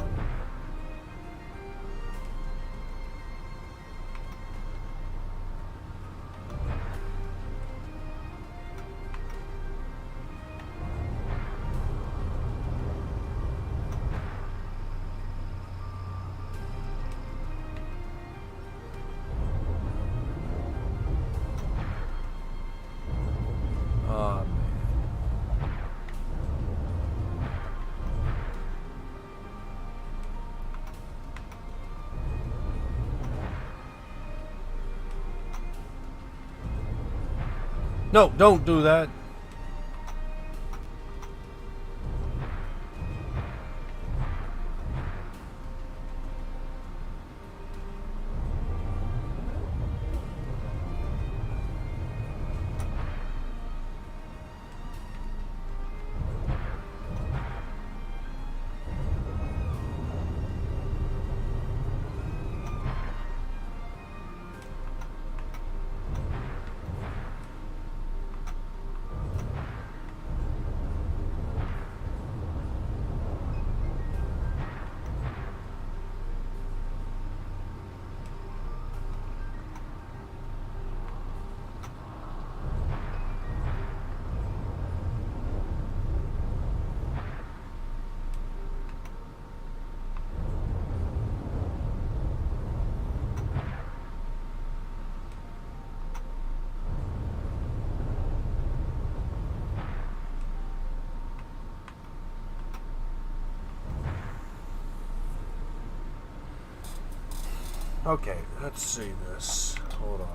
No, don't do that. Okay, let's see this. Hold on.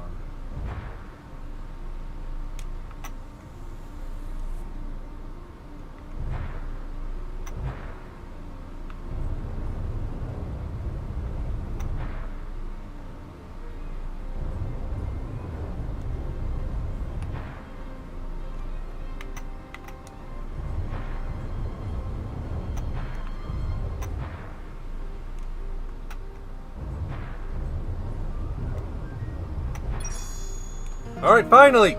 All right, finally.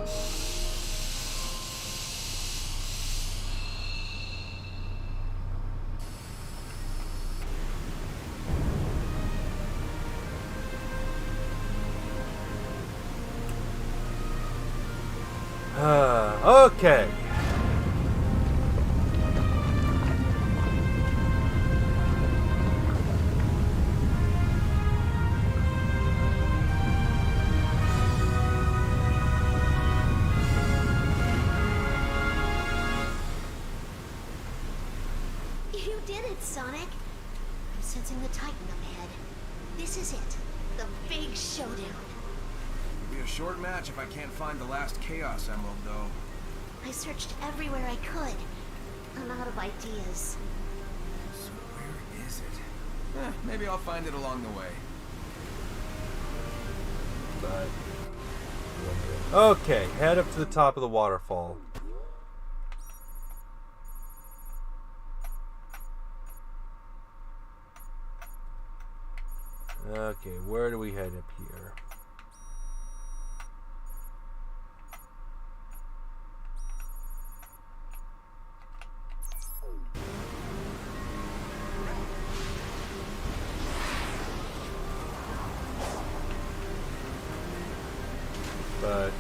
Okay. You did it, Sonic. I'm sensing the Titan up ahead. This is it. The big showdown. It'll be a short match if I can't find the last Chaos Emerald, though. I searched everywhere I could. I'm out of ideas. So where is it? Maybe I'll find it along the way. Okay, head up to the top of the waterfall. Okay, where do we head up here? But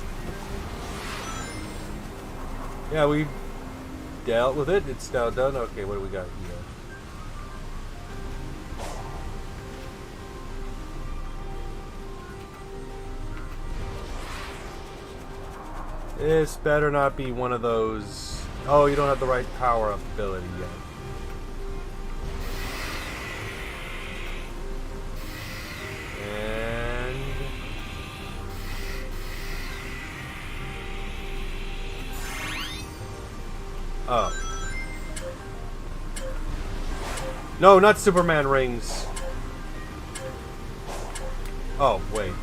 yeah, we dealt with it. It's now done. Okay, what do we got here? This better not be one of those. Oh, you don't have the right power-up ability yet. And oh. No, not Superman rings. Oh, wait.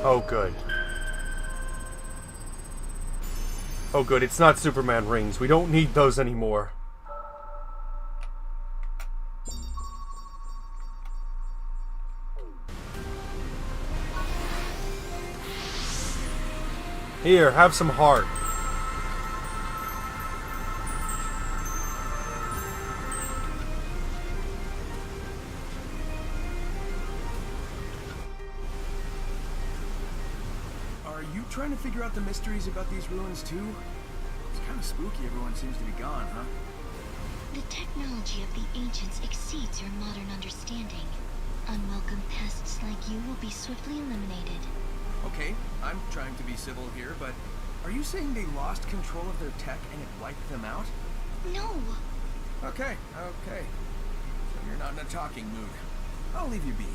Oh, good. Oh, good. It's not Superman rings. We don't need those anymore. Here, have some heart. Trying to figure out the mysteries about these ruins too? It's kind of spooky everyone seems to be gone, huh? The technology of the ancients exceeds your modern understanding. Unwelcome pests like you will be swiftly eliminated. Okay, I'm trying to be civil here, but are you saying they lost control of their tech and it wiped them out? No! Okay. So you're not in a talking mood. I'll leave you be.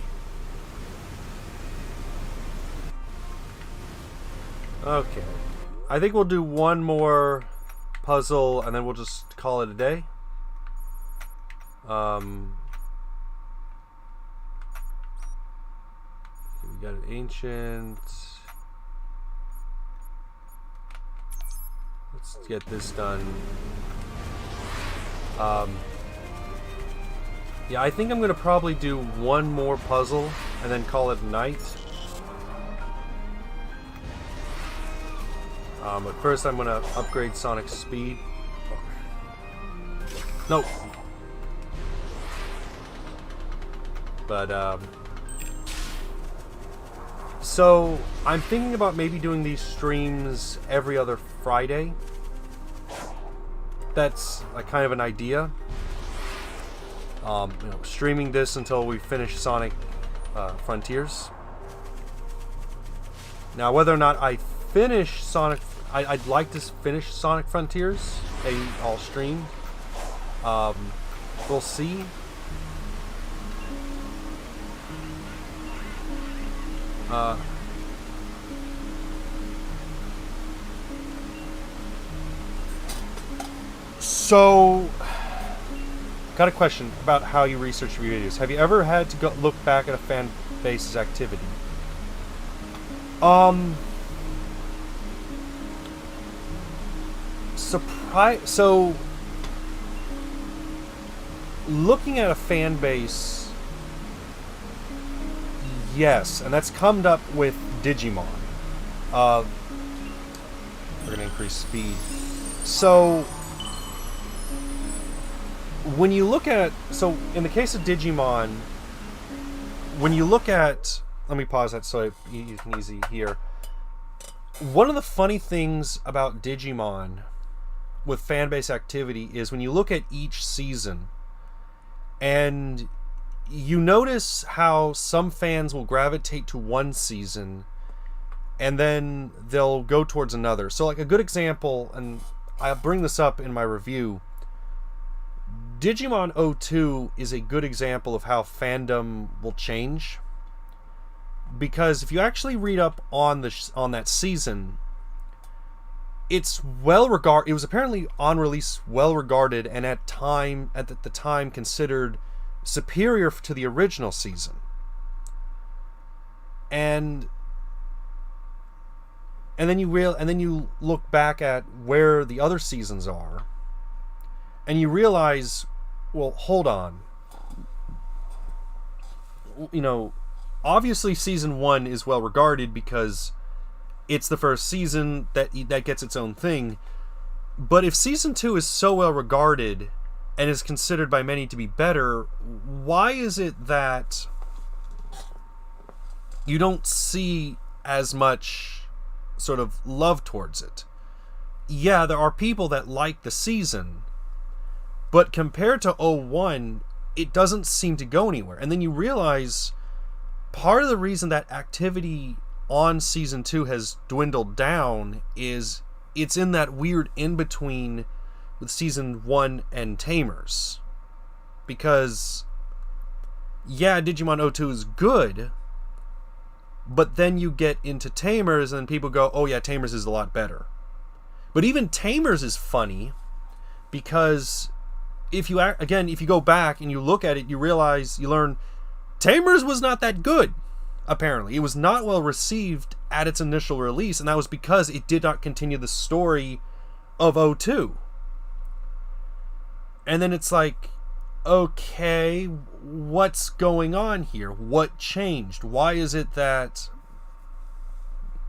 Okay. I think we'll do one more puzzle and then we'll just call it a day. We got an ancient. Let's get this done. Yeah, I think I'm gonna probably do one more puzzle and then call it a night. But first I'm gonna upgrade Sonic's speed. Nope. But so I'm thinking about maybe doing these streams every other Friday. That's like kind of an idea. Streaming this until we finish Sonic Frontiers. Now, whether or not I finish Sonic, I'd like to finish Sonic Frontiers. I'll stream. We'll see. So, got a question about how you research your videos. Have you ever had to go look back at a fan base's activity? So, looking at a fan base, yes, and that's come up with Digimon. We're gonna increase speed. So, when you look at, so in the case of Digimon, when you look at, let me pause that so you can easy hear. One of the funny things about Digimon with fanbase activity is when you look at each season and you notice how some fans will gravitate to one season and then they'll go towards another. So like a good example, and I'll bring this up in my review, Digimon 02 is a good example of how fandom will change, because if you actually read up on that season, it's well regarded. It was apparently on release well regarded, and at the time considered superior to the original season. And then you look back at where the other seasons are, and you realize, well, hold on. Obviously season 1 is well regarded because it's the first season that gets its own thing. But if season 2 is so well regarded and is considered by many to be better, why is it that you don't see as much sort of love towards it? Yeah, there are people that like the season, but compared to 01, it doesn't seem to go anywhere. And then you realize part of the reason that activity on season 2 has dwindled down is it's in that weird in-between with season 1 and Tamers. Because, yeah, Digimon 02 is good, but then you get into Tamers and people go, oh yeah, Tamers is a lot better. But even Tamers is funny because if you go back and you look at it, you learn Tamers was not that good. Apparently, it was not well received at its initial release, and that was because it did not continue the story of 02. And then it's like, okay, what's going on here? What changed? Why is it that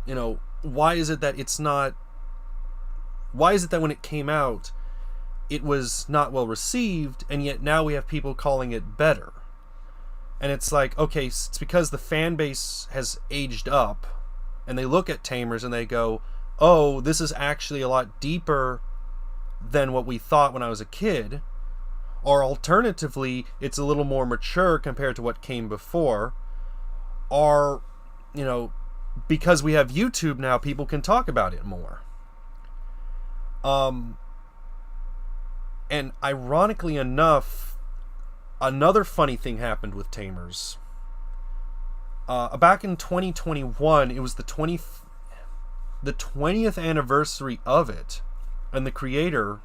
when it came out, it was not well received, and yet now we have people calling it better? And it's like, okay, it's because the fan base has aged up, and they look at Tamers and they go, oh, this is actually a lot deeper than what we thought when I was a kid. Or alternatively, it's a little more mature compared to what came before. Or, because we have YouTube now, people can talk about it more. And ironically enough, another funny thing happened with Tamers. Back in 2021, it was the 20th anniversary of it, and the creator,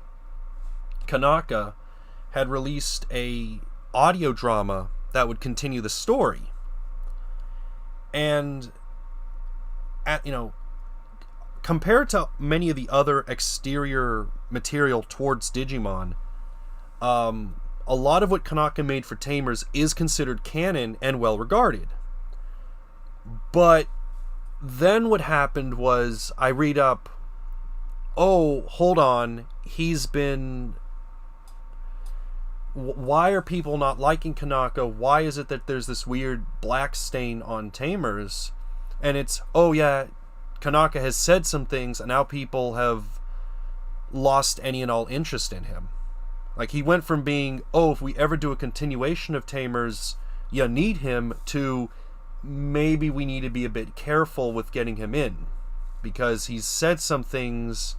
Kanaka, had released a audio drama that would continue the story. And compared to many of the other exterior material towards Digimon, a lot of what Kanaka made for Tamers is considered canon and well regarded. But then what happened was, I read up, oh, hold on, why are people not liking Kanaka? Why is it that there's this weird black stain on Tamers? And it's, oh yeah, Kanaka has said some things, and now people have lost any and all interest in him. Like, he went from being, oh, if we ever do a continuation of Tamers, you need him, to maybe we need to be a bit careful with getting him in, because he's said some things,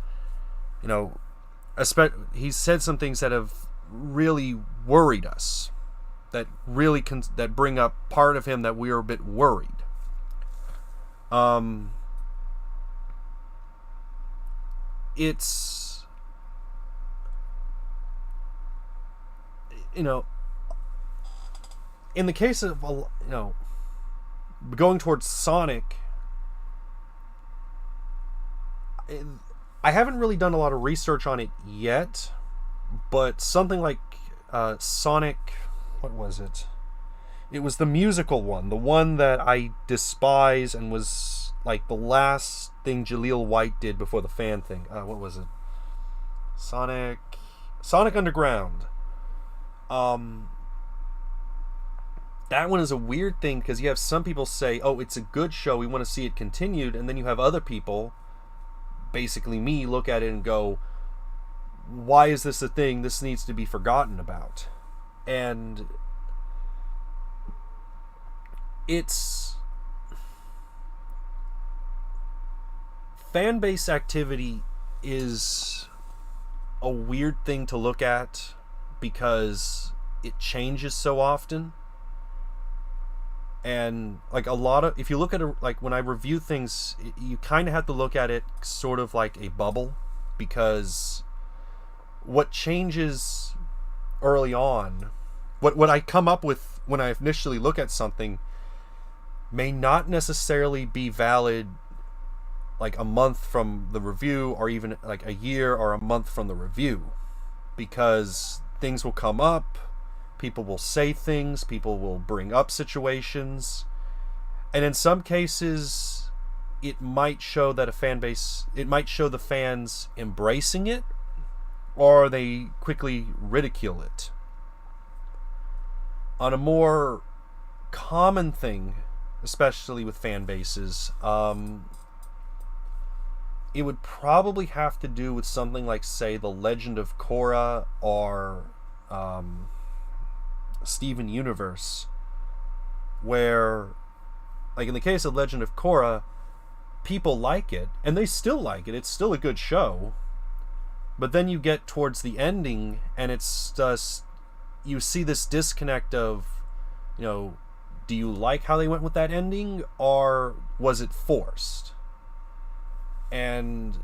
he's said some things that have really worried us, that really that bring up part of him that we are a bit worried. It's, in the case of, going towards Sonic, I haven't really done a lot of research on it yet, but something like Sonic, what was it? It was the musical one, the one that I despise and was like the last thing Jaleel White did before the fan thing. What was it? Sonic Underground. That one is a weird thing, because you have some people say, oh, it's a good show, we want to see it continued, and then you have other people, basically me, look at it and go, why is this a thing? This needs to be forgotten about. And it's, fan base activity is a weird thing to look at, because it changes so often. And like a lot of, if you look at it, like when I review things, you kind of have to look at it sort of like a bubble, because what changes early on, what I come up with when I initially look at something, may not necessarily be valid like a month from the review, or even like a year or a month from the review, because things will come up, people will say things, people will bring up situations, and in some cases it might show that it might show the fans embracing it, or they quickly ridicule it. On a more common thing, especially with fan bases, it would probably have to do with something like, say, The Legend of Korra, or Steven Universe, where, like in the case of Legend of Korra, people like it, and they still like it, it's still a good show, but then you get towards the ending, and it's just, you see this disconnect of, do you like how they went with that ending, or was it forced? And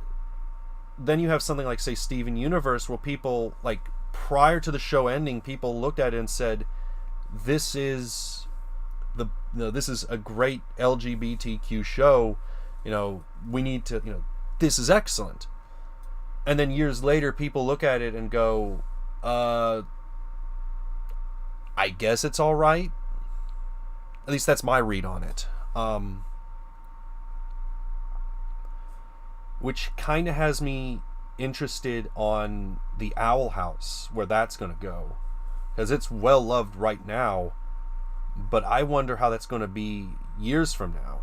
then you have something like, say, Steven Universe, where people, like, prior to the show ending, people looked at it and said, this is this is a great LGBTQ show, we need to, this is excellent. And then years later, people look at it and go, I guess it's all right. At least that's my read on it. Which kind of has me interested on the Owl House, where that's going to go, because it's well loved right now, but I wonder how that's going to be years from now.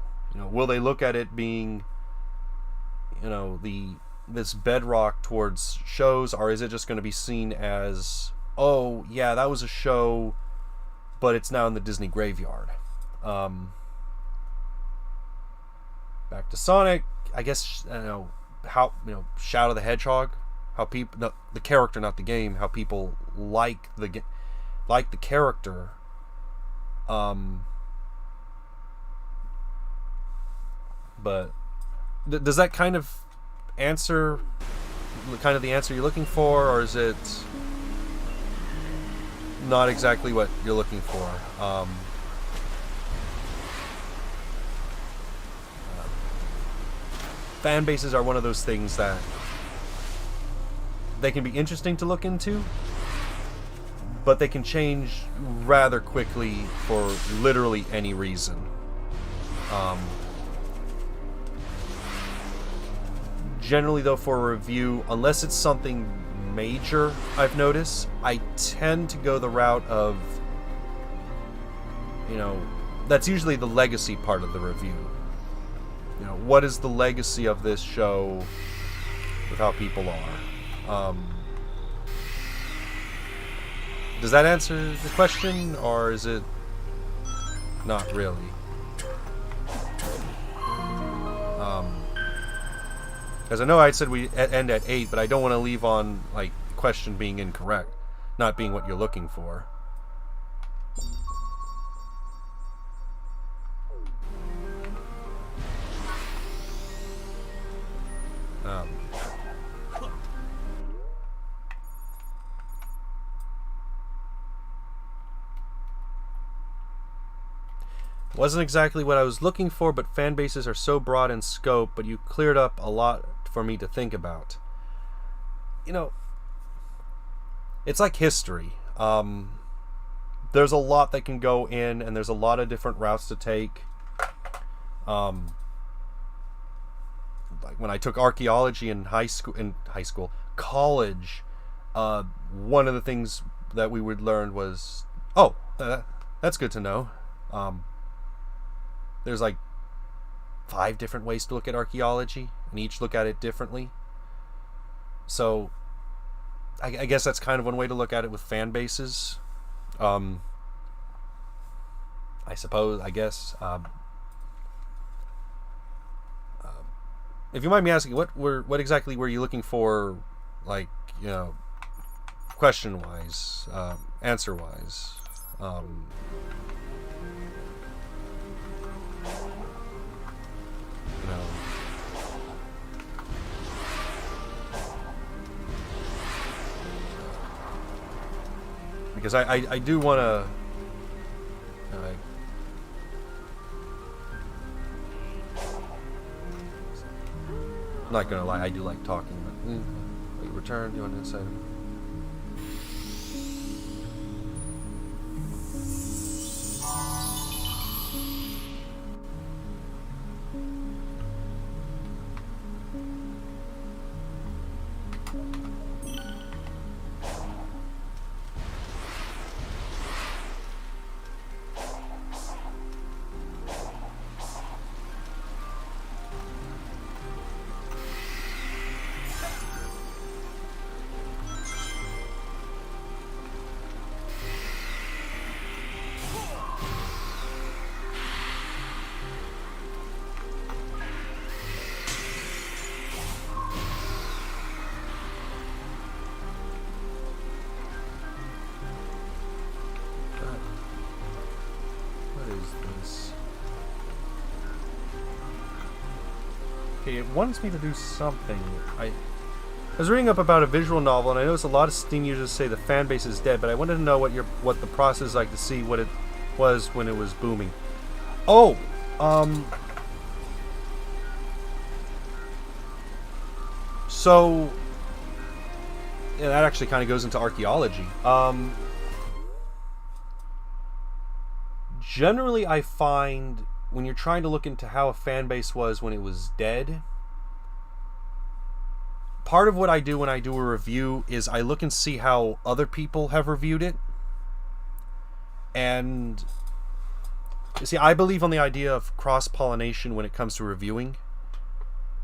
Will they look at it being, this bedrock towards shows, or is it just going to be seen as, oh yeah, that was a show, but it's now in the Disney graveyard? Back to Sonic, I guess, how, Shadow the Hedgehog, how people, the character, not the game, how people like the game. like the character. But does that kind of answer kind of the answer you're looking for, or is it not exactly what you're looking for? Fan bases are one of those things that they can be interesting to look into, but they can change rather quickly for literally any reason. Generally, though, for a review, unless it's something major, I've noticed, I tend to go the route of, that's usually the legacy part of the review. What is the legacy of this show with how people are? Does that answer the question, or is it not really? Because I know I said we end at 8, but I don't want to leave on, question being incorrect, not being what you're looking for. Wasn't exactly what I was looking for, but fan bases are so broad in scope, but you cleared up a lot for me to think about. It's like history. There's a lot that can go in, and there's a lot of different routes to take. Like when I took archaeology in college, one of the things that we would learn was, that's good to know. There's 5 different ways to look at archaeology, and each look at it differently. So, I guess that's kind of one way to look at it with fan bases. I guess. If you mind me asking, what exactly were you looking for, question-wise, answer-wise? Because I do want to I'm not gonna lie, I do like talking, but return, you want to say? Okay, it wants me to do something. I was reading up about a visual novel, and I noticed a lot of Steam users say the fan base is dead, but I wanted to know what the process is like to see what it was when it was booming. Oh, so yeah, that actually kind of goes into archaeology. Generally, I find when you're trying to look into how a fan base was when it was dead, part of what I do when I do a review is I look and see how other people have reviewed it. And you see, I believe on the idea of cross-pollination when it comes to reviewing.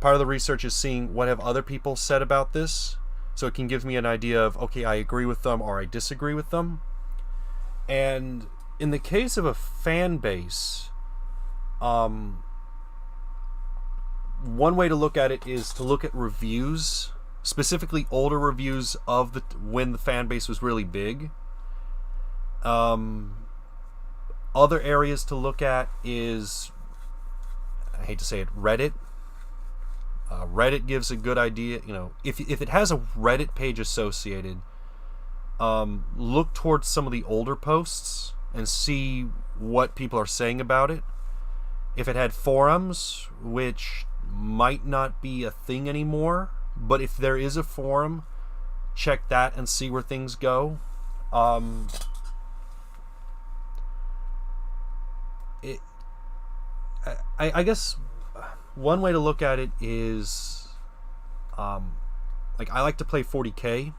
Part of the research is seeing what have other people said about this, so it can give me an idea of, okay, I agree with them or I disagree with them. And in the case of a fan base, one way to look at it is to look at reviews, specifically older reviews of when the fan base was really big, Other areas to look at is, I hate to say it, Reddit. Reddit gives a good idea. If it has a Reddit page associated, look towards some of the older posts and see what people are saying about it. If it had forums, which might not be a thing anymore, but if there is a forum, check that and see where things go. I guess one way to look at it is, like, I like to play 40K,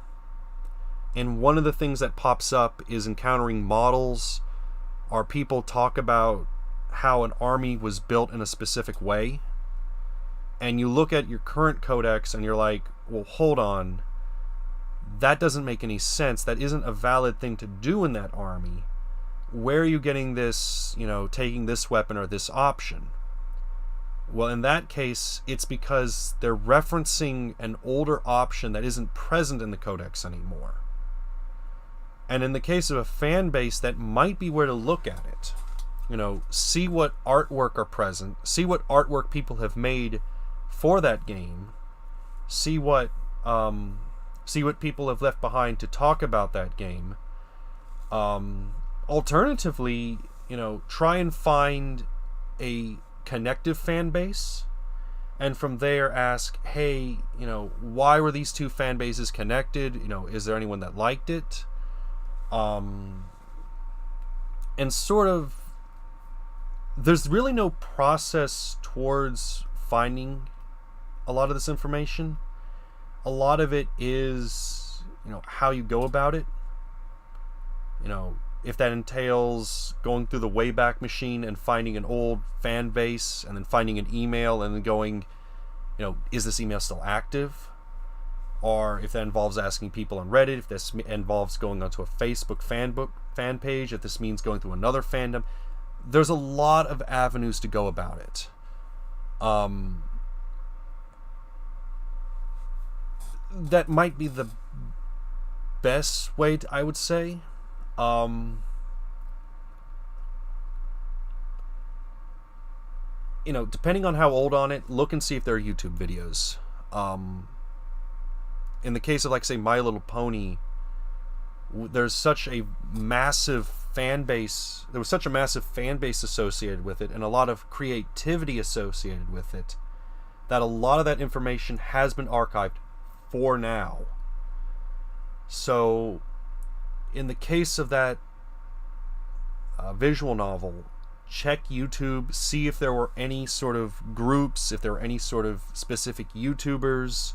and one of the things that pops up is encountering models, or people talk about how an army was built in a specific way, and you look at your current codex and you're like, well, hold on, that doesn't make any sense. That isn't a valid thing to do in that army. Where are you getting this, taking this weapon or this option? Well, in that case, it's because they're referencing an older option that isn't present in the codex anymore. And in the case of a fan base, that might be where to look at it. See what artwork are present, see what artwork people have made for that game, see what people have left behind to talk about that game. Alternatively, try and find a connective fan base, and from there ask, hey, why were these two fan bases connected? Is there anyone that liked it? And sort of, there's really no process towards finding a lot of this information. A lot of it is, how you go about it. If that entails going through the Wayback Machine and finding an old fan base and then finding an email and then going, is this email still active? Or if that involves asking people on Reddit, if this involves going onto a Facebook fan page, if this means going through another fandom, there's a lot of avenues to go about it. That might be the best way, I would say. Depending on how old on it, look and see if there are YouTube videos. In the case of, like, say, My Little Pony, there's such a massive fan base. There was such a massive fan base associated with it, and a lot of creativity associated with it, that a lot of that information has been archived for now. So, in the case of that visual novel, check YouTube, see if there were any sort of groups, if there were any sort of specific YouTubers.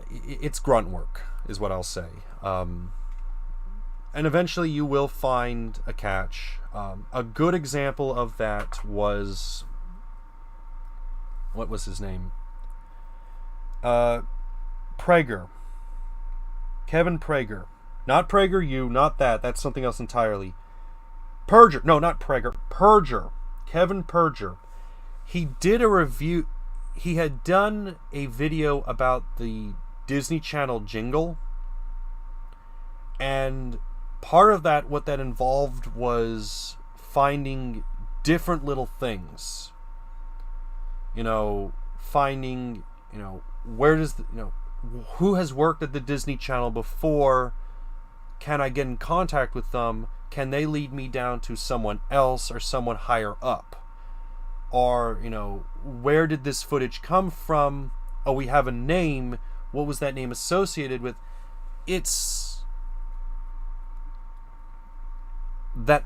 It's grunt work, is what I'll say. And eventually you will find a catch. A good example of that was... what was his name? Prager. Kevin Prager. Not PragerU, not that. That's something else entirely. Perger. No, not Prager. Perger. Kevin Perger. He did a review. He had done a video about the Disney Channel jingle. And part of that, what that involved, was finding different little things. Finding, where does who has worked at the Disney Channel before? Can I get in contact with them? Can they lead me down to someone else or someone higher up? Or, where did this footage come from? Oh, we have a name. What was that name associated with? It's that,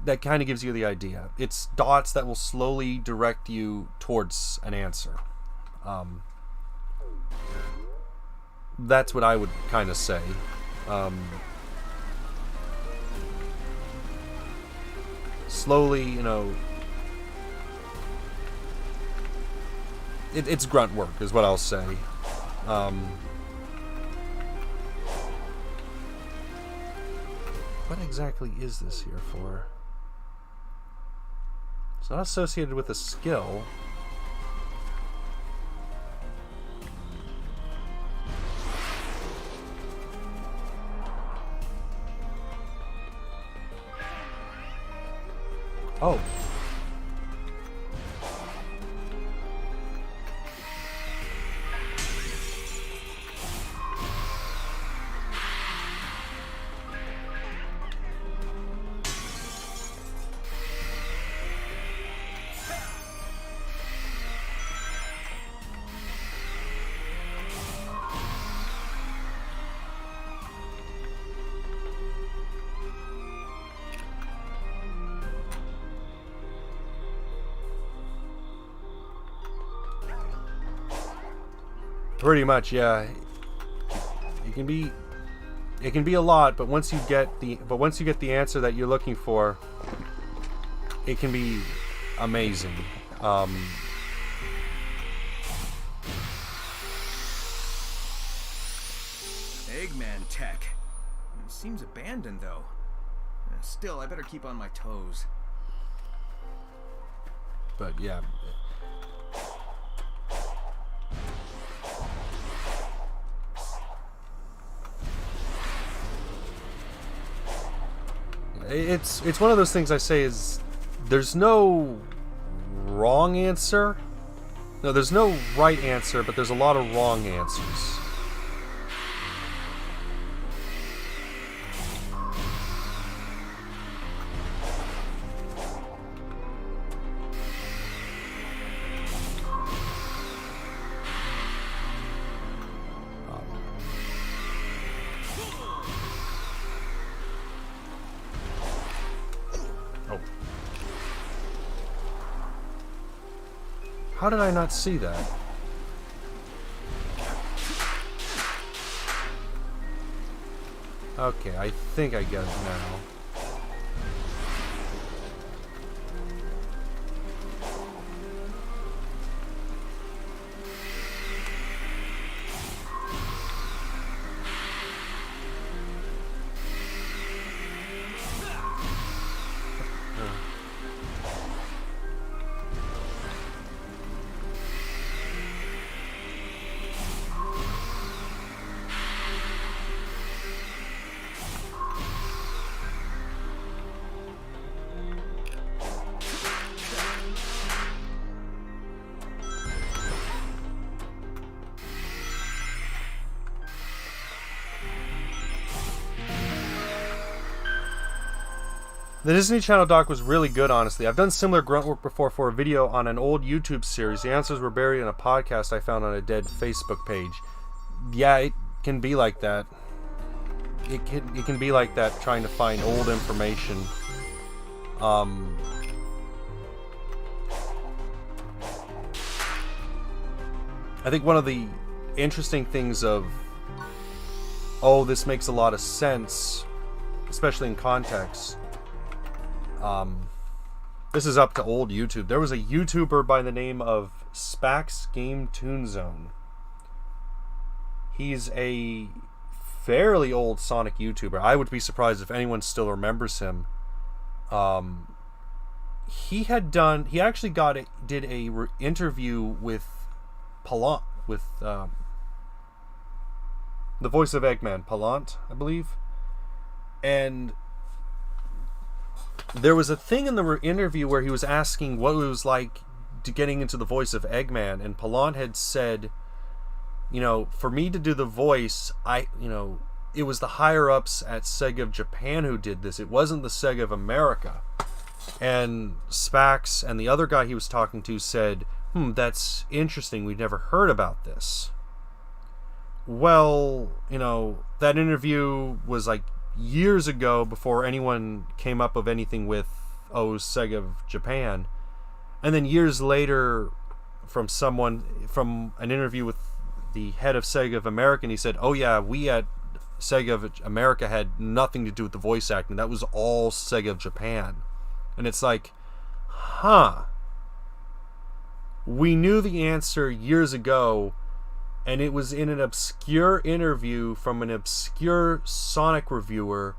that kind of gives you the idea. It's dots that will slowly direct you towards an answer. That's what I would kind of say. Slowly, it's grunt work, is what I'll say. What exactly is this here for? It's not associated with a skill. Oh. Pretty much, yeah. It can be a lot, but once you get the answer that you're looking for, it can be amazing. Eggman tech. It seems abandoned, though. Still, I better keep on my toes. But yeah. It's one of those things I say is there's no wrong answer. No, there's no right answer, but there's a lot of wrong answers. How did I not see that? Okay, I think I get it now. The Disney Channel doc was really good, honestly. I've done similar grunt work before for a video on an old YouTube series. The answers were buried in a podcast I found on a dead Facebook page. Yeah, it can be like that. It can be like that, trying to find old information. I think one of the interesting things of, oh, this makes a lot of sense, especially in context. This is up to old YouTube. There was a YouTuber by the name of Spax Game Toon Zone. He's a fairly old Sonic YouTuber. I would be surprised if anyone still remembers him. He actually did a interview with Palant, with the voice of Eggman, Palant, I believe. And there was a thing in the interview where he was asking what it was like getting into the voice of Eggman, and Palant had said, for me to do the voice, it was the higher-ups at Sega of Japan who did this. It wasn't the Sega of America. And Spax and the other guy he was talking to said, that's interesting. We'd never heard about this. Well, that interview was like years ago, before anyone came up with anything with Sega of Japan. And then years later, from an interview with the head of Sega of America, and he said, oh yeah, we at Sega of America had nothing to do with the voice acting. That was all Sega of Japan. And it's like, we knew the answer years ago, and it was in an obscure interview from an obscure Sonic reviewer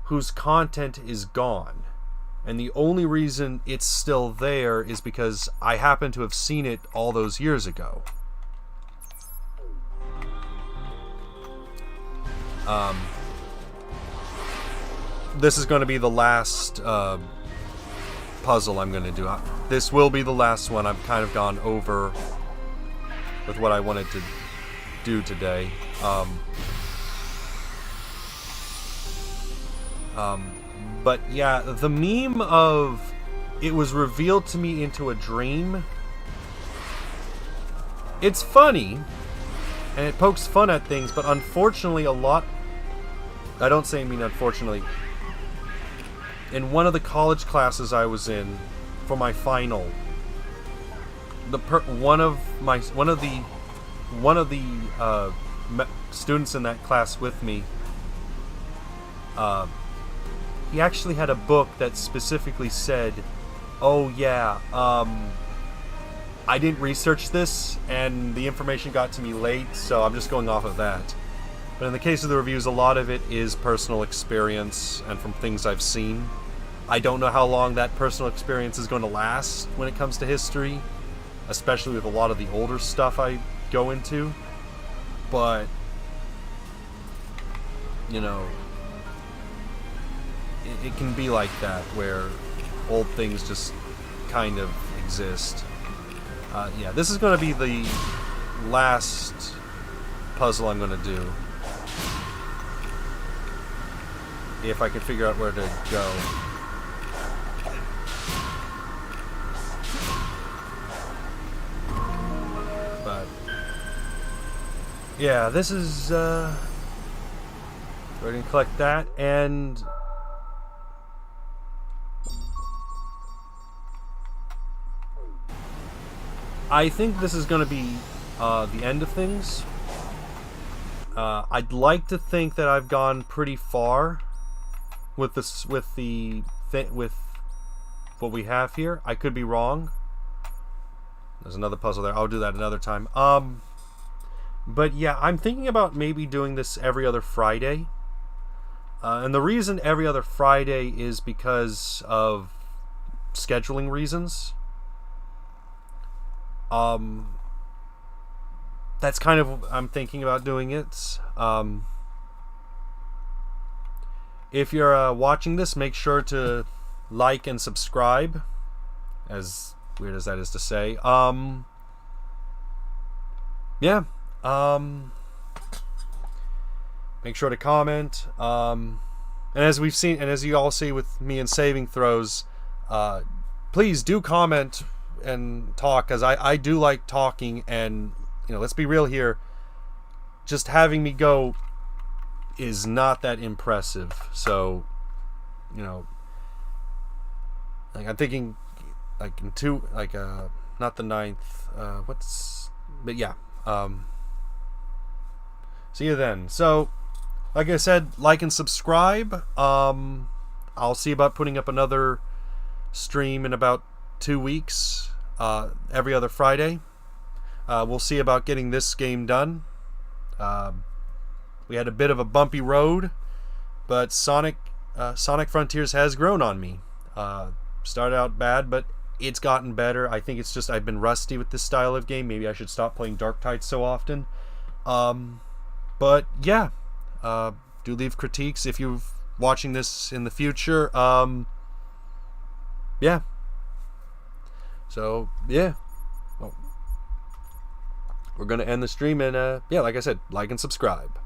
whose content is gone. And the only reason it's still there is because I happen to have seen it all those years ago. This is going to be the last puzzle I'm going to do. This will be the last one. I've kind of gone over with what I wanted to do today. But yeah, the meme of it was revealed to me into a dream, it's funny, and it pokes fun at things, but unfortunately I don't mean unfortunately, in one of the college classes I was in for my final, one of the students in that class with me, he actually had a book that specifically said, oh yeah, I didn't research this and the information got to me late, so I'm just going off of that. But in the case of the reviews, a lot of it is personal experience and from things I've seen. I don't know how long that personal experience is going to last when it comes to history, especially with a lot of the older stuff I go into. But, you know, it can be like that, where old things just kind of exist. Yeah, this is going to be the last puzzle I'm going to do. If I can figure out where to go. But yeah, this is we're gonna collect that, and I think this is gonna be the end of things. I'd like to think that I've gone pretty far with this, with what we have here. I could be wrong. There's another puzzle there. I'll do that another time. But yeah, I'm thinking about maybe doing this every other Friday. And the reason every other Friday is because of scheduling reasons. That's kind of, I'm thinking about doing it. If you're watching this, make sure to like and subscribe. As weird as that is to say. Yeah. Make sure to comment. And as we've seen, and as you all see with me in saving throws, please do comment and talk, because I do like talking, and you know, let's be real here, just having me go is not that impressive. So, you know, like I'm thinking like in not the 9th, but yeah, see you then. So like I said, like and subscribe. I'll see about putting up another stream in about 2 weeks, every other Friday. We'll see about getting this game done. We had a bit of a bumpy road, but Sonic Frontiers has grown on me. Started out bad, but it's gotten better. I think it's just I've been rusty with this style of game. Maybe I should stop playing Dark Tide so often. But yeah, do leave critiques if you're watching this in the future. Yeah. So yeah. We're going to end the stream, and yeah, like I said, like and subscribe.